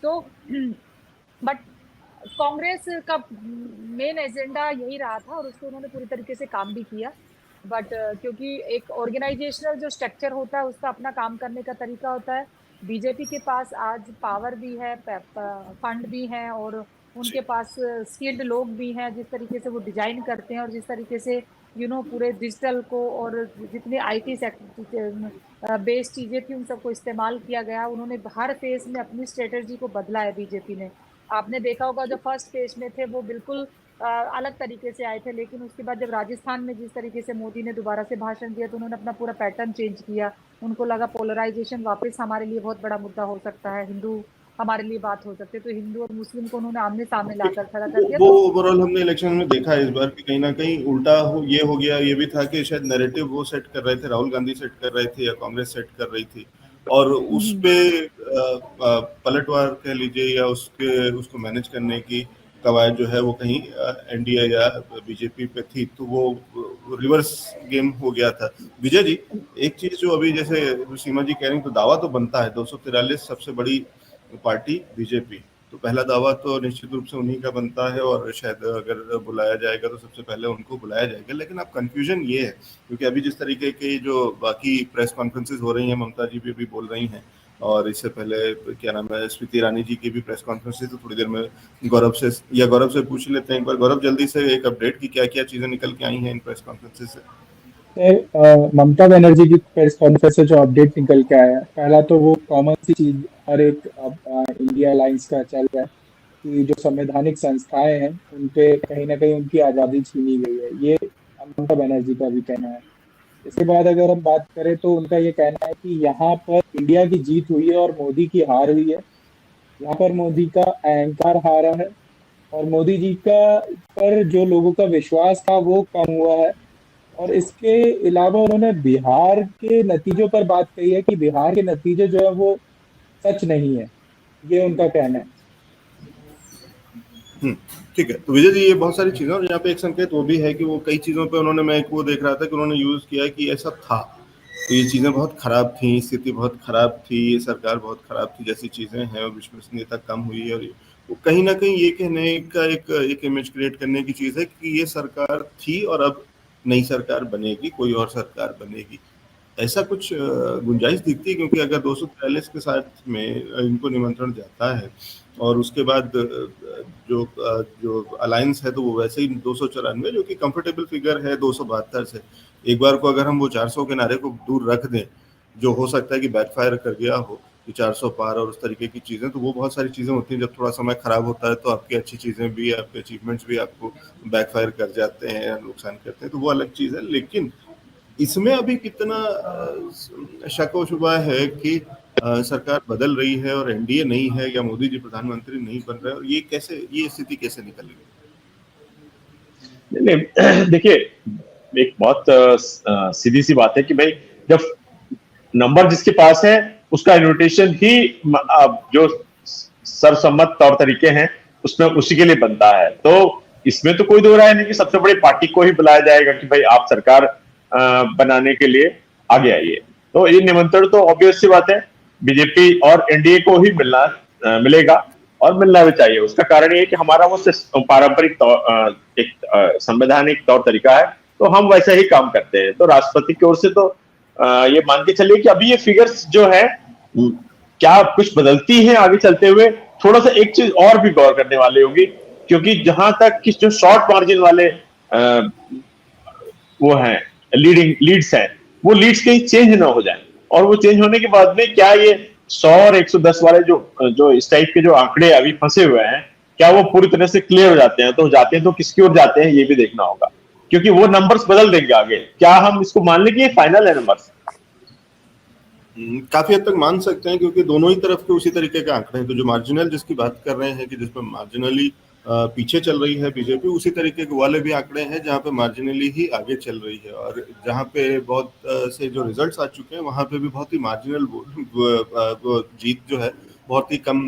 तो बट कांग्रेस का मेन एजेंडा यही रहा था, और उस पर उन्होंने पूरी तरीके से काम भी किया। बट क्योंकि एक ऑर्गेनाइजेशनल जो स्ट्रक्चर होता है उसका अपना काम करने का तरीका होता है, बीजेपी के पास आज पावर भी है, फंड भी है, और उनके पास स्किल्ड लोग भी हैं, जिस तरीके से वो डिजाइन करते हैं और जिस तरीके से पूरे डिजिटल को और जितने आईटी सेक्टर बेस्ड चीज़ें थी उन सबको इस्तेमाल किया गया। उन्होंने हर फेज में अपनी स्ट्रेटजी को बदला है बीजेपी ने। आपने देखा होगा जो फर्स्ट फेज में थे वो बिल्कुल अलग तरीके से आए थे, लेकिन उसके बाद जब राजस्थान में जिस तरीके से मोदी ने दोबारा से भाषण दिया तो उन्होंने अपना पूरा पैटर्न चेंज किया। उनको लगा पोलराइजेशन वापस हमारे लिए बहुत बड़ा मुद्दा हो सकता है, हिंदू हमारे लिए बात हो सकती है, तो हिंदू और मुस्लिम को उन्होंने आमने सामने लाकर खड़ा कर दिया। वो ओवरऑल हमने इलेक्शन में देखा है इस बार कि कहीं ना कहीं उल्टा हो गया। ये भी था कि शायद नैरेटिव वो सेट कर रहे थे, राहुल गांधी सेट कर रहे थे या कांग्रेस सेट कर रही थी, और उस पे पलटवार कह लीजिए या उसको मैनेज करने की कवायद जो है वो कहीं एनडीए या बीजेपी पे थी, तो वो रिवर्स गेम हो गया था। विजय जी, एक चीज जो अभी जैसे सीमा जी कह रही, तो दावा तो बनता है 243 सबसे बड़ी पार्टी बीजेपी, तो पहला दावा तो निश्चित रूप से उन्हीं का बनता है, और शायद अगर बुलाया जाएगा तो सबसे पहले उनको बुलाया जाएगा। लेकिन अब कंफ्यूजन ये है, क्योंकि अभी जिस तरीके की जो बाकी प्रेस कॉन्फ्रेंसेस हो रही हैं, ममता जी भी बोल रही हैं, और इससे पहले क्या नाम है स्मृति ईरानी जी की भी प्रेस कॉन्फ्रेंस थी, तो थोड़ी देर में गौरव से पूछ लेते हैं एक बार। गौरव, जल्दी से एक अपडेट की क्या क्या चीजें निकल के आई हैं इन प्रेस कॉन्फ्रेंसेस से? ममता बनर्जी की प्रेस कॉन्फ्रेंस से जो अपडेट निकल के आया, पहला तो वो कॉमन सी चीज हर एक इंडिया अलायंस का चल रहा है कि जो संवैधानिक संस्थाएं हैं उन पे कहीं ना कहीं उनकी आज़ादी छीनी गई है, ये ममता बनर्जी का भी कहना है। इसके बाद अगर हम बात करें तो उनका ये कहना है कि यहाँ पर इंडिया की जीत हुई है और मोदी की हार हुई है। यहाँ पर मोदी का अहंकार हारा है और मोदी जी का पर जो लोगों का विश्वास था वो कम हुआ है। और इसके अलावा उन्होंने बिहार के नतीजों पर बात कही है कि बिहार के नतीजे जो है वो सच नहीं है, ये उनका कहना है। ठीक है, तो विजय जी ये बहुत सारी चीजें, और यहाँ पे एक संकेत वो भी है कि वो कई चीजों पे उन्होंने, मैं एक वो देख रहा था कि उन्होंने यूज किया कि ऐसा था, तो ये चीजें बहुत खराब थी, स्थिति बहुत खराब थी, ये सरकार बहुत खराब थी जैसी चीजें हैं, और विश्वसनीयता कम हुई है। और वो कहीं ना कहीं ये कहने का एक इमेज क्रिएट करने की चीज है कि ये सरकार थी और अब नई सरकार बनेगी, कोई और सरकार बनेगी, ऐसा कुछ गुंजाइश दिखती है। क्योंकि अगर 243 के साथ में इनको निमंत्रण जाता है और उसके बाद जो अलायंस है तो वो वैसे ही 294, जो कि कंफर्टेबल फिगर है 272 से, एक बार को अगर हम वो 400 के नारे को दूर रख दें, जो हो सकता है कि बैकफायर कर गया हो कि 400 पार और उस तरीके की चीज़ें, तो वो बहुत सारी चीज़ें होती हैं, जब थोड़ा समय खराब होता है तो आपकी अच्छी चीज़ें भी, आपके अचीवमेंट्स भी आपको बैकफायर कर जाते हैं, नुकसान करते हैं, तो वो अलग चीज़ है। लेकिन इसमें अभी कितना शक व शुबा है कि सरकार बदल रही है और एनडीए नहीं है, या मोदी जी प्रधानमंत्री नहीं बन रहे, और ये कैसे, ये स्थिति कैसे निकल गई? नहीं, देखिए एक बहुत सीधी सी बात है कि भाई जब नंबर जिसके पास है उसका इन्विटेशन ही जो सर्वसम्मत तौर तरीके हैं उसमें उसी के लिए बनता है। तो इसमें तो कोई दो राय नहीं कि सबसे बड़ी पार्टी को ही बुलाया जाएगा कि भाई आप सरकार बनाने के लिए आगे आइए। तो ये निमंत्रण तो ऑब्वियस सी बात है बीजेपी और एनडीए को ही मिलेगा और मिलना भी चाहिए। उसका कारण ये है कि हमारा वो पारंपरिक एक संवैधानिक तौर तरीका है, तो हम वैसा ही काम करते हैं। तो राष्ट्रपति की ओर से तो ये मान के चलिए कि अभी ये फिगर्स जो है क्या कुछ बदलती हैं आगे चलते हुए। थोड़ा सा एक चीज और भी गौर करने वाली होगी, क्योंकि जहां तक कि जो शॉर्ट मार्जिन वाले वो हैं लीड्स हैं, वो लीड्स कहीं चेंज ना हो जाए, और वो चेंज होने के बाद में क्या ये 100 और 110 वाले जो इस टाइप के जो आंकड़े अभी फंसे हुए हैं, क्या वो पूरी तरह से क्लियर हो जाते हैं? तो जाते हैं तो किसकी ओर जाते हैं ये भी देखना होगा, क्योंकि वो नंबर्स बदल देंगे आगे। क्या हम इसको मान लें कि ये फाइनल है नंबर्स? काफी हद तक मान सकते हैं, क्योंकि दोनों ही तरफ के उसी तरीके के आंकड़े हैं। तो जो मार्जिनल जिसकी बात कर रहे हैं कि जिसमें मार्जिनली पीछे चल रही है बीजेपी, उसी तरीके के वाले भी आंकड़े हैं जहां पे मार्जिनली ही आगे चल रही है, और जहां पे बहुत से जो रिजल्ट्स आ चुके हैं वहां पे भी बहुत ही मार्जिनल जीत जो है बहुत ही कम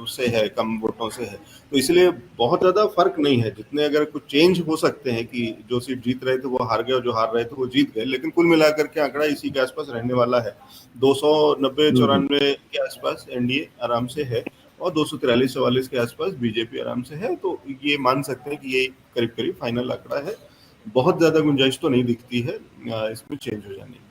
से है, कम वोटों से है। तो इसलिए बहुत ज्यादा फर्क नहीं है। जितने अगर कुछ चेंज हो सकते हैं कि जो सीट जीत रहे थे वो हार गए और जो हार रहे थे वो जीत गए, लेकिन कुल मिलाकर के आंकड़ा इसी के आसपास रहने वाला है। 290-94 के आसपास एनडीए आराम से है और 243-44 के आसपास बीजेपी आराम से है। तो ये मान सकते हैं कि ये करीब करीब फाइनल आंकड़ा है। बहुत ज्यादा गुंजाइश तो नहीं दिखती है इसमें चेंज हो जाने की।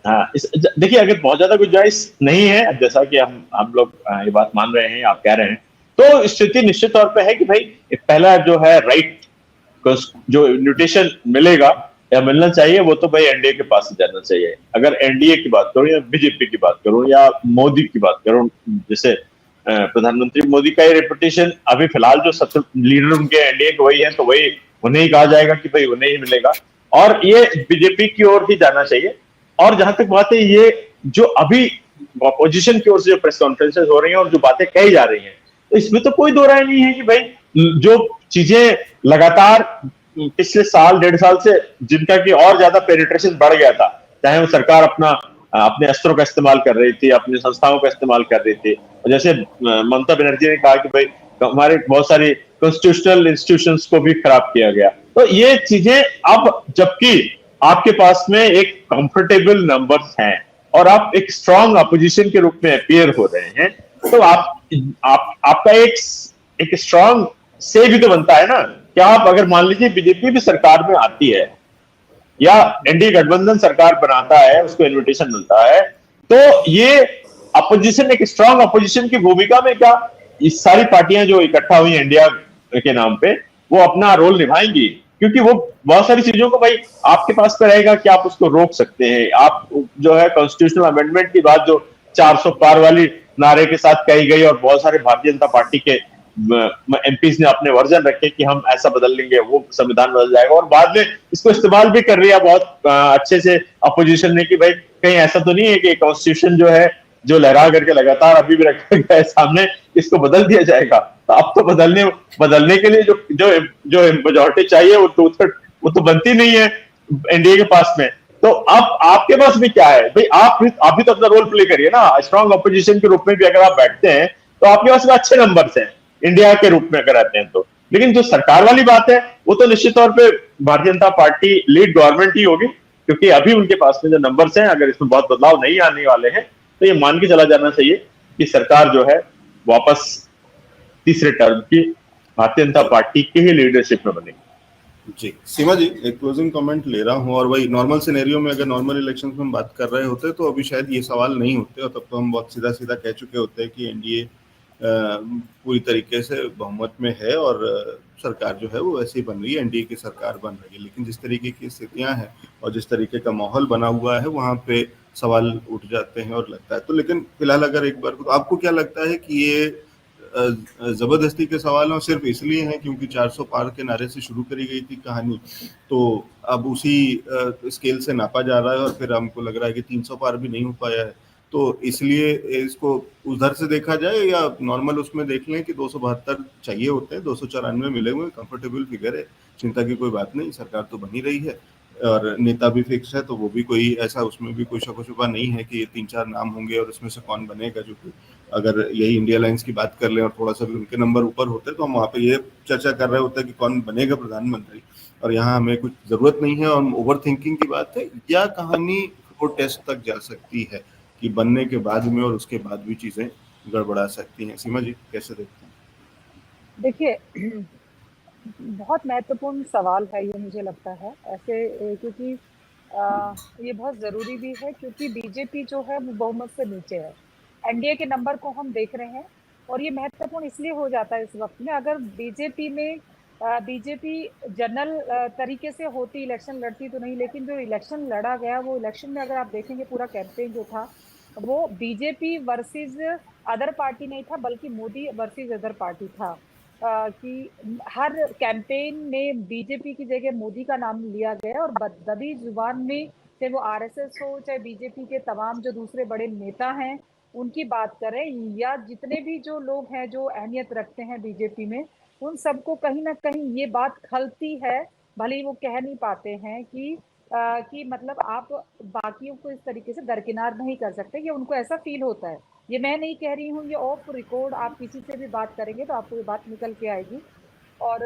हाँ, देखिए अगर बहुत ज्यादा गुंजाइश नहीं है, जैसा कि हम लोग ये बात मान रहे हैं, आप कह रहे हैं, तो स्थिति निश्चित तौर पे है कि भाई पहला जो है राइट जो इन्विटेशन मिलेगा या मिलना चाहिए वो तो भाई एनडीए के पास जाना चाहिए। अगर एनडीए की बात करूं या बीजेपी की बात करूं या मोदी की बात करूं, जैसे प्रधानमंत्री मोदी का ये रेपुटेशन अभी फिलहाल जो सबसे लीडर उनके एनडीए के वही है, तो वही उन्हें ही कहा जाएगा कि भाई उन्हें ही मिलेगा, और ये बीजेपी की ओर ही जाना चाहिए। और जहां तक बात है ये जो अभी अपोजिशन की ओर से जो प्रेस कॉन्फ्रेंसेस हो रही हैं और जो बातें कही जा रही हैं, तो इसमें तो कोई दो राय नहीं है कि भाई जो चीजें लगातार पिछले साल 1.5 साल से जिनका कि और ज्यादा पेनिट्रेशन बढ़ गया था, चाहे वो सरकार अपने अस्त्रों का इस्तेमाल कर रही थी, अपनी संस्थाओं का इस्तेमाल कर रही थी, और जैसे ममता बनर्जी ने कहा कि भाई हमारे बहुत सारी कॉन्स्टिट्यूशनल इंस्टीट्यूशंस को भी खराब किया गया। तो ये चीजें अब जबकि आपके पास में एक कंफर्टेबल नंबर्स हैं और आप एक स्ट्रांग अपोजिशन के रूप में अपीयर हो रहे हैं, तो आपका एक स्ट्रांग से भी तो बनता है ना। क्या आप अगर मान लीजिए बीजेपी भी सरकार में आती है या एनडीए गठबंधन सरकार बनाता है, उसको इन्विटेशन मिलता है, तो ये अपोजिशन, एक स्ट्रांग अपोजिशन की भूमिका में क्या इस सारी पार्टियां जो इकट्ठा हुई इंडिया के नाम पे वो अपना रोल निभाएंगी? क्योंकि वो बहुत सारी चीजों को भाई आपके पास पे रहेगा कि आप उसको रोक सकते हैं। आप जो है कॉन्स्टिट्यूशनल अमेंडमेंट की बात जो 400 पार वाली नारे के साथ कही गई और बहुत सारे भारतीय जनता पार्टी के एमपीज ने अपने वर्जन रखे कि हम ऐसा बदल लेंगे, वो संविधान बदल जाएगा, और बाद में इसको इस्तेमाल भी कर रही है बहुत अच्छे से अपोजिशन ने कि भाई कहीं ऐसा तो नहीं है कि कॉन्स्टिट्यूशन जो है जो लहरा करके लगातार अभी भी रखा गया है सामने, इसको बदल दिया जाएगा। तो अब तो बदलने के लिए जो जो जो मेजोरिटी चाहिए वो तो बनती नहीं है एनडीए के पास में। तो अब आपके पास भी क्या है भाई, आप भी तो अपना रोल प्ले करिए ना। स्ट्रांग अपोजिशन के रूप में भी अगर आप बैठते हैं तो आपके पास भी अच्छे नंबर्स हैं इंडिया के रूप में अगर आते हैं तो। लेकिन जो सरकार वाली बात है वो तो निश्चित तौर पे Bharatiya Janata party lead government ही होगी, क्योंकि अभी उनके पास में जो नंबर्स हैं, अगर इसमें बहुत बदलाव नहीं आने वाले हैं तो ये मान के चला जाना चाहिए कि सरकार जो है वापस तीसरे टर्म की भारतीय जनता पार्टी की ही लीडरशिप में बनेगी। जी सीमा जी, एक क्लोजिंग कमेंट ले रहा हूँ। और वही नॉर्मल सिनेरियो में अगर नॉर्मल इलेक्शन में हम बात कर रहे होते तो अभी शायद ये सवाल नहीं होते, और तब तो हम बहुत सीधा सीधा कह चुके होते हैं कि एनडीए पूरी तरीके से बहुमत में है और सरकार जो है वो वैसे ही बन रही है, एनडीए की सरकार बन रही है। लेकिन जिस तरीके की स्थितियां हैं और जिस तरीके का माहौल बना हुआ है वहाँ पे सवाल उठ जाते हैं और लगता है। तो लेकिन फिलहाल अगर एक बार, तो आपको क्या लगता है कि ये जबरदस्ती के सवाल और सिर्फ इसलिए हैं क्योंकि 400 पार के नारे से शुरू करी गई थी कहानी, तो अब उसी स्केल से नापा जा रहा है और फिर हमको लग रहा है कि 300 पार भी नहीं हो पाया है, तो इसलिए इसको उधर से देखा जाए या नॉर्मल उसमें देख लें कि 272 चाहिए होते हैं, 294 मिले हुए, कंफर्टेबल फिगर है, चिंता की कोई बात नहीं, सरकार तो बनी रही है और नेता भी फिक्स है, तो वो भी कोई ऐसा उसमें भी कोई शको-शुबा नहीं है कि ये 3-4 नाम होंगे और उसमें से कौन बनेगा। जो कि अगर यही इंडिया अलायंस की बात कर लें और थोड़ा सा भी उनके नंबर ऊपर होते तो हम वहाँ पे ये चर्चा कर रहे होते कि कौन बनेगा प्रधानमंत्री, और यहाँ हमें कुछ जरूरत नहीं है और ओवर थिंकिंग की बात है। या कहानी वो टेस्ट तक जा सकती है कि बनने के बाद में और उसके बाद भी चीजें गड़बड़ा सकती हैं। सीमा जी कैसे देखते हैं? देखिए बहुत महत्वपूर्ण सवाल है ये, मुझे लगता है ऐसे, क्योंकि ये बहुत ज़रूरी भी है, क्योंकि बीजेपी जो है वो बहुमत से नीचे है। एनडीए के नंबर को हम देख रहे हैं और ये महत्वपूर्ण इसलिए हो जाता है इस वक्त में, अगर बीजेपी जनरल तरीके से होती, इलेक्शन लड़ती तो नहीं, लेकिन जो इलेक्शन लड़ा गया वो इलेक्शन में अगर आप देखेंगे पूरा कैंपेन जो था वो बीजेपी वर्सेस अदर पार्टी नहीं था, बल्कि मोदी वर्सेस अदर पार्टी था। कि हर कैंपेन में बीजेपी की जगह मोदी का नाम लिया गया और दबी जुबान में, चाहे वो आरएसएस हो, चाहे बीजेपी के तमाम जो दूसरे बड़े नेता हैं उनकी बात करें, या जितने भी जो लोग हैं जो अहमियत रखते हैं बीजेपी में, उन सबको कहीं ना कहीं ये बात खलती है, भले ही वो कह नहीं पाते हैं कि मतलब आप बाकियों को इस तरीके से दरकिनार नहीं कर सकते, ये उनको ऐसा फील होता है। ये मैं नहीं कह रही हूँ, ये ऑफ रिकॉर्ड आप किसी से भी बात करेंगे तो आपको ये बात निकल के आएगी। और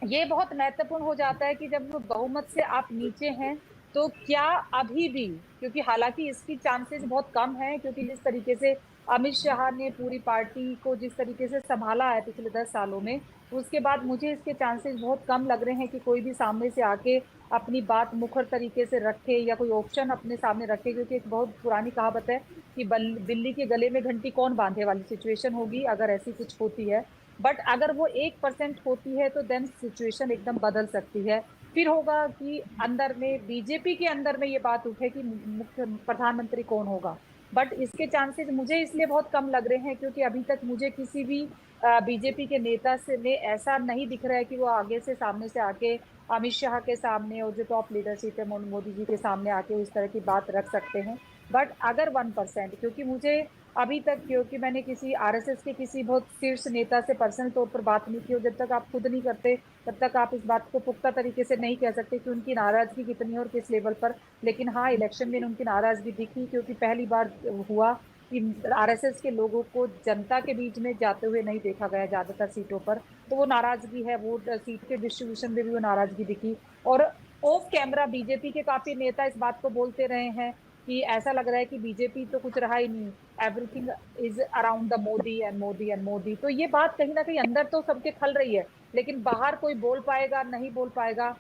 ये बहुत महत्वपूर्ण हो जाता है कि जब बहुमत से आप नीचे हैं तो क्या अभी भी, क्योंकि हालांकि इसकी चांसेस बहुत कम है, क्योंकि जिस तरीके से अमित शाह ने पूरी पार्टी को जिस तरीके से संभाला है पिछले 10 सालों में, उसके बाद मुझे इसके चांसेस बहुत कम लग रहे हैं कि कोई भी सामने से आके अपनी बात मुखर तरीके से रखे या कोई ऑप्शन अपने सामने रखे, क्योंकि एक बहुत पुरानी कहावत है कि बिल्ली के गले में घंटी कौन बांधे वाली सिचुएशन होगी अगर ऐसी कुछ होती है। बट अगर वो 1% होती है तो देन सिचुएशन एकदम बदल सकती है। फिर होगा कि अंदर में बीजेपी के अंदर में ये बात उठे कि मुख्य प्रधानमंत्री कौन होगा, बट इसके चांसेस मुझे इसलिए बहुत कम लग रहे हैं क्योंकि अभी तक मुझे किसी भी बीजेपी के नेता से में ऐसा नहीं दिख रहा है कि वो आगे से सामने से आके अमित शाह के सामने और जो टॉप लीडरशिप है मोदी जी के सामने आके उस तरह की बात रख सकते हैं। बट अगर 1%, क्योंकि मुझे अभी तक, क्योंकि मैंने किसी आरएसएस के किसी बहुत शीर्ष नेता से पर्सनल तौर पर बात नहीं की, और जब तक आप खुद नहीं करते तब तक आप इस बात को पुख्ता तरीके से नहीं कह सकते कि उनकी नाराजगी कितनी है और किस लेवल पर। लेकिन हाँ, इलेक्शन में उनकी नाराजगी दिखी, क्योंकि पहली बार हुआ कि आरएसएस के लोगों को जनता के बीच में जाते हुए नहीं देखा गया ज़्यादातर सीटों पर, तो वो नाराजगी है, वोट सीट के डिस्ट्रीब्यूशन में भी वो नाराजगी दिखी। और ऑफ कैमरा बीजेपी के काफ़ी नेता इस बात को बोलते रहे हैं कि ऐसा लग रहा है कि बीजेपी तो कुछ रहा ही नहीं, everything is around the Modi and Modi and Modi. तो ये बात कहीं ना कहीं अंदर तो सबके खल रही है, लेकिन बाहर कोई बोल पाएगा नहीं बोल पाएगा।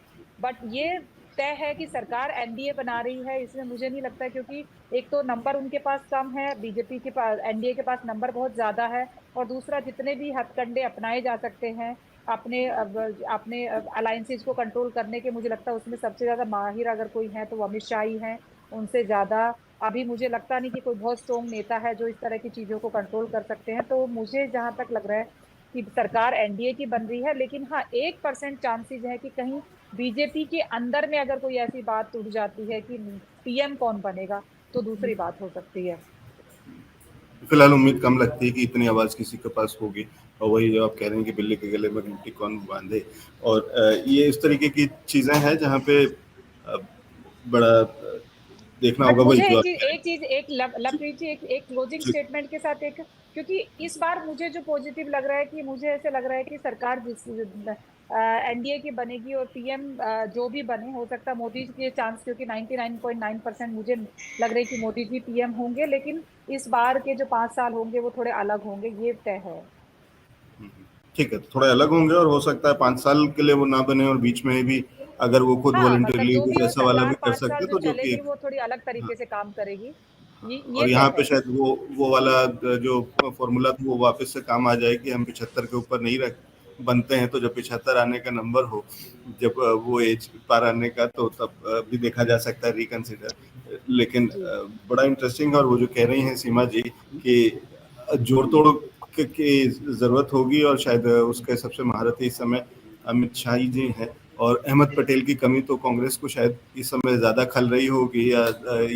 बट ये तय है कि सरकार एनडीए बना रही है, इसमें मुझे नहीं लगता, क्योंकि एक तो नंबर उनके पास कम है, बीजेपी के पास, एनडीए के पास नंबर बहुत ज़्यादा है, और दूसरा जितने भी हथकंडे अपनाए जा सकते हैं अपने अपने अलायंसेस को कंट्रोल करने के, मुझे लगता है उसमें सबसे ज्यादा माहिर अगर कोई है तो वो अमित शाह ही हैं। उनसे ज्यादा अभी मुझे लगता नहीं कि कोई बहुत स्ट्रॉन्ग नेता है जो इस तरह की चीजों को कंट्रोल कर सकते हैं। तो मुझे जहां तक लग रहा है कि सरकार एनडीए की बन रही है, लेकिन हाँ 1% चांसेस है कि कहीं बीजेपी के अंदर में अगर कोई ऐसी बात उठ जाती है कि पीएम कौन बनेगा तो दूसरी बात हो सकती है। फिलहाल उम्मीद कम लगती है कि इतनी आवाज किसी के पास होगी, और वही जो आप कह रहे हैं कि बिल्ली के गले में घंटी कौन बांधे, और ये इस तरीके की चीजें हैं जहाँ पे बड़ा देखना बट होगा। वही मुझे जो एक लवप्रीत जी एक क्लोजिंग स्टेटमेंट के साथ एक, क्योंकि इस बार मुझे जो पॉजिटिव लग रहा है कि मुझे ऐसे लग रहा है कि सरकार जिस एनडीए की बनेगी और पीएम जो भी बने, हो सकता है मोदी के चांस, क्योंकि 99.9% मुझे लग रहा है कि मोदी जी पीएम होंगे, लेकिन इस बार के जो 5 साल होंगे वो थोड़े अलग होंगे, ये तय है। ठीक है, थोड़े अलग होंगे, और हो सकता है 5 साल के लिए वो ना बने, और बीच में भी अगर वो खुद हाँ, वॉलंटियरली मतलब जो भी कुछ हो, ऐसा वाला भी सरकार कर 5 साल सकते जो तो जो कि चलेगी वो थोड़ी अलग तरीके से काम करेगी, ये और यहाँ तय पे है। शायद वो वाला जो फॉर्मूला था वो वापस से काम आ जाए कि हम 75 के ऊपर नहीं बनते हैं, तो जब 75 आने का नंबर हो, जब वो एज पार आने का, तो तब भी देखा जा सकता है रिकंसिडर। लेकिन बड़ा इंटरेस्टिंग, और वो जो कह रही हैं सीमा जी कि जोड़ तोड़ की जरूरत होगी, और शायद उसके सबसे महारथी इस समय अमित शाह जी हैं, और अहमद पटेल की कमी तो कांग्रेस को शायद इस समय ज्यादा खल रही होगी या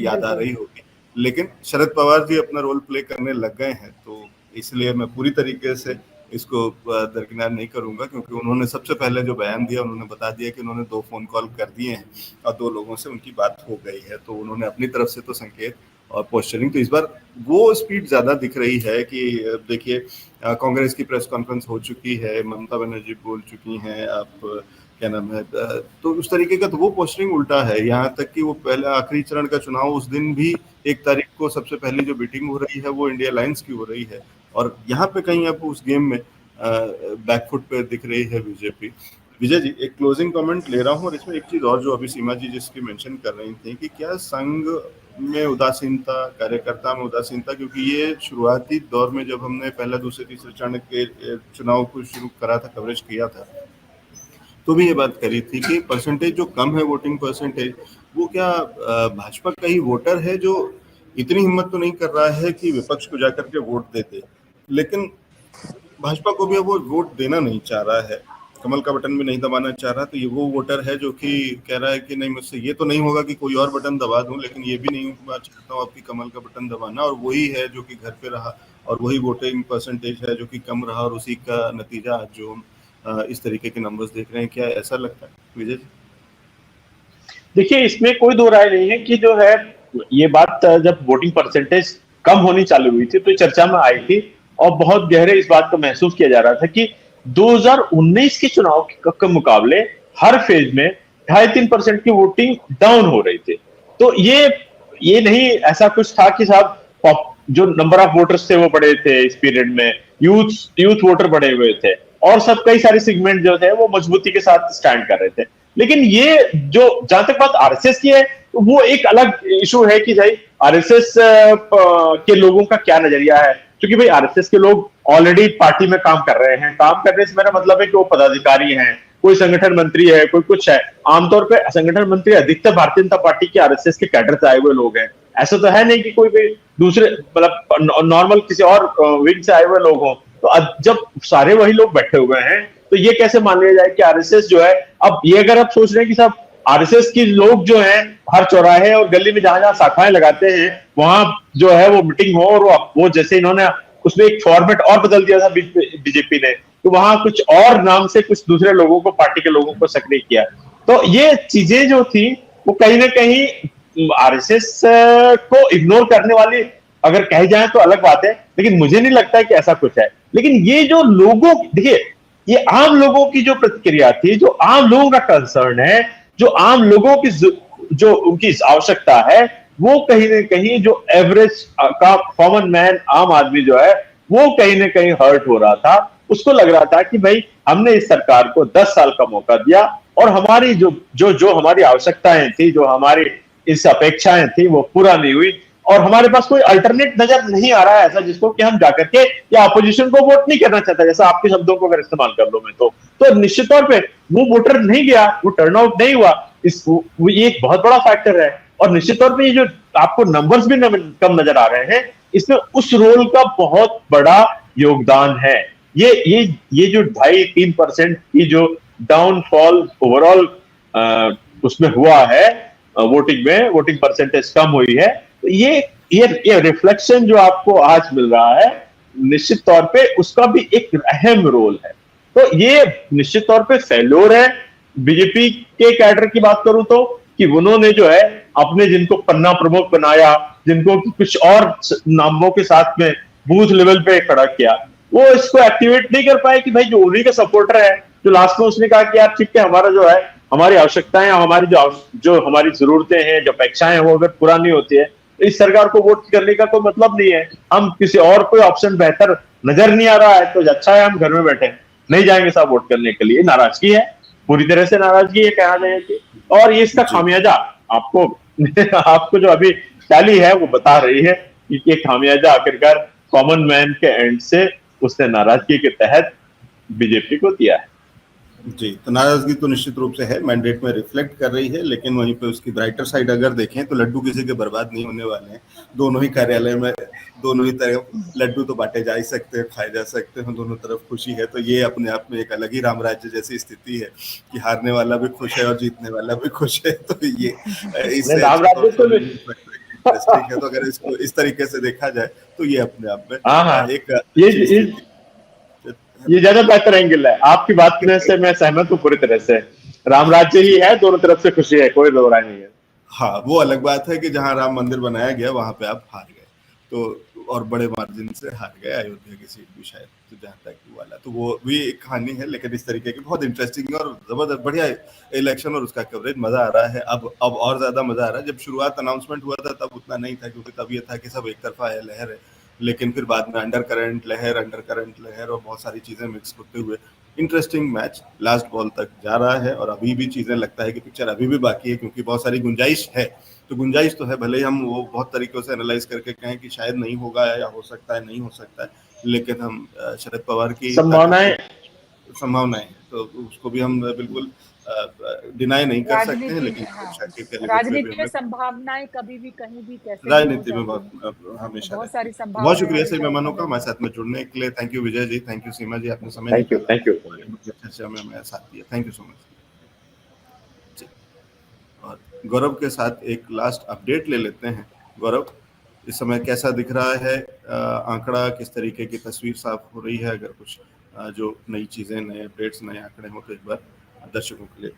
याद आ रही होगी, लेकिन शरद पवार जी अपना रोल प्ले करने लग गए हैं, तो इसलिए मैं पूरी तरीके से इसको दरकिनार नहीं करूंगा, क्योंकि उन्होंने सबसे पहले जो बयान दिया उन्होंने बता दिया कि उन्होंने 2 फोन कॉल कर दिए हैं और 2 लोगों से उनकी बात हो गई है, तो उन्होंने अपनी तरफ से तो संकेत और पोस्चरिंग, तो इस बार वो स्पीड ज्यादा दिख रही है कि देखिए कांग्रेस की प्रेस कॉन्फ्रेंस हो चुकी है, ममता बनर्जी बोल चुकी हैं, आप क्या नाम है, तो उस तरीके का तो वो पोस्टरिंग उल्टा है। यहाँ तक कि वो पहला आखिरी चरण का चुनाव, उस दिन भी 1 तारीख को सबसे पहली जो मीटिंग हो रही है वो इंडिया अलायंस की हो रही है, और यहाँ पे कहीं अब उस गेम में बैकफुट पे दिख रही है बीजेपी। विजय जी, एक क्लोजिंग कमेंट ले रहा हूँ, और इसमें एक चीज और जो अभी सीमा जी जिसकी मेंशन कर रही थी कि क्या संघ में उदासीनता, कार्यकर्ता में उदासीनता, क्योंकि ये शुरुआती दौर में जब हमने पहला दूसरे तीसरे चरण के चुनाव को शुरू करा था, कवरेज किया था, तो भी ये बात करी थी कि परसेंटेज जो कम है, वोटिंग परसेंटेज, वो क्या भाजपा का ही वोटर है जो इतनी हिम्मत तो नहीं कर रहा है कि विपक्ष को जाकर के वोट देते, लेकिन भाजपा को भी अब वो वोट देना नहीं चाह रहा है, कमल का बटन भी नहीं दबाना चाह रहा, तो ये वो वोटर है जो कि कह रहा है कि नहीं, मुझसे ये तो नहीं होगा कि कोई और बटन दबा दूं, लेकिन ये भी नहीं चाहता हूँ आपकी कमल का बटन दबाना, और वही है जो कि घर पे रहा, और वही वोटिंग परसेंटेज है जो कि कम रहा, और उसी का नतीजा आज जो हम इस तरीके के नंबर्स देख रहे हैं। क्या ऐसा लगता है विजय जी? देखिए, इसमें कोई दो राय नहीं है कि जो है ये बात जब वोटिंग परसेंटेज कम होनी चालू हुई थी तो चर्चा में आई थी, और बहुत गहरे इस बात को महसूस किया जा रहा था कि 2019 के चुनाव के मुकाबले हर फेज में 2.5-3% की वोटिंग डाउन हो रही थी। तो ये नहीं ऐसा कुछ था कि साहब जो नंबर ऑफ वोटर्स थे वो बढ़े थे इस पीरियड में, यूथ वोटर बढ़े हुए थे, और सब कई सारे सेगमेंट जो थे वो मजबूती के साथ स्टैंड कर रहे थे। लेकिन ये जो जहां तक बात आरएसएस की है, वो एक अलग इशू है कि भाई आरएसएस के लोगों का क्या नजरिया है, क्योंकि भाई आरएसएस के लोग ऑलरेडी पार्टी में काम कर रहे हैं। काम करने से मेरा मतलब है कि वो पदाधिकारी हैं, कोई संगठन मंत्री है, कोई कुछ है। आमतौर पर संगठन मंत्री अधिकतर भारतीय जनता पार्टी के आरएसएस के कैडर से आए हुए लोग हैं। ऐसा तो है नहीं कि कोई भी दूसरे मतलब नॉर्मल किसी और विंग से आए हुए लोग हों। तो जब सारे वही लोग बैठे हुए हैं तो ये कैसे मान लिया जाए कि आरएसएस जो है, अब ये अगर आप सोच रहे हैं कि साहब आरएसएस के लोग जो हैं हर चौराहे और गली में जहां जहां शाखाएं लगाते हैं वहां जो है वो मीटिंग हो, और वो जैसे इन्होंने उसमें एक फॉर्मेट और बदल दिया था बीजेपी ने, तो वहां कुछ और नाम से कुछ दूसरे लोगों को, पार्टी के लोगों को सक्रिय किया। तो ये चीजें जो थी वो कहीं ना कहीं आरएसएस को इग्नोर करने वाली अगर कही जाए तो अलग बात है, लेकिन मुझे नहीं लगता है कि ऐसा कुछ है। लेकिन ये जो लोगों, देखिए ये आम लोगों की जो प्रतिक्रिया थी, जो आम लोगों का कंसर्न है, जो आम लोगों की जो उनकी आवश्यकता है, वो कहीं ना कहीं जो एवरेज का कॉमन मैन, आम आदमी जो है, वो कहीं ना कहीं हर्ट हो रहा था। उसको लग रहा था कि भाई हमने इस सरकार को 10 साल का मौका दिया और हमारी जो हमारी आवश्यकताएं थी, जो हमारी इस अपेक्षाएं थी, वो पूरा नहीं हुई। और हमारे पास कोई अल्टरनेट नजर नहीं आ रहा है ऐसा जिसको कि हम जाकर के या अपोजिशन को वोट नहीं करना चाहता, जैसा आपके शब्दों को अगर इस्तेमाल कर लो मैं तो निश्चित तौर पे वो वोटर नहीं गया, वो टर्नआउट नहीं हुआ, ये एक बहुत बड़ा फैक्टर है। और निश्चित तौर पे ये जो आपको नंबर्स भी कम नजर आ रहे हैं, इसमें उस रोल का बहुत बड़ा योगदान है। ये जो 2.5-3% की जो डाउनफॉल ओवरऑल उसमें हुआ है, वोटिंग परसेंटेज कम हुई है, तो ये रिफ्लेक्शन जो आपको आज मिल रहा है, निश्चित तौर पे उसका भी एक अहम रोल है। तो ये निश्चित तौर पे फेल्योर है बीजेपी के कैडर की बात करूं तो, कि उन्होंने जो है अपने जिनको पन्ना प्रमुख बनाया, जिनको कुछ और नामों के साथ में बूथ लेवल पे खड़ा किया, वो इसको एक्टिवेट नहीं कर पाए कि भाई जो उन्हीं का सपोर्टर है, जो लास्ट में उसने कहा कि यार ठीक है, हमारा जो है हमारी आवश्यकताएं, हमारी जो हमारी जरूरतें हैं, जो अपेक्षाएं हैं, वो अगर पूरा नहीं होती है तो इस सरकार को वोट करने का कोई मतलब नहीं है। हम किसी और कोई ऑप्शन बेहतर नजर नहीं आ रहा है तो अच्छा है हम घर में बैठे हैं, नहीं जाएंगे साहब वोट करने के लिए। नाराजगी है, पूरी तरह से नाराजगी है कहना चाहिए। और ये इसका खामियाजा आपको जो अभी टैली है वो बता रही है कि ये खामियाजा आखिरकार कॉमन मैन के एंड से उसने नाराजगी के तहत बीजेपी को दिया है। जी, तो नाराजगी तो निश्चित रूप से है, मैंडेट में रिफ्लेक्ट कर रही है, लेकिन वहीं पे उसकी ब्राइटर साइड अगर देखें तो लड्डू किसी के बर्बाद नहीं होने वाले हैं। दोनों ही कार्यालय में दोनों ही तरफ लड्डू तो बांटे जा ही सकते हैं, खाए जा सकते हैं, दोनों तरफ खुशी है। तो ये अपने आप में एक अलग ही राम राज्य जैसी स्थिति है कि हारने वाला भी खुश है और जीतने वाला भी खुश है। तो ये इससे तो अगर इसको इस तरीके से देखा जाए तो ये अपने आप में एक ये ज्यादा बेहतर एंगल है। आपकी बात करने से मैं सहमत हूँ पूरी तरह से। राम राज्य ही है, दोनों तरफ से खुशी है, कोई दो राय नहीं है। हाँ, वो अलग बात है कि जहां राम मंदिर बनाया गया वहां पे आप हार गए, तो और बड़े मार्जिन से हार गए अयोध्या की सीट भी शायद, तो जहां तक वाला तो वो भी एक कहानी है। लेकिन इस तरीके की बहुत इंटरेस्टिंग और जबरदस्त बढ़िया इलेक्शन और उसका कवरेज, मजा आ रहा है। अब और ज्यादा मजा आ रहा है। जब शुरुआत अनाउंसमेंट हुआ था तब उतना नहीं था, क्योंकि तब ये था कि सब एक तरफा है, लहर है। लेकिन फिर बाद में अंडर करंट लहर और बहुत सारी चीजें मिक्स होते हुए इंटरेस्टिंग मैच लास्ट बॉल तक जा रहा है। और अभी भी चीजें लगता है कि पिक्चर अभी भी बाकी है, क्योंकि बहुत सारी गुंजाइश है। तो गुंजाइश तो है, भले ही हम वो बहुत तरीकों से एनालाइज करके कहें कि शायद नहीं होगा या हो सकता है, नहीं हो सकता है, लेकिन हम शरद पवार की संभावनाएं तो उसको भी हम बिल्कुल डिनाई नहीं कर सकते हैं। लेकिन राजनीति में संभावनाएं कभी भी कहीं भी कैसे राजनीति में हमेशा बहुत सारी संभावनाएं। बहुत शुक्रिया सही मेहमानों का हमारे साथ में जुड़ने के लिए। Thank you Vijay ji, thank you Seema ji, आपने समय थैंक यू चर्चा में हमारे साथ दिया। Thank you so much. और गौरव के साथ एक लास्ट अपडेट ले लेते हैं। गौरव, इस समय कैसा दिख रहा है आंकड़ा, किस तरीके की तस्वीर साफ हो रही है? अगर कुछ जो नई चीजें, नए अपडेट्स, नए आंकड़े हो तो एक बार दर्शकों के लिए।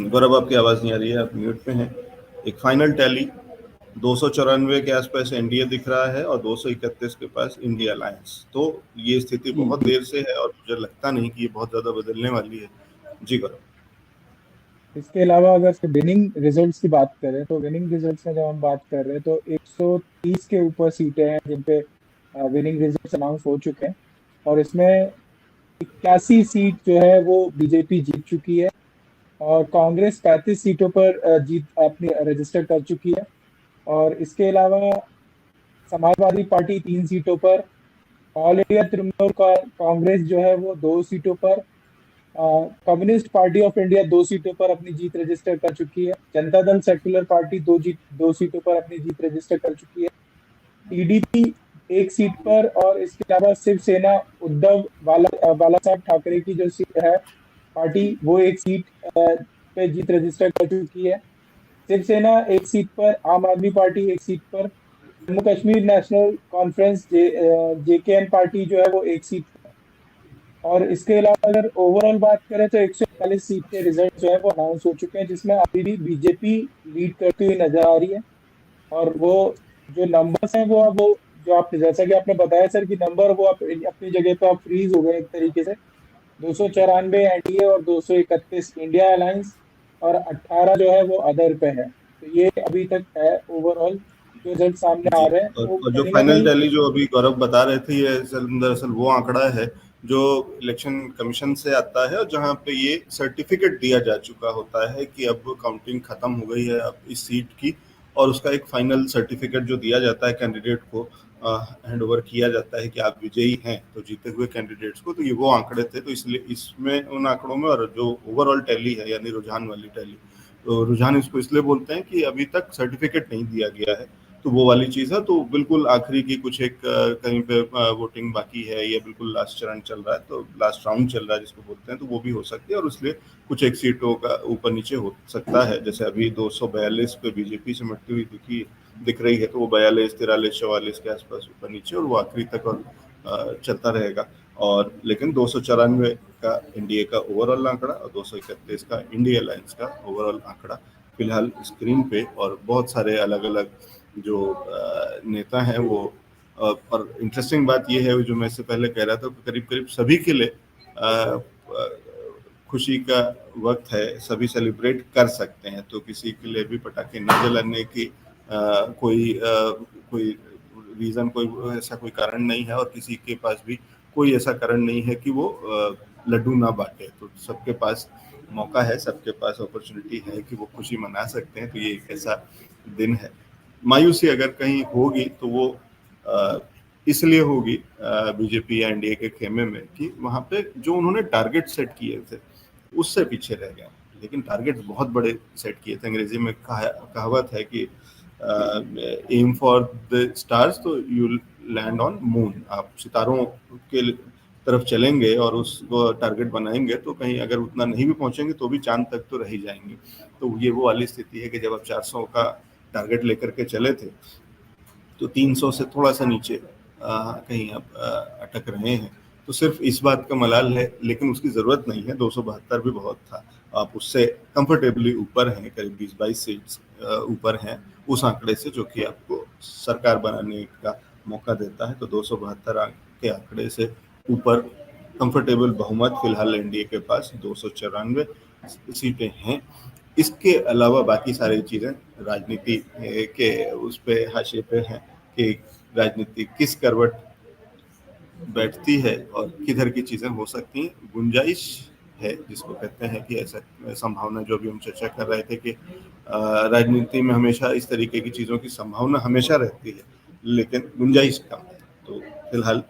गौरव, आपकी आवाज नहीं आ रही है, आप म्यूट पे हैं। एक फाइनल टैली 294 के आसपास एनडीए दिख रहा है और 231 के पास इंडिया अलायंस। तो ये स्थिति बहुत देर से है और मुझे लगता नहीं कि ये बहुत ज्यादा बदलने वाली है। जी गौरव। इसके अलावा अगर विनिंग रिजल्ट्स की बात करें तो विनिंग रिजल्ट्स में जब हम बात कर रहे हैं तो 130 के ऊपर सीटें हैं जिन पे विनिंग रिजल्ट्स अनाउंस हो चुके हैं, और इसमें 81 सीट जो है वो बीजेपी जीत चुकी है और कांग्रेस 35 सीटों पर जीत अपनी रजिस्टर कर चुकी है। और इसके अलावा समाजवादी पार्टी 3 सीटों पर, ऑल इंडिया तृणमूल कांग्रेस जो है वो 2 सीटों पर, कम्युनिस्ट पार्टी ऑफ इंडिया 2 सीटों पर अपनी जीत रजिस्टर कर चुकी है, जनता दल सेक्युलर पार्टी 2 सीटों पर अपनी जीत रजिस्टर कर चुकी है, टीडीपी 1 सीट पर, और इसके अलावा शिवसेना उद्धव बाला साहब ठाकरे की जो सीट है पार्टी वो 1 सीट पे जीत रजिस्टर कर चुकी है। शिवसेना 1 सीट पर, आम आदमी पार्टी 1 सीट पर, Jammu Kashmir national conference JKN party जो है वो 1 सीट पर। और इसके अलावा अगर ओवरऑल बात करें तो 141 सीट के रिजल्ट जो है वो अनाउंस हो चुके हैं, जिसमें अभी भी बीजेपी लीड करती हुई नजर आ रही है। और वो जो नंबर्स हैं वो जो आपने, जैसा कि आपने बताया सर कि नंबर वो अपनी जगह पे आप फ्रीज हो गए एक तरीके से। 294 एनडीए और 231 इंडिया अलायंस और 18 जो है वो अदर पे है। तो ये अभी तक है ओवरऑल जो रिजल्ट सामने आ रहे हैं। और जो फाइनल टैली जो अभी गौरव बता रहे थे, ये दरअसल वो आंकड़ा है जो इलेक्शन कमीशन से आता है और जहां पे ये सर्टिफिकेट दिया जा चुका होता है कि अब काउंटिंग खत्म हो गई है अब इस सीट की, और उसका एक फाइनल सर्टिफिकेट जो दिया जाता है कैंडिडेट को, हैंड ओवर किया जाता है कि आप विजयी हैं तो जीते हुए कैंडिडेट्स को। तो ये वो आंकड़े थे, तो इसलिए इसमें उन आंकड़ों में और जो ओवरऑल टैली है यानी रुझान वाली टैली, तो रुझान इसको इसलिए बोलते हैं कि अभी तक सर्टिफिकेट नहीं दिया गया है, तो वो वाली चीज़ है। तो बिल्कुल आखिरी की कुछ एक कहीं पे वोटिंग बाकी है या बिल्कुल लास्ट चरण चल रहा है, तो लास्ट राउंड चल रहा है जिसको बोलते हैं, तो वो भी हो सकती है और इसलिए कुछ एक सीटों का ऊपर नीचे हो सकता है। जैसे अभी 242 पे बीजेपी सिमटती हुई दिख रही है, तो वो 42, 43, 44 के आसपास ऊपर नीचे, और वो आखिरी तक और चलता रहेगा। और लेकिन 294 का एनडीए का ओवरऑल आंकड़ा और 231 का इंडिया अलायंस का ओवरऑल आंकड़ा फिलहाल स्क्रीन पे, और बहुत सारे अलग अलग जो नेता हैं वो, और इंटरेस्टिंग बात ये है जो मैं इससे पहले कह रहा था, करीब करीब सभी के लिए खुशी का वक्त है, सभी सेलिब्रेट कर सकते हैं, तो किसी के लिए भी पटाखे न जलाने की कोई रीज़न, कोई ऐसा कोई कारण नहीं है, और किसी के पास भी कोई ऐसा कारण नहीं है कि वो लड्डू ना बांटे। तो सबके पास मौका है, सबके पास अपॉर्चुनिटी है कि वो खुशी मना सकते हैं। तो ये एक ऐसा दिन है। मायूसी अगर कहीं होगी तो वो इसलिए होगी बीजेपी या एनडीए के खेमे में कि वहाँ पे जो उन्होंने टारगेट सेट किए थे उससे पीछे रह गए। लेकिन टारगेट बहुत बड़े सेट किए थे। अंग्रेजी में कहावत है कि एम फॉर द स्टार्स तो यू लैंड ऑन मून। आप सितारों के तरफ चलेंगे और उसको टारगेट बनाएंगे तो कहीं अगर उतना नहीं भी पहुंचेंगे तो भी चांद तक तो रह ही जाएंगे। तो ये वो वाली स्थिति है कि जब आप 400 का टारगेट लेकर के चले थे तो 300 से थोड़ा सा नीचे कहीं आप अटक रहे हैं, तो सिर्फ इस बात का मलाल है, लेकिन उसकी ज़रूरत नहीं है। 272 भी बहुत था, आप उससे कंफर्टेबली ऊपर हैं, करीब 20-22 सीट्स ऊपर हैं उस आंकड़े से जो कि आपको सरकार बनाने का मौका देता है। तो 272 के आंकड़े से ऊपर कंफर्टेबल बहुमत फिलहाल एनडीए के पास 294 सीटें हैं। इसके अलावा बाकी सारी चीज़ें राजनीति के उस पे हाशिए पे हैं कि राजनीति किस करवट बैठती है और किधर की चीज़ें हो सकती हैं। गुंजाइश है जिसको कहते हैं कि ऐसा संभावना, जो भी हम चर्चा कर रहे थे कि राजनीति में हमेशा इस तरीके की चीज़ों की संभावना हमेशा रहती है, लेकिन गुंजाइश कम है। तो फिलहाल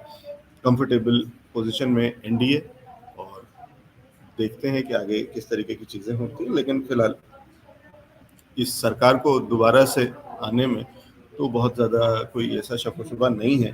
कंफर्टेबल पोजीशन में एनडीए, और देखते हैं कि आगे किस तरीके की चीज़ें होती हैं। लेकिन फिलहाल इस सरकार को दोबारा से आने में तो बहुत ज़्यादा कोई ऐसा शक व शुबा नहीं है